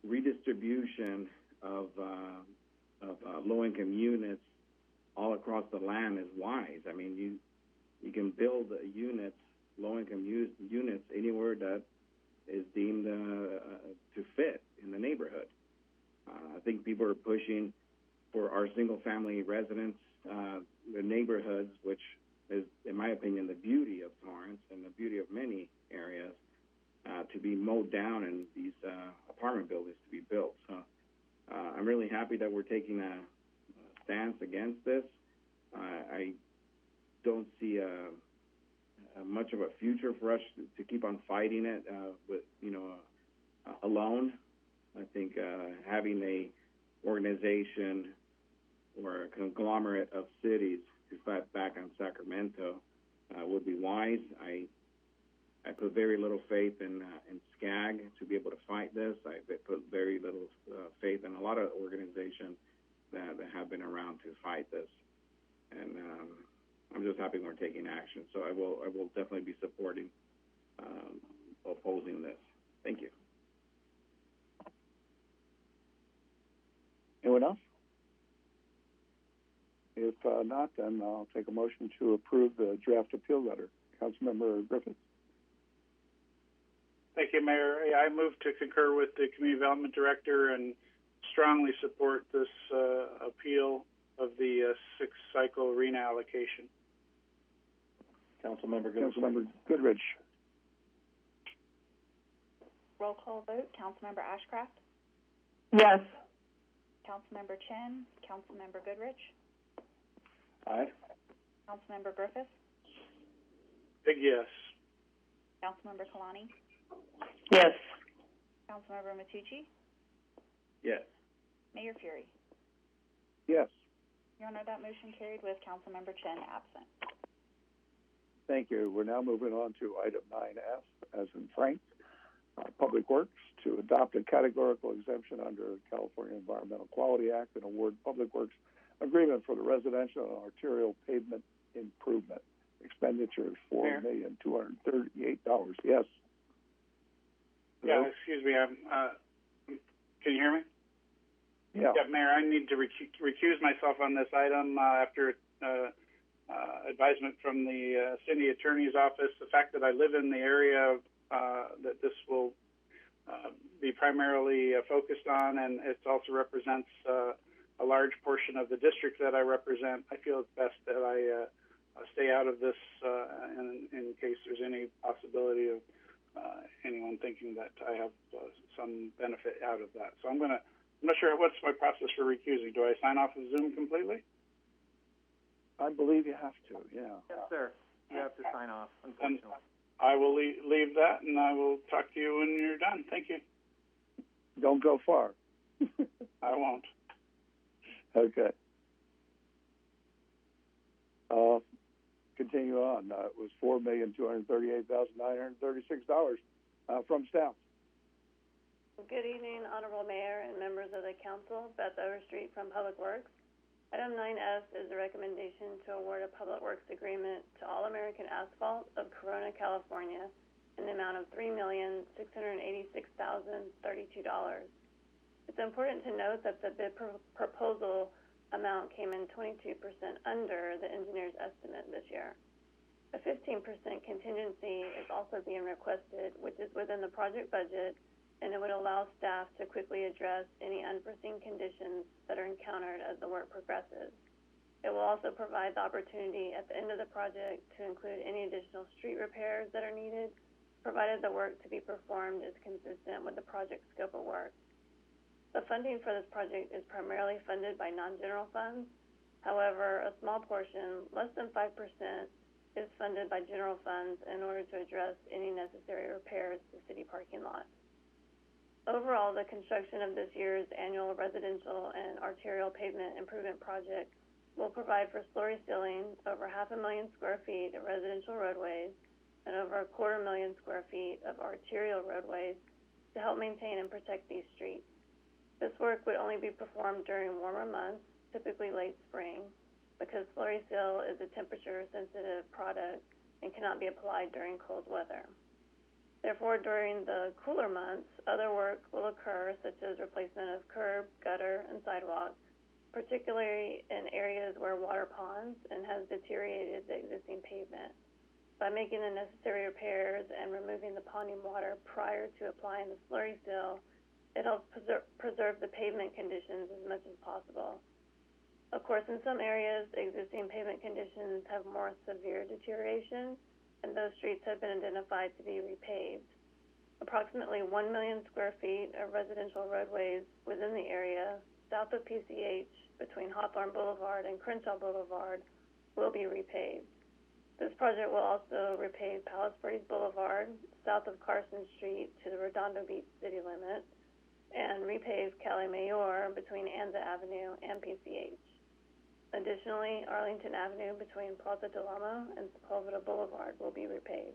redistribution of low-income units all across the land is wise. You can build units, low-income units, anywhere that is deemed to fit in the neighborhood. I think people are pushing for our single-family residents, the neighborhoods, which is, in my opinion, the beauty of Torrance and the beauty of many areas, to be mowed down and these apartment buildings to be built. So I'm really happy that we're taking a stance against this. I don't see much of a future for us to keep on fighting it alone. I think having a organization or a conglomerate of cities to fight back on Sacramento would be wise. I put very little faith in SCAG to be able to fight this. I put very little faith in a lot of organizations that have been around to fight this. And I'm just happy we're taking action. So I will definitely be supporting, opposing this. Thank you. Anyone else? If not, then I'll take a motion to approve the draft appeal letter. Councilmember Griffith. Thank you, Mayor. I move to concur with the Community Development Director and strongly support this appeal of the sixth cycle arena allocation. Councilmember Goodrich. Roll call vote. Councilmember Ashcraft? Yes. Councilmember Chen? Councilmember Goodrich? Aye. Councilmember Griffith? Big yes. Councilmember Kalani? Yes. Councilmember Matucci? Yes. Mayor Fury? Yes. Your Honor, that motion carried with Councilmember Chen absent. Thank you. We're now moving on to item 9F, as in Frank, Public Works, to adopt a categorical exemption under the California Environmental Quality Act and award Public Works agreement for the residential and arterial pavement improvement. Expenditure is $4,238,000. Yes. Yeah, excuse me. Can you hear me? Yeah. Yeah, Mayor, I need to recuse myself on this item after advisement from the city attorney's office. The fact that I live in the area that this will be primarily focused on, and it also represents a large portion of the district that I represent, I feel it's best that I stay out of this in case there's any possibility of anyone thinking that I have some benefit out of that. So I'm not sure what's my process for recusing. Do I sign off of Zoom completely? I believe you have to, yeah. Yes, sir. You have to sign off, And unfortunately. I will leave that, and I will talk to you when you're done. Thank you. Don't go far. I won't. Okay. Continue on. It was $4,238,936 from staff. Good evening, Honorable Mayor and members of the Council. Beth Overstreet from Public Works. Item 9S is a recommendation to award a Public Works agreement to All American Asphalt of Corona, California, in the amount of $3,686,032. It's important to note that the bid proposal amount came in 22% under the engineer's estimate this year. A 15% contingency is also being requested, which is within the project budget, and it would allow staff to quickly address any unforeseen conditions that are encountered as the work progresses. It will also provide the opportunity at the end of the project to include any additional street repairs that are needed, provided the work to be performed is consistent with the project scope of work. The funding for this project is primarily funded by non-general funds. However, a small portion, less than 5%, is funded by general funds in order to address any necessary repairs to city parking lots. Overall, the construction of this year's annual residential and arterial pavement improvement project will provide for slurry sealing over 500,000 square feet of residential roadways and over 250,000 square feet of arterial roadways to help maintain and protect these streets. This work would only be performed during warmer months, typically late spring, because slurry seal is a temperature-sensitive product and cannot be applied during cold weather. Therefore, during the cooler months, other work will occur, such as replacement of curb, gutter, and sidewalk, particularly in areas where water ponds and has deteriorated the existing pavement. By making the necessary repairs and removing the ponding water prior to applying the slurry seal, it helps preserve the pavement conditions as much as possible. Of course, in some areas, existing pavement conditions have more severe deterioration, and those streets have been identified to be repaved. Approximately 1 million square feet of residential roadways within the area south of PCH between Hawthorne Boulevard and Crenshaw Boulevard will be repaved. This project will also repave Palos Verdes Boulevard south of Carson Street to the Redondo Beach city limit, and repave Calle Mayor between Anza Avenue and PCH. Additionally, Arlington Avenue between Plaza del Amo and Sepulveda Boulevard will be repaved.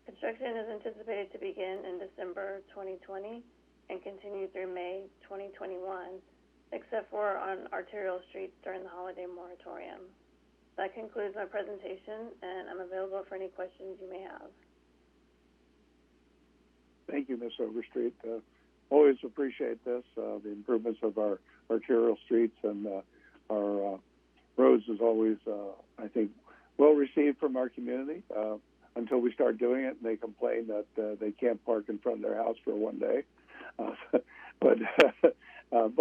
Construction is anticipated to begin in December 2020 and continue through May 2021, except for on arterial streets during the holiday moratorium. That concludes my presentation, and I'm available for any questions you may have. Thank you, Ms. Overstreet. Always appreciate this. The improvements of our arterial streets and our roads is always, I think, well received from our community until we start doing it and they complain that they can't park in front of their house for one day. But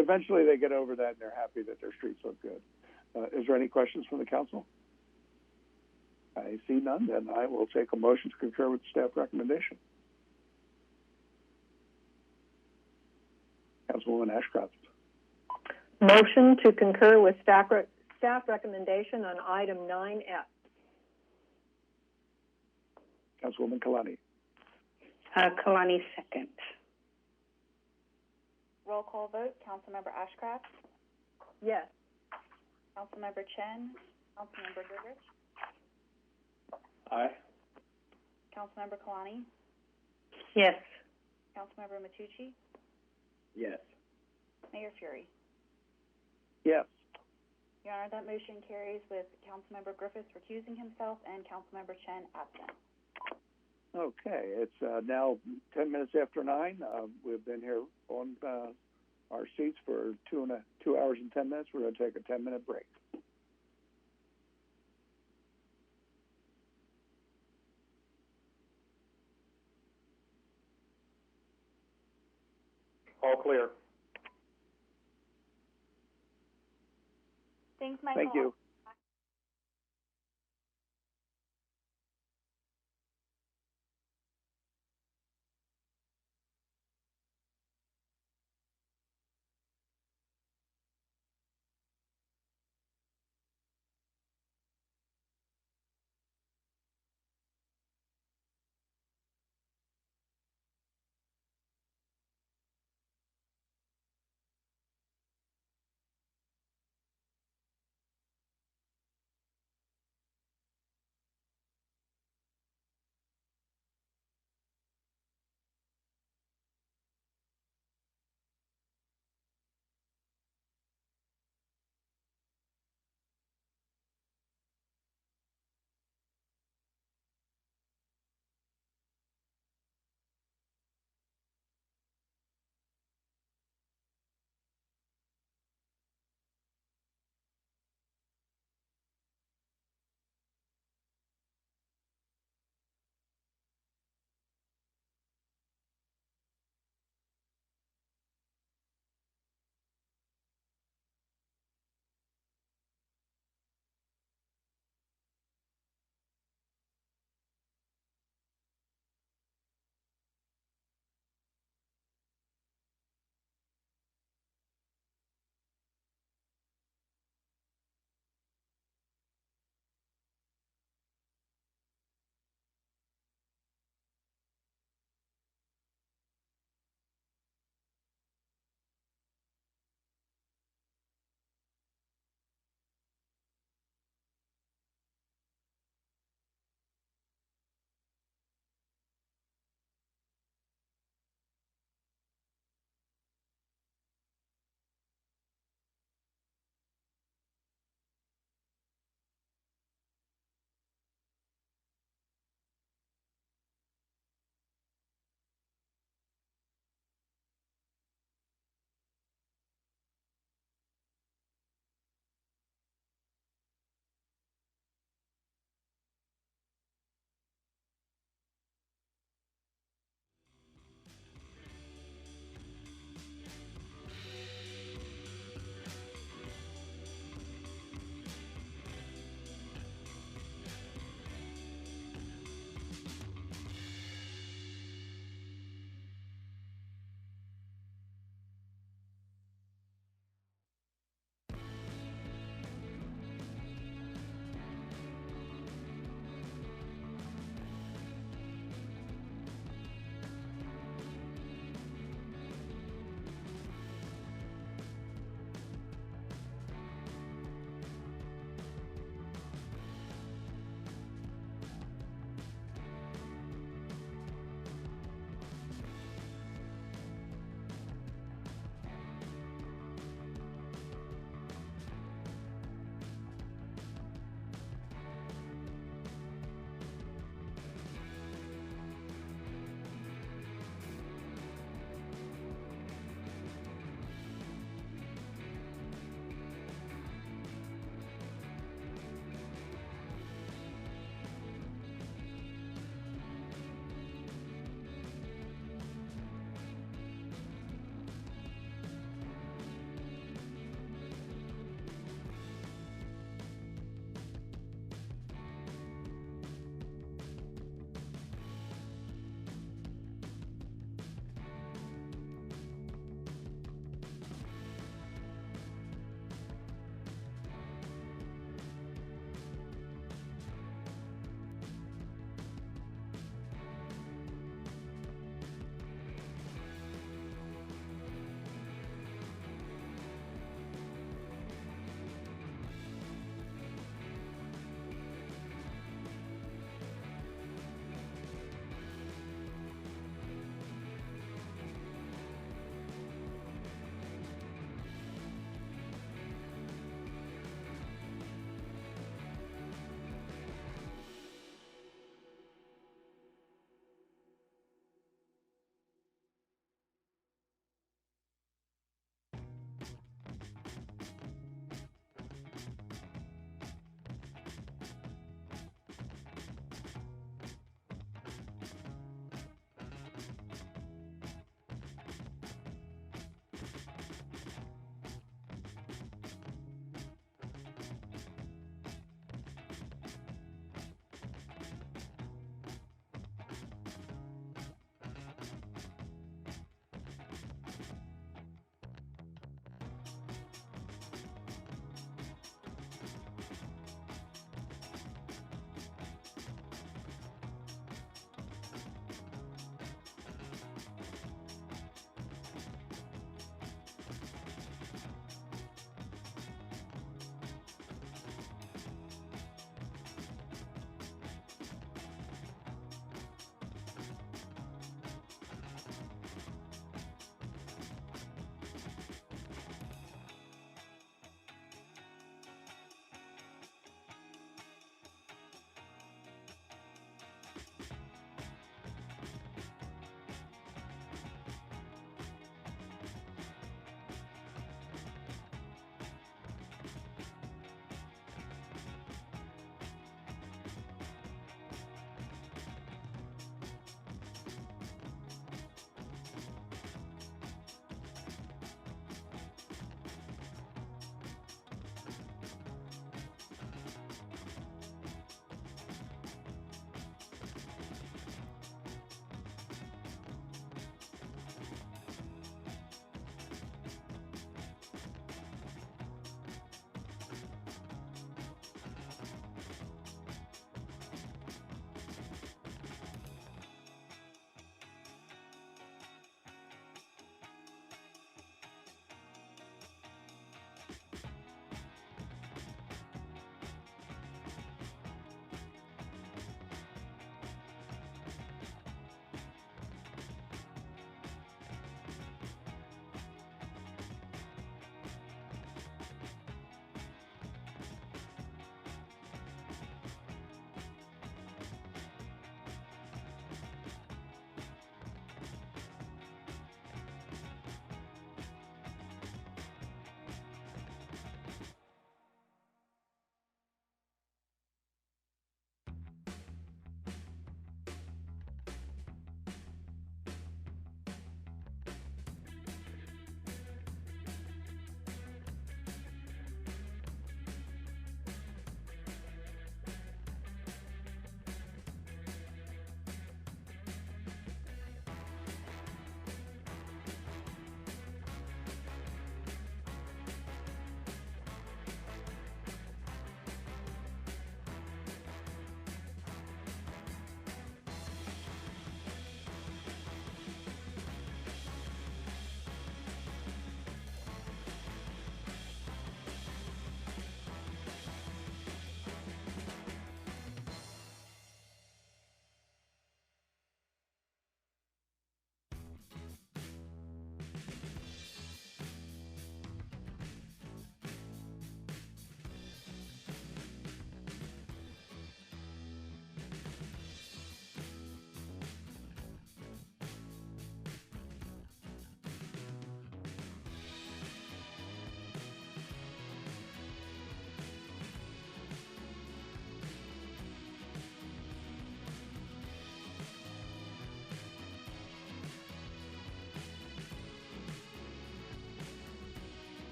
eventually they get over that and they're happy that their streets look good. Is there any questions from the council? I see none. Then I will take a motion to concur with the staff recommendation. Councilwoman Ashcroft. Motion to concur with staff recommendation on item 9F. Councilwoman Kalani. Kalani, second. Roll call vote. Councilmember Ashcraft? Yes. Councilmember Chen? Councilmember Goodrich? Aye. Councilmember Kalani? Yes. Councilmember Matucci? Yes. Mayor Fury? Yes. Your Honor, that motion carries with Councilmember Griffiths recusing himself and Councilmember Chen absent. Okay, it's now 10 minutes after 9. We've been here on our seats for 2 hours and 10 minutes. We're going to take a 10-minute break. All clear. Thanks, Michael. Thank you.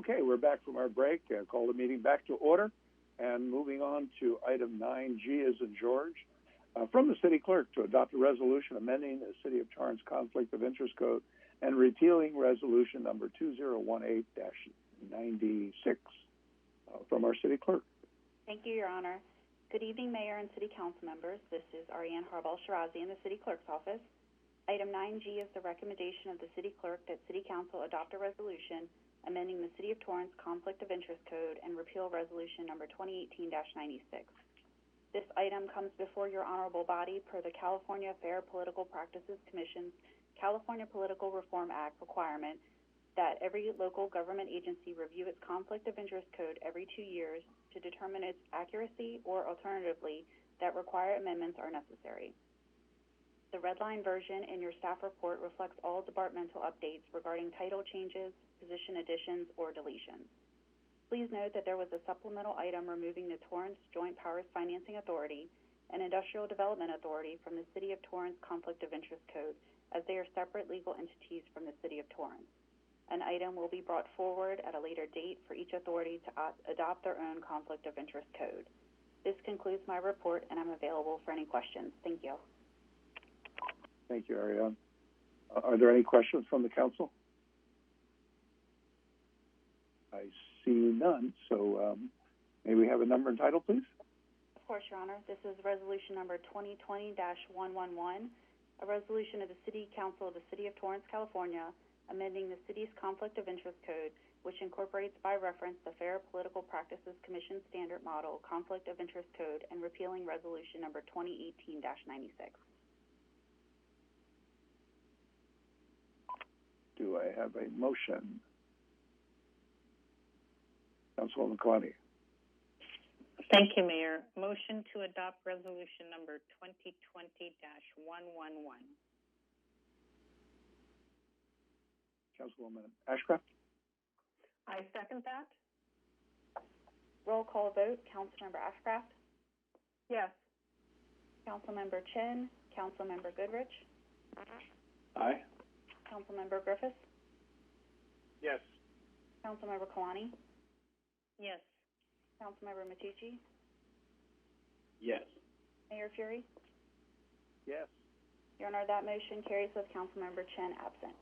Okay, we're back from our break. Call the meeting back to order. And moving on to item 9G as in George. From the city clerk to adopt a resolution amending the City of Torrance Conflict of Interest Code and repealing resolution number 2018-96 from our city clerk. Thank you, Your Honor. Good evening, Mayor and City Council members. This is Ariane Harbal-Shirazi in the City Clerk's office. Item 9G is the recommendation of the City Clerk that City Council adopt a resolution amending the City of Torrance Conflict of Interest Code and repeal resolution number 2018-96. This item comes before your honorable body per the California Fair Political Practices Commission's California Political Reform Act requirement that every local government agency review its conflict of interest code every 2 years to determine its accuracy, or alternatively, that required amendments are necessary. The redline version in your staff report reflects all departmental updates regarding title changes, position additions, or deletions. Please note that there was a supplemental item removing the Torrance Joint Powers Financing Authority and Industrial Development Authority from the City of Torrance Conflict of Interest Code, as they are separate legal entities from the City of Torrance. An item will be brought forward at a later date for each authority to adopt their own conflict of interest code. This concludes my report, and I'm available for any questions. Thank you. Thank you, Ariane. Are there any questions from the council? I see none, so may we have a number and title, please? Of course, Your Honor. This is resolution number 2020-111, a resolution of the City Council of the City of Torrance, California, amending the city's conflict of interest code, which incorporates by reference the Fair Political Practices Commission Standard Model Conflict of Interest Code and repealing resolution number 2018-96. Do I have a motion? Councilwoman Kalani. Thank you, Mayor. Motion to adopt resolution number 2020-111. Councilwoman Ashcraft. I second that. Roll call vote. Councilmember Ashcraft? Yes. Councilmember Chin? Councilmember Goodrich? Aye. Councilmember Griffiths? Yes. Councilmember Kalani? Yes. Councilmember Matucci? Yes. Mayor Fury? Yes. Your Honor, that motion carries with Councilmember Chen absent.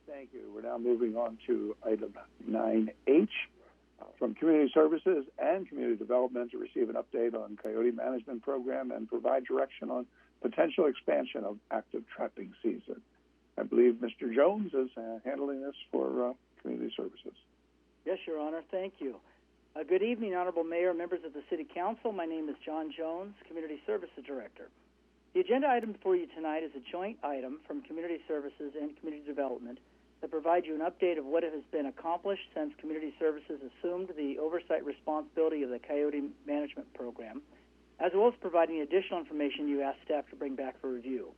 Thank you. We're now moving on to item 9H from Community Services and Community Development to receive an update on coyote management program and provide direction on potential expansion of active trapping season. I believe Mr. Jones is handling this for Community Services. Yes, Your Honor. Thank you. Good evening, Honorable Mayor, members of the City Council. My name is John Jones, Community Services Director. The agenda item before you tonight is a joint item from Community Services and Community Development that provides you an update of what has been accomplished since Community Services assumed the oversight responsibility of the Coyote Management Program, as well as providing additional information you asked staff to bring back for review.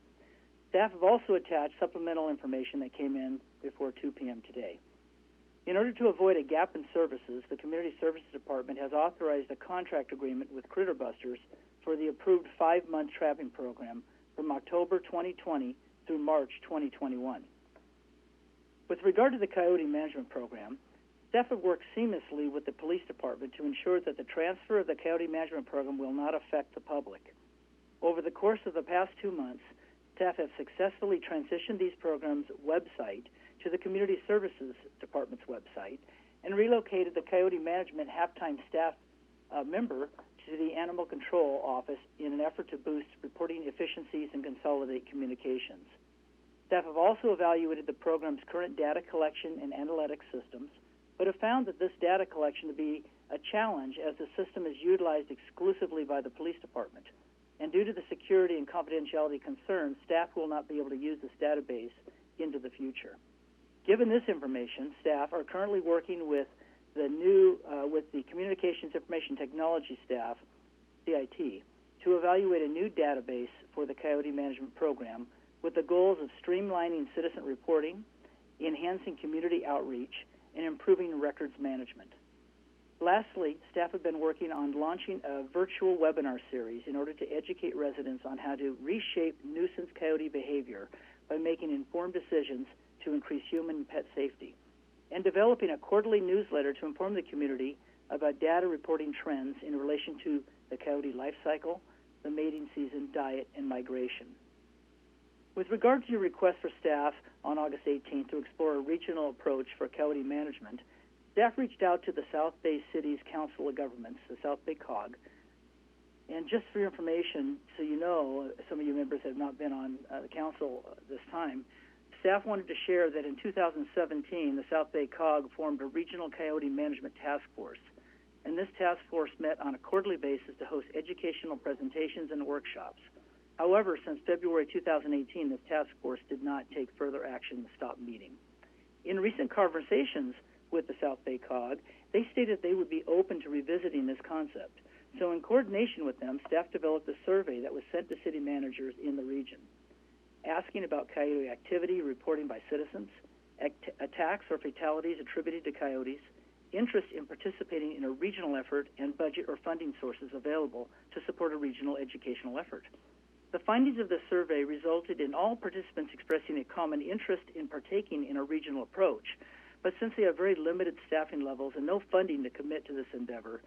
Staff have also attached supplemental information that came in before 2 p.m. today. In order to avoid a gap in services, the Community Services Department has authorized a contract agreement with Critter Busters for the approved 5-month trapping program from October 2020 through March 2021. With regard to the Coyote Management Program, staff have worked seamlessly with the Police Department to ensure that the transfer of the Coyote Management Program will not affect the public. Over the course of the past 2 months, staff have successfully transitioned these programs' website to the Community Services Department's website and relocated the Coyote Management half-time staff member to the Animal Control Office in an effort to boost reporting efficiencies and consolidate communications. Staff have also evaluated the program's current data collection and analytics systems, but have found that this data collection to be a challenge as the system is utilized exclusively by the Police Department. And due to the security and confidentiality concerns, staff will not be able to use this database into the future. Given this information, staff are currently working with the Communications Information Technology staff, CIT, to evaluate a new database for the Coyote Management Program with the goals of streamlining citizen reporting, enhancing community outreach, and improving records management. Lastly, staff have been working on launching a virtual webinar series in order to educate residents on how to reshape nuisance coyote behavior by making informed decisions to increase human and pet safety. and developing a quarterly newsletter to inform the community about data reporting trends in relation to the coyote life cycle, the mating season, diet, and migration. With regard to your request for staff on August 18th to explore a regional approach for coyote management, staff reached out to the South Bay City's Council of Governments, the South Bay COG. And just for your information, so you know, some of you members have not been on the council this time, staff wanted to share that in 2017, the South Bay COG formed a regional coyote management task force. And this task force met on a quarterly basis to host educational presentations and workshops. However, since February 2018, this task force did not take further action to stop meeting. In recent conversations with the South Bay COG, they stated they would be open to revisiting this concept. So in coordination with them, staff developed a survey that was sent to city managers in the region, asking about coyote activity reporting by citizens, attacks or fatalities attributed to coyotes, interest in participating in a regional effort, and budget or funding sources available to support a regional educational effort. The findings of the survey resulted in all participants expressing a common interest in partaking in a regional approach, but since they have very limited staffing levels and no funding to commit to this endeavor,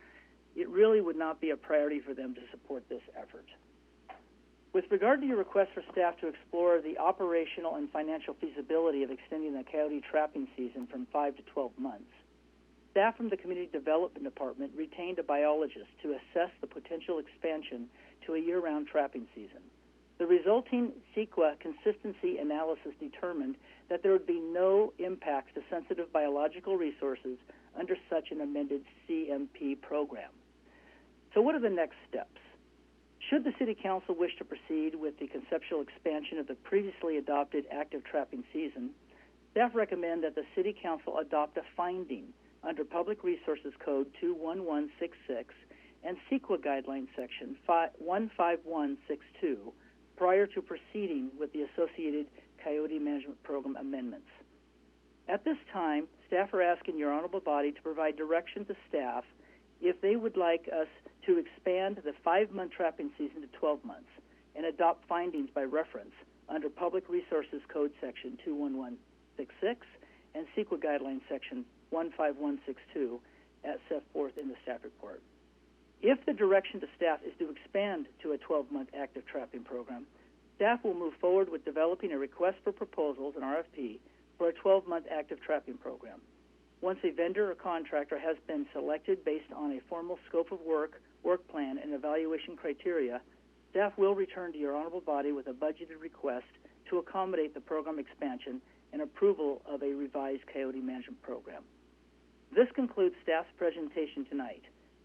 it really would not be a priority for them to support this effort. With regard to your request for staff to explore the operational and financial feasibility of extending the coyote trapping season from 5 to 12 months, staff from the Community Development Department retained a biologist to assess the potential expansion to a year-round trapping season. The resulting CEQA consistency analysis determined that there would be no impacts to sensitive biological resources under such an amended CMP program. So what are the next steps? Should the City Council wish to proceed with the conceptual expansion of the previously adopted active trapping season, staff recommend that the City Council adopt a finding under Public Resources Code 21166 and CEQA Guidelines Section 15162 prior to proceeding with the associated Coyote Management Program amendments. At this time, staff are asking your honorable body to provide direction to staff if they would like us to expand the 5-month trapping season to 12 months and adopt findings by reference under Public Resources Code Section 21166 and CEQA Guidelines Section 15162 as set forth in the staff report. If the direction to staff is to expand to a 12-month active trapping program, staff will move forward with developing a request for proposals, an RFP, for a 12-month active trapping program. Once a vendor or contractor has been selected based on a formal scope of work, work plan, and evaluation criteria, staff will return to your honorable body with a budgeted request to accommodate the program expansion and approval of a revised coyote management program. This concludes staff's presentation tonight.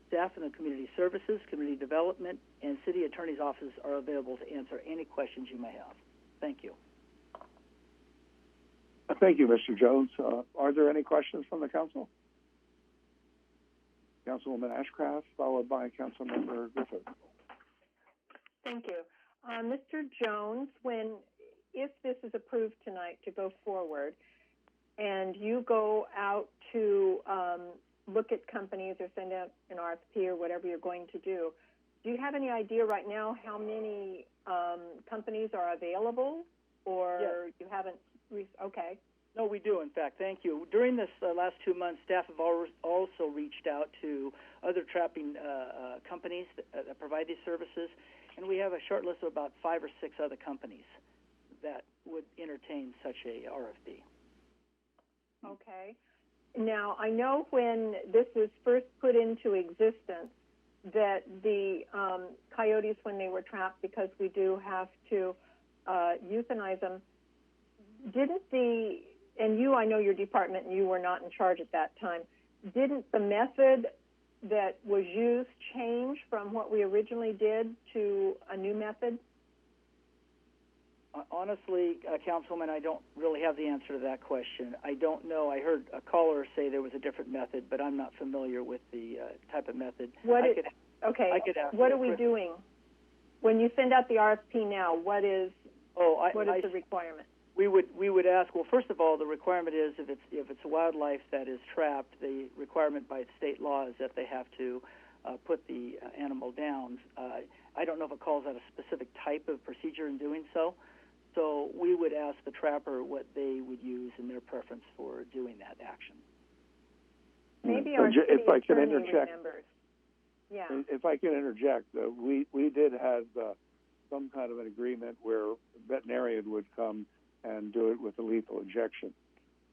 Staff in the Community Services, Community Development, and City Attorney's offices are available to answer any questions you may have. Thank you. Thank you, Mr. Jones. Are there any questions from the council? Councilwoman Ashcraft, followed by Councilmember Griffith. Thank you. Mr. Jones, if this is approved tonight to go forward, and you go out to look at companies or send out an RFP or whatever you're going to do you have any idea right now how many companies are available, or yes. You haven't? Okay. No, we do, in fact. Thank you. During this last 2 months, staff have also reached out to other trapping companies that provide these services, and we have a short list of about 5 or 6 other companies that would entertain such a RFP. Okay. Now, I know when this was first put into existence that the coyotes, when they were trapped, because we do have to euthanize them, and you, I know your department, and you were not in charge at that time, didn't the method that was used change from what we originally did to a new method? Honestly, Councilwoman, I don't really have the answer to that question. I don't know. I heard a caller say there was a different method, but I'm not familiar with the type of method. What are we doing? When you send out the RFP now, what is the requirement? We would ask, well, first of all, the requirement is if it's wildlife that is trapped, the requirement by state law is that they have to put the animal down. I don't know if it calls out a specific type of procedure in doing so. So we would ask the trapper what they would use in their preference for doing that action. Maybe our city if I can attorney interject, remembers. Yeah. if I can interject, we did have some kind of an agreement where a veterinarian would come and do it with a lethal injection.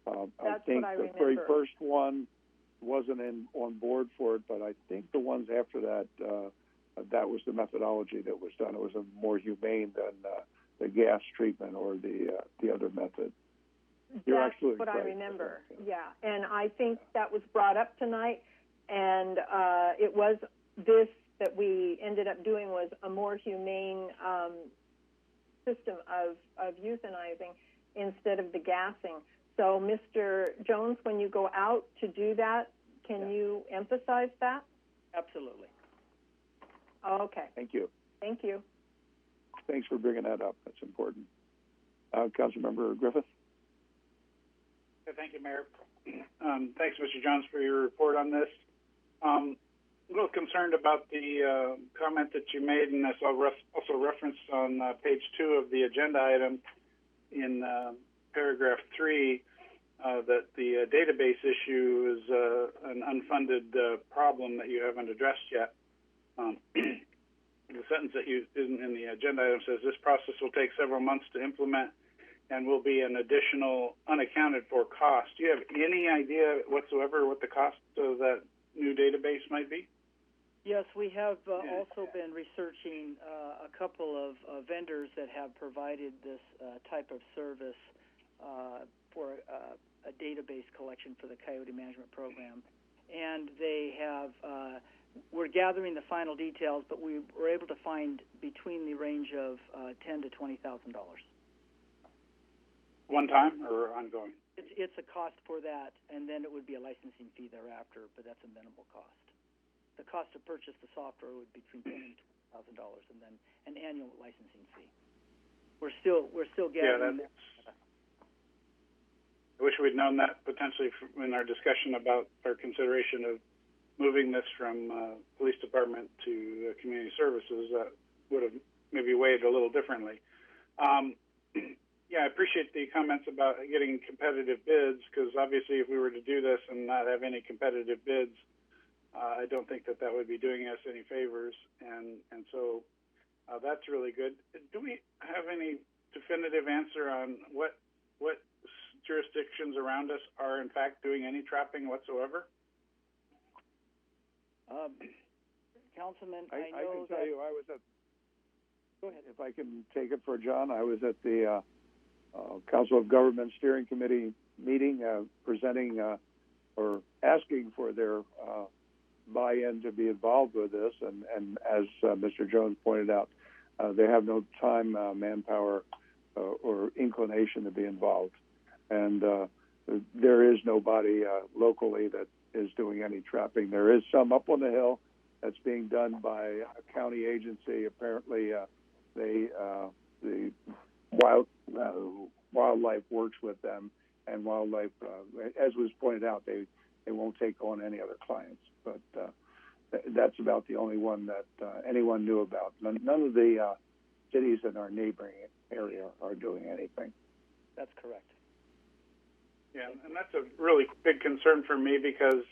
I think the very first one wasn't on board for it, but I think the ones after that, that was the methodology that was done. It was more humane than the gas treatment or the other method. You're That's absolutely what right. I remember. Yeah, and I think that was brought up tonight, and it was this that we ended up doing was a more humane system of euthanizing instead of the gassing. So, Mr. Jones, when you go out to do that, can you emphasize that? Absolutely. Okay. Thank you. Thank you. Thanks for bringing that up. That's important. Councilmember Griffith? Thank you, Mayor. Thanks, Mr. Jones, for your report on this. A little concerned about the comment that you made, and that's also referenced on page 2 of the agenda item in paragraph 3, that the database issue is an unfunded problem that you haven't addressed yet. The sentence that you in the agenda item says this process will take several months to implement and will be an additional unaccounted for cost. Do you have any idea whatsoever what the cost of that new database might be? Yes, we have also been researching a couple of vendors that have provided this type of service for a database collection for the Coyote Management Program. And they have, we're gathering the final details, but we were able to find between the range of $10,000 to $20,000. One time or ongoing? It's a cost for that, and then it would be a licensing fee thereafter, but that's a minimal cost. The cost to purchase the software would be between $10,000 and $20,000, and then an annual licensing fee. We're still gathering that. I wish we'd known that potentially in our discussion about our consideration of moving this from police department to community services. That would have maybe weighed a little differently. Yeah, I appreciate the comments about getting competitive bids, because obviously if we were to do this and not have any competitive bids, I don't think that would be doing us any favors, and so that's really good. Do we have any definitive answer on what jurisdictions around us are in fact doing any trapping whatsoever? Councilman, I know can tell you, I was at. Go ahead. If I can take it for John, I was at the Council of Government Steering Committee meeting, presenting or asking for their buy-in to be involved with this, and as Mr. Jones pointed out, they have no time, manpower, or inclination to be involved, and there is nobody locally that is doing any trapping. There is some up on the hill that's being done by a county agency. Apparently, the wildlife works with them, and wildlife, as was pointed out, they won't take on any other clients. But that's about the only one that anyone knew about. None of the cities in our neighboring area are doing anything. That's correct. Yeah, and that's a really big concern for me, because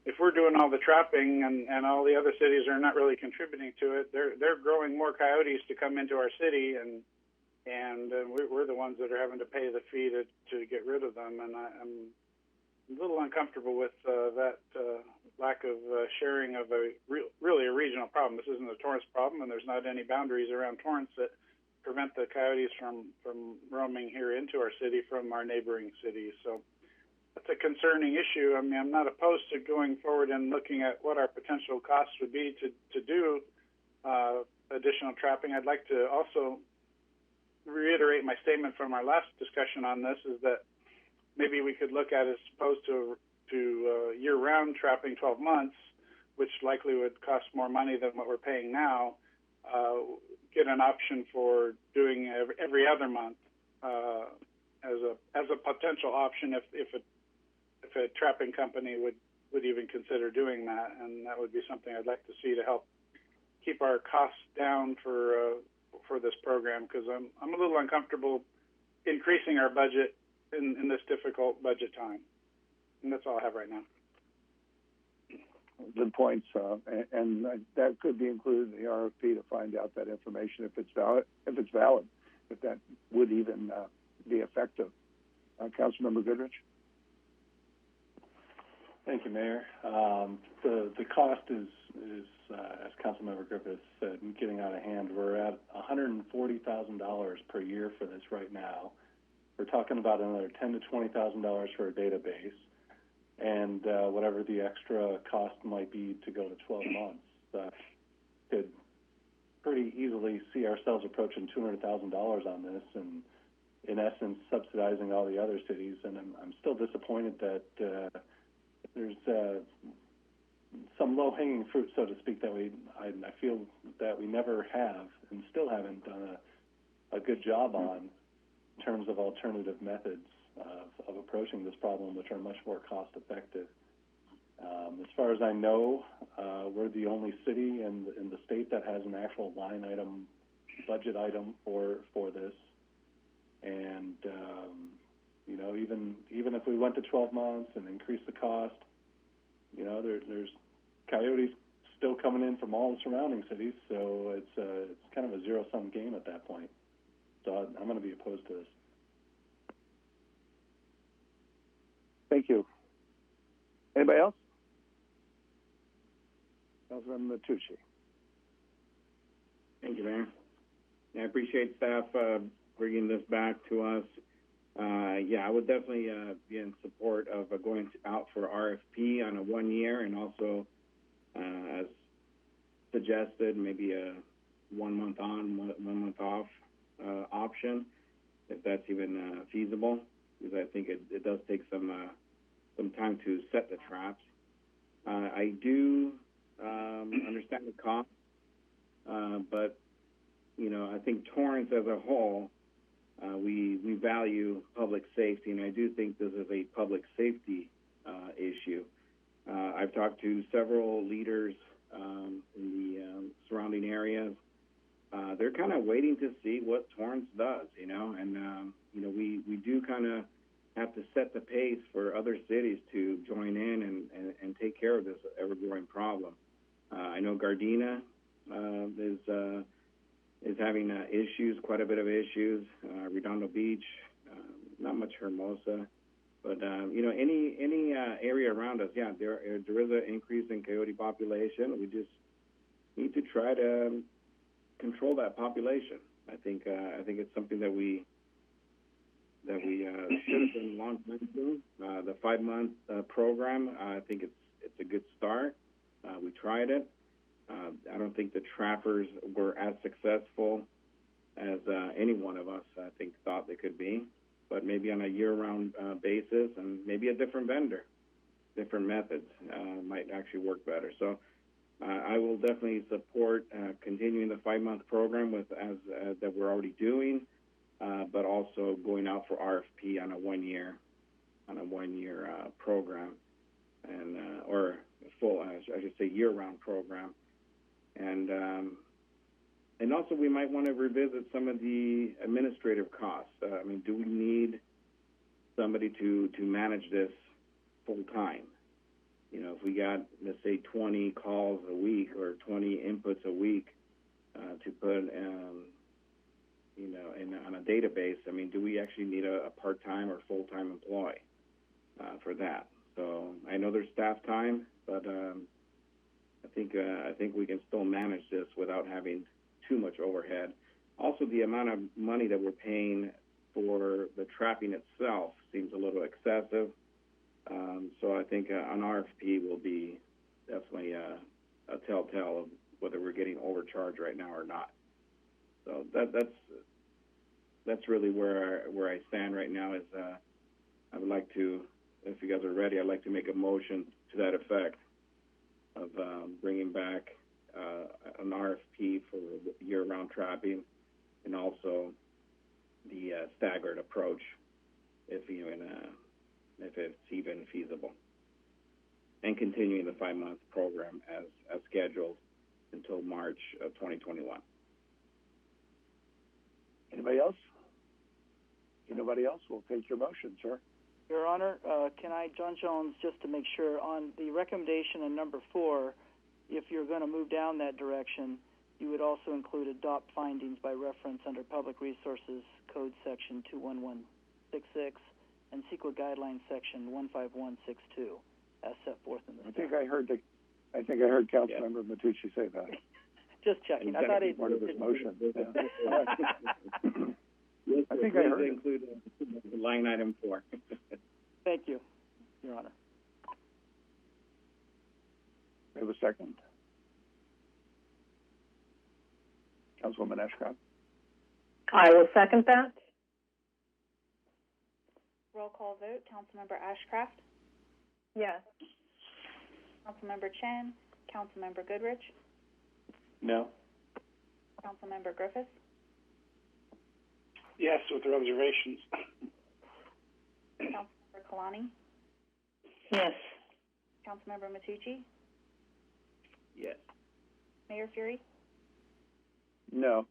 if we're doing all the trapping and all the other cities are not really contributing to it, they're growing more coyotes to come into our city, and we're the ones that are having to pay the fee to get rid of them. And I'm a little uncomfortable with that lack of sharing of really a regional problem. This isn't a Torrance problem, and there's not any boundaries around Torrance that prevent the coyotes from roaming here into our city from our neighboring cities. So that's a concerning issue. I mean, I'm not opposed to going forward and looking at what our potential costs would be to do additional trapping. I'd like to also reiterate my statement from our last discussion on this, is that maybe we could look at, as opposed to year-round trapping 12 months, which likely would cost more money than what we're paying now, get an option for doing every other month as a potential option if a trapping company would even consider doing that. And that would be something I'd like to see to help keep our costs down for this program, because I'm a little uncomfortable increasing our budget in this difficult budget time. And that's all I have right now. good points, and that could be included in the RFP to find out that information if it's valid, if that would even be effective. Councilmember Goodrich. Thank you, Mayor. The cost is as Councilmember Griffith said, getting out of hand. We're at $140,000 per year for this right now. We're talking about another $10,000 to $20,000 for a database, and whatever the extra cost might be to go to 12 months. Could pretty easily see ourselves approaching $200,000 on this, and in essence subsidizing all the other cities. And I'm still disappointed that there's some low-hanging fruit, so to speak, that I feel that we never have and still haven't done a good job on in terms of alternative methods of approaching this problem, which are much more cost-effective. As far as I know, we're the only city in the state that has an actual line item, budget item for this. And even if we went to 12 months and increased the cost, there's coyotes still coming in from all the surrounding cities, so it's kind of a zero-sum game at that point. So I'm going to be opposed to this. Thank you. Anybody else? Councilman Matucci. Thank you, Mayor. I appreciate staff bringing this back to us. I would definitely be in support of going out for RFP on a 1 year, and also, as suggested, maybe a 1 month on, 1 month off option, if that's even feasible, because I think it does take some time to set the traps. I do understand the cost, but I think Torrance as a whole, we value public safety, and I do think this is a public safety issue. I've talked to several leaders in the surrounding areas. They're kind of waiting to see what Torrance does, and we do kind of have to set the pace for other cities to join in and take care of this ever-growing problem. I know Gardena is having issues, quite a bit of issues. Redondo Beach, not much Hermosa, but any area around us, there is an increase in coyote population. We just need to try to control that population. I think it's something that we should have done a long time ago. The 5-month program, I think it's a good start. We tried it. I don't think the trappers were as successful as any one of us, I think, thought they could be. But maybe on a year-round basis, and maybe a different vendor, different methods might actually work better. So I will definitely support continuing the 5-month program that we're already doing, but also going out for RFP on a 1 year program, and or full, I should say, year-round program. And also we might want to revisit some of the administrative costs. Do we need somebody to manage this full time? If we got, let's say, 20 calls a week or 20 inputs a week to put, on a database, do we actually need a part-time or full-time employee for that? So I know there's staff time, but I think we can still manage this without having too much overhead. Also, the amount of money that we're paying for the trapping itself seems a little excessive. So I think an RFP will be definitely a telltale of whether we're getting overcharged right now or not. So that's really where I stand right now. Is I would like to, if you guys are ready, I'd like to make a motion to that effect of bringing back an RFP for year-round trapping, and also the staggered approach, if it's even feasible, and continuing the 5-month program as scheduled until March of 2021. Anybody else? Anybody else? We'll take your motion, sir. Your Honor, can I, John Jones, just to make sure, on the recommendation in number 4, if you're going to move down that direction, you would also include adopt findings by reference under Public Resources Code Section 21166 and CEQA Guidelines Section 15162, as set forth in the. I think I heard Councilmember Matucci say that. Just checking. I thought it part of his motion. Yeah. Yes, I think I heard it. include line item 4. Thank you, Your Honor. We have a second. Councilwoman Ashcraft. I will second that. Roll call vote. Councilmember Ashcraft? Yes. Councilmember Chen? Councilmember Goodrich? No. Councilmember Griffiths? Yes, with reservations. Councilmember Kalani? Yes. Councilmember Matucci? Yes. Mayor Fury? No.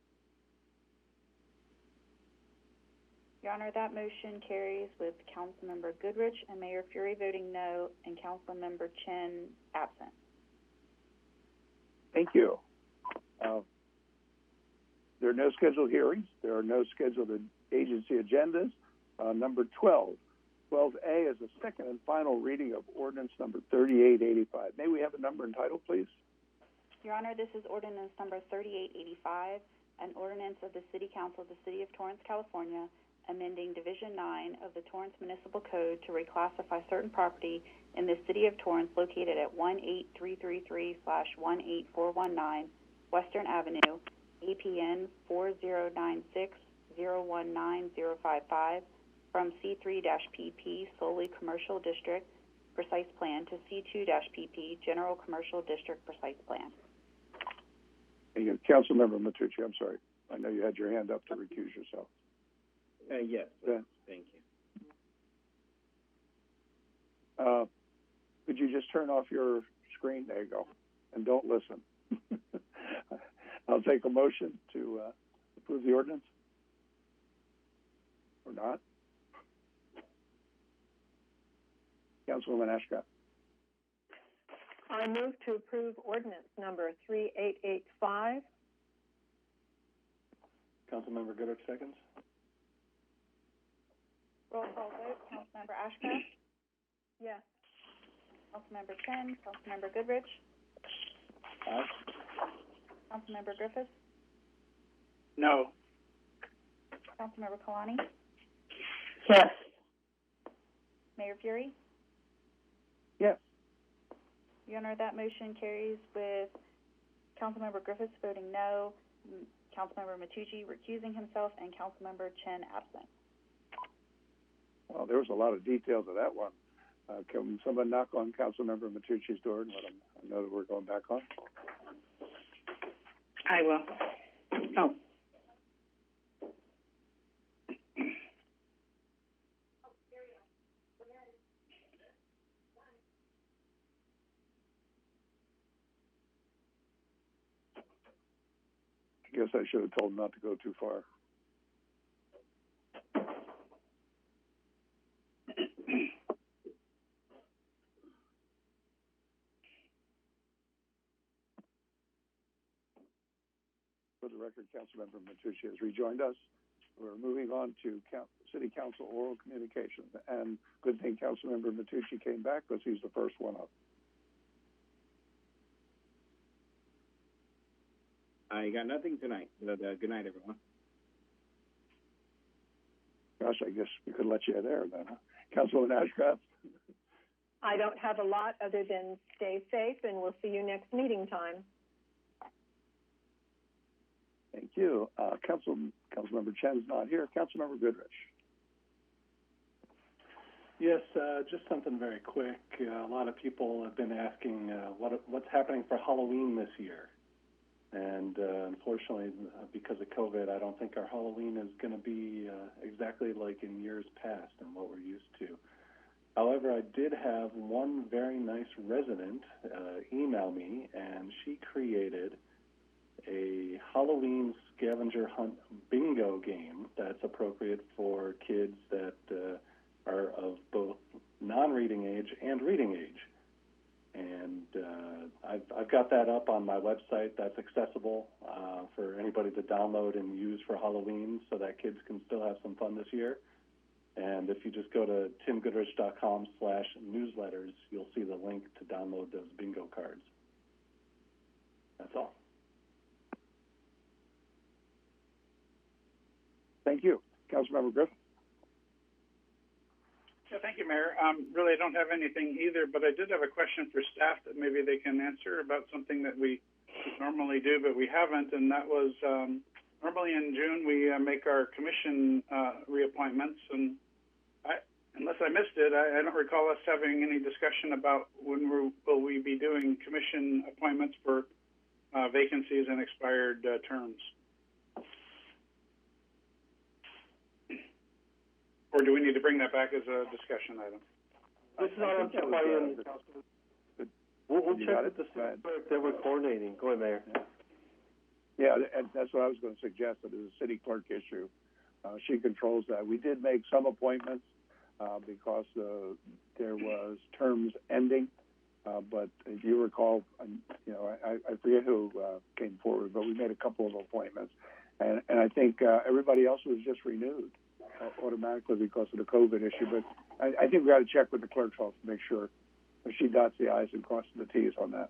Your Honor, that motion carries with Councilmember Goodrich and Mayor Fury voting no and Councilmember Chen absent. Thank you. There are no scheduled hearings. There are no scheduled agency agendas. Number 12. 12A is the second and final reading of ordinance number 3885. May we have a number and title, please? Your Honor, this is ordinance number 3885, an ordinance of the City Council of the City of Torrance, California, amending Division 9 of the Torrance Municipal Code to reclassify certain property in the City of Torrance located at 18333/18419 Western Avenue, APN 4096019055, from C3-PP solely Commercial District Precise Plan to C2-PP General Commercial District Precise Plan. Thank you. Councilmember Matucci, I'm sorry. I know you had your hand up to recuse yourself. Yes. Yeah. Thank you. Could you just turn off your screen? There you go. And don't listen. I'll take a motion to approve the ordinance. Or not? Councilwoman Ashcraft. I move to approve ordinance number 3885. Councilmember Goodrich seconds. Roll call vote. Councilmember Ashcraft? Yes. Councilmember Chen? Councilmember Goodrich? Aye. Councilmember Griffiths? No. Councilmember Kalani? Yes. Mayor Fury? Yes. Your Honor, that motion carries with Councilmember Griffiths voting no, Councilmember Matucci recusing himself, and Councilmember Chen absent. Well, there was a lot of detail to that one. Can someone knock on Councilmember Matucci's door and let him know that we're going back on? I will. Oh. I guess I should have told him not to go too far. For the record, Councilmember Matucci has rejoined us. We're moving on to City Council oral communications. And good thing Councilmember Matucci came back because he's the first one up. I got nothing tonight. Good night, everyone. Gosh, I guess we could let you there then, huh? Councilwoman Ashcraft? I don't have a lot other than stay safe, and we'll see you next meeting time. Thank you. Councilmember Chen's not here. Councilmember Goodrich. Yes, just something very quick. A lot of people have been asking what's happening for Halloween this year. And unfortunately, because of COVID, I don't think our Halloween is going to be exactly like in years past and what we're used to. However, I did have one very nice resident email me, and she created a Halloween scavenger hunt bingo game that's appropriate for kids that are of both non-reading age and reading age. And I've got that up on my website. That's accessible for anybody to download and use for Halloween so that kids can still have some fun this year. And if you just go to timgoodrich.com/newsletters, you'll see the link to download those bingo cards. That's all. Thank you. Councilmember Griffin. Yeah, thank you, Mayor. Really, I don't have anything either, but I did have a question for staff that maybe they can answer about something that we normally do, but we haven't, and that was normally in June we make our commission reappointments, and unless I missed it, I don't recall us having any discussion about when will we be doing commission appointments for vacancies and expired terms. Or do we need to bring that back as a discussion item? This is Adam Chapayan. We'll check with the clerk that we're coordinating. Go ahead, Mayor. Yeah, and that's what I was going to suggest. That is a city clerk issue. She controls that. We did make some appointments because there was terms ending. But if you recall, I forget who came forward, but we made a couple of appointments. And I think everybody else was just renewed automatically because of the COVID issue. But I think we got to check with the clerk's office to make sure that she dots the I's and crosses the T's on that.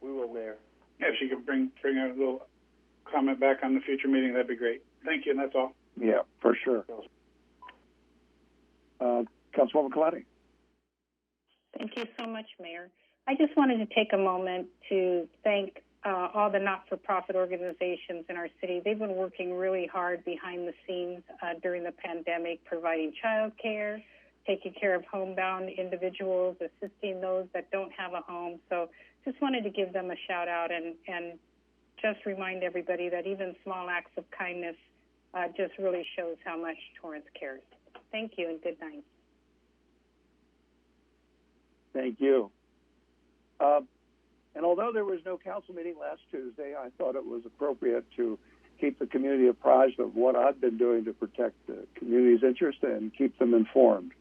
We will, Mayor. Yeah, if she could bring a little comment back on the future meeting, that'd be great. Thank you, and that's all. Yeah, for sure. Councilwoman Kalani. Thank you so much, Mayor. I just wanted to take a moment to thank all the not-for-profit organizations in our city. They've been working really hard behind the scenes during the pandemic, providing child care, taking care of homebound individuals, assisting those that don't have a home. So just wanted to give them a shout out and just remind everybody that even small acts of kindness just really shows how much Torrance cares. Thank you and good night. Thank you. And although there was no council meeting last Tuesday, I thought it was appropriate to keep the community apprised of what I've been doing to protect the community's interest and keep them informed.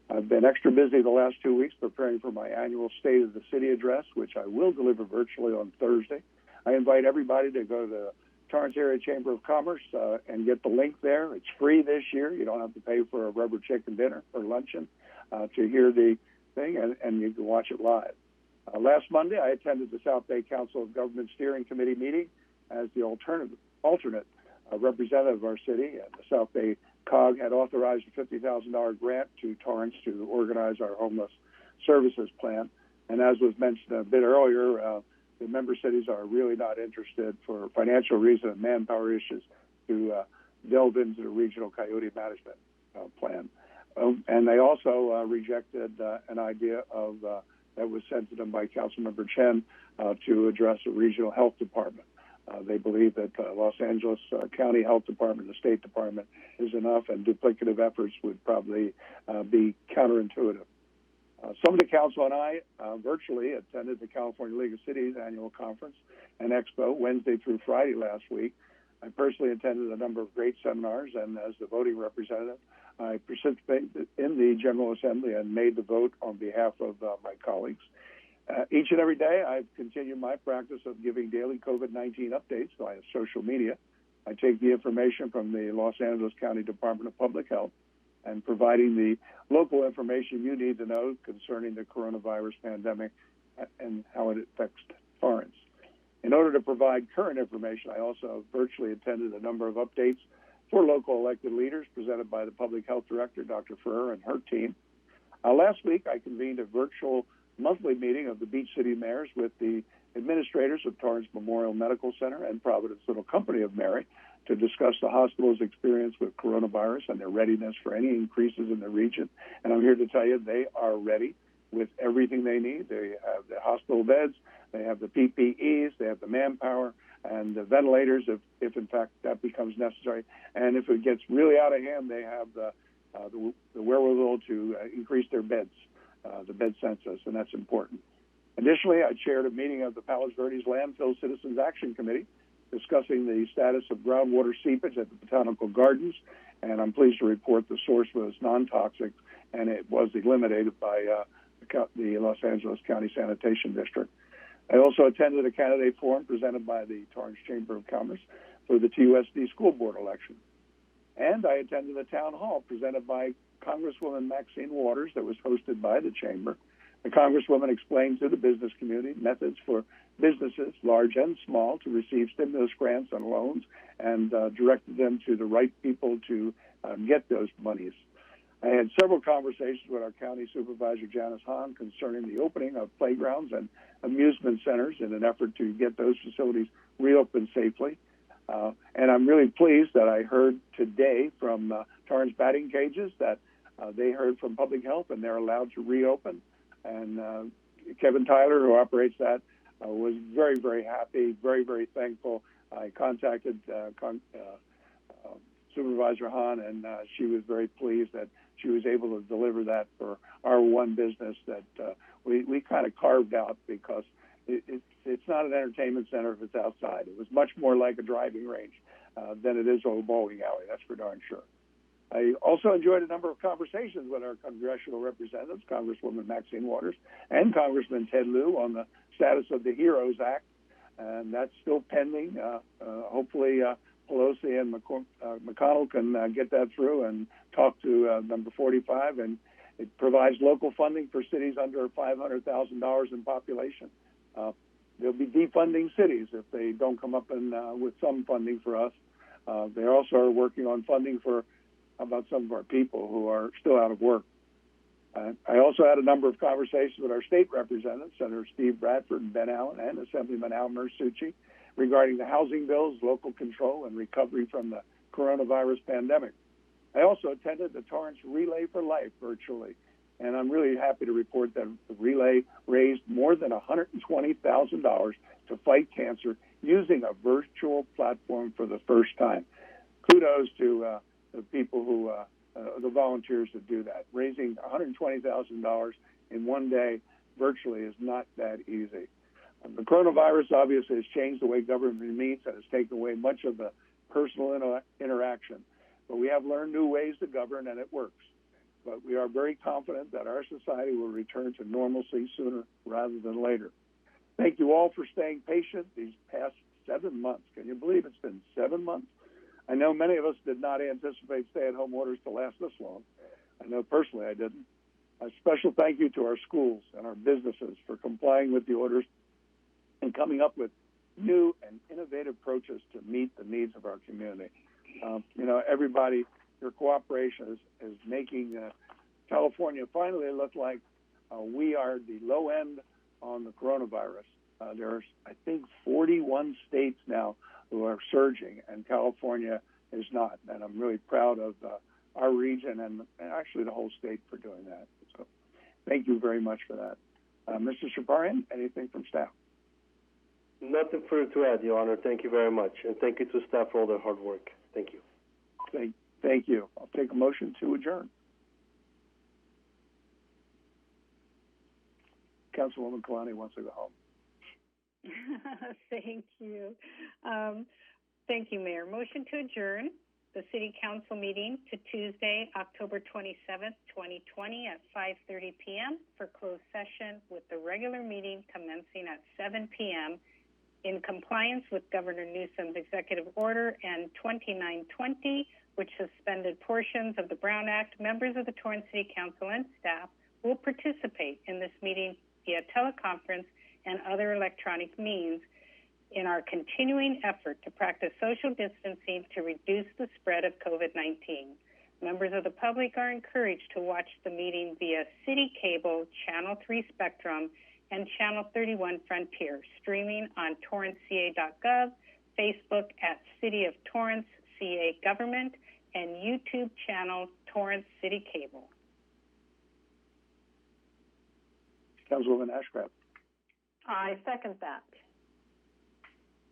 I've been extra busy the last 2 weeks preparing for my annual State of the City address, which I will deliver virtually on Thursday. I invite everybody to go to the Torrance Area Chamber of Commerce and get the link there. It's free this year. You don't have to pay for a rubber chicken dinner or luncheon to hear the thing, and you can watch it live. Last Monday, I attended the South Bay Council of Government Steering Committee meeting as the alternate representative of our city. And the South Bay COG had authorized a $50,000 grant to Torrance to organize our homeless services plan. And as was mentioned a bit earlier, the member cities are really not interested for financial reasons and manpower issues to delve into the regional coyote management plan. And they also rejected an idea of that was sent to them by Councilmember Chen to address a regional health department. They believe that Los Angeles County Health Department, the State Department, is enough, and duplicative efforts would probably be counterintuitive. Some of the council and I virtually attended the California League of Cities annual conference and expo Wednesday through Friday last week. I personally attended a number of great seminars, and as the voting representative, I participated in the General Assembly and made the vote on behalf of my colleagues. Each and every day, I've continued my practice of giving daily COVID-19 updates via social media. I take the information from the Los Angeles County Department of Public Health and providing the local information you need to know concerning the coronavirus pandemic and how it affects Torrance. In order to provide current information, I also virtually attended a number of updates for local elected leaders presented by the Public Health Director, Dr. Ferrer, and her team. Last week, I convened a virtual monthly meeting of the Beach City mayors with the administrators of Torrance Memorial Medical Center and Providence Little Company of Mary to discuss the hospital's experience with coronavirus and their readiness for any increases in the region. And I'm here to tell you they are ready with everything they need. They have the hospital beds, they have the PPEs, they have the manpower, and the ventilators if in fact that becomes necessary. And if it gets really out of hand, they have the wherewithal to increase their beds, the bed census, and that's important. Additionally, I chaired a meeting of the Palos Verdes Landfill Citizens Action Committee discussing the status of groundwater seepage at the Botanical Gardens, and I'm pleased to report the source was non-toxic and it was eliminated by the Los Angeles County Sanitation District. I also attended a candidate forum presented by the Torrance Chamber of Commerce for the TUSD school board election. And I attended a town hall presented by Congresswoman Maxine Waters that was hosted by the Chamber. The Congresswoman explained to the business community methods for businesses, large and small, to receive stimulus grants and loans, and directed them to the right people to get those monies. I had several conversations with our county supervisor, Janice Hahn, concerning the opening of playgrounds and amusement centers in an effort to get those facilities reopened safely. And I'm really pleased that I heard today from Torrance Batting Cages that they heard from Public Health and they're allowed to reopen. And Kevin Tyler, who operates that, was very, very happy, very, very thankful. I contacted Supervisor Hahn, and she was very pleased that she was able to deliver that for our one business that we kind of carved out, because it's not an entertainment center if it's outside. It was much more like a driving range than it is a bowling alley, that's for darn sure. I also enjoyed a number of conversations with our congressional representatives, Congresswoman Maxine Waters and Congressman Ted Lieu, on the status of the HEROES Act, and that's still pending. Hopefully Pelosi and McConnell can get that through and talk to number 45, and it provides local funding for cities under $500,000 in population. They'll be defunding cities if they don't come up with some funding for us. They also are working on funding for about some of our people who are still out of work. I also had a number of conversations with our state representatives, Senator Steve Bradford and Ben Allen, and Assemblyman Al Mersucci, regarding the housing bills, local control, and recovery from the coronavirus pandemic. I also attended the Torrance Relay for Life virtually, and I'm really happy to report that the relay raised more than $120,000 to fight cancer using a virtual platform for the first time. Kudos to the people who, the volunteers that do that. Raising $120,000 in one day virtually is not that easy. The coronavirus obviously has changed the way government meets and has taken away much of the personal interaction. But we have learned new ways to govern, and it works. But we are very confident that our society will return to normalcy sooner rather than later. Thank you all for staying patient these past 7 months. Can you believe it's been 7 months? I know many of us did not anticipate stay-at-home orders to last this long. I know personally I didn't. A special thank you to our schools and our businesses for complying with the orders and coming up with new and innovative approaches to meet the needs of our community. Everybody, your cooperation is making California finally look like we are the low end on the coronavirus. There's, I think, 41 states now who are surging, and California is not. And I'm really proud of our region and actually the whole state for doing that. So thank you very much for that. Mr. Shaparian, anything from staff? Nothing further to add, Your Honor. Thank you very much. And thank you to staff for all their hard work. Thank you. Thank you. I'll take a motion to adjourn. Councilwoman Kalani wants to go home. Thank you. Thank you, Mayor. Motion to adjourn the City Council meeting to Tuesday, October 27th, 2020 at 5:30 p.m. for closed session, with the regular meeting commencing at 7 p.m. in compliance with Governor Newsom's executive order and 2920, which suspended portions of the Brown Act. Members of the Torrance City Council and staff will participate in this meeting via teleconference and other electronic means in our continuing effort to practice social distancing to reduce the spread of COVID-19. Members of the public are encouraged to watch the meeting via City Cable, Channel 3 Spectrum, and Channel 31 Frontier, streaming on torranceca.gov, Facebook at City of Torrance CA Government, and YouTube channel Torrance City Cable. Councilwoman Ashcraft. I second that.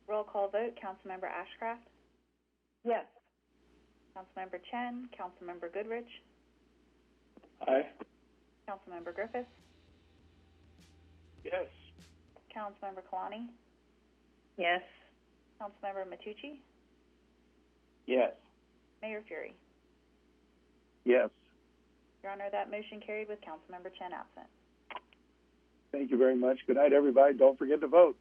Roll call vote. Councilmember Ashcraft? Yes. Councilmember Chen? Councilmember Goodrich? Aye. Councilmember Griffiths? Yes. Councilmember Kalani? Yes. Councilmember Matucci? Yes. Mayor Fury? Yes. Your Honor, that motion carried with Councilmember Chen absent. Thank you very much. Good night, everybody. Don't forget to vote.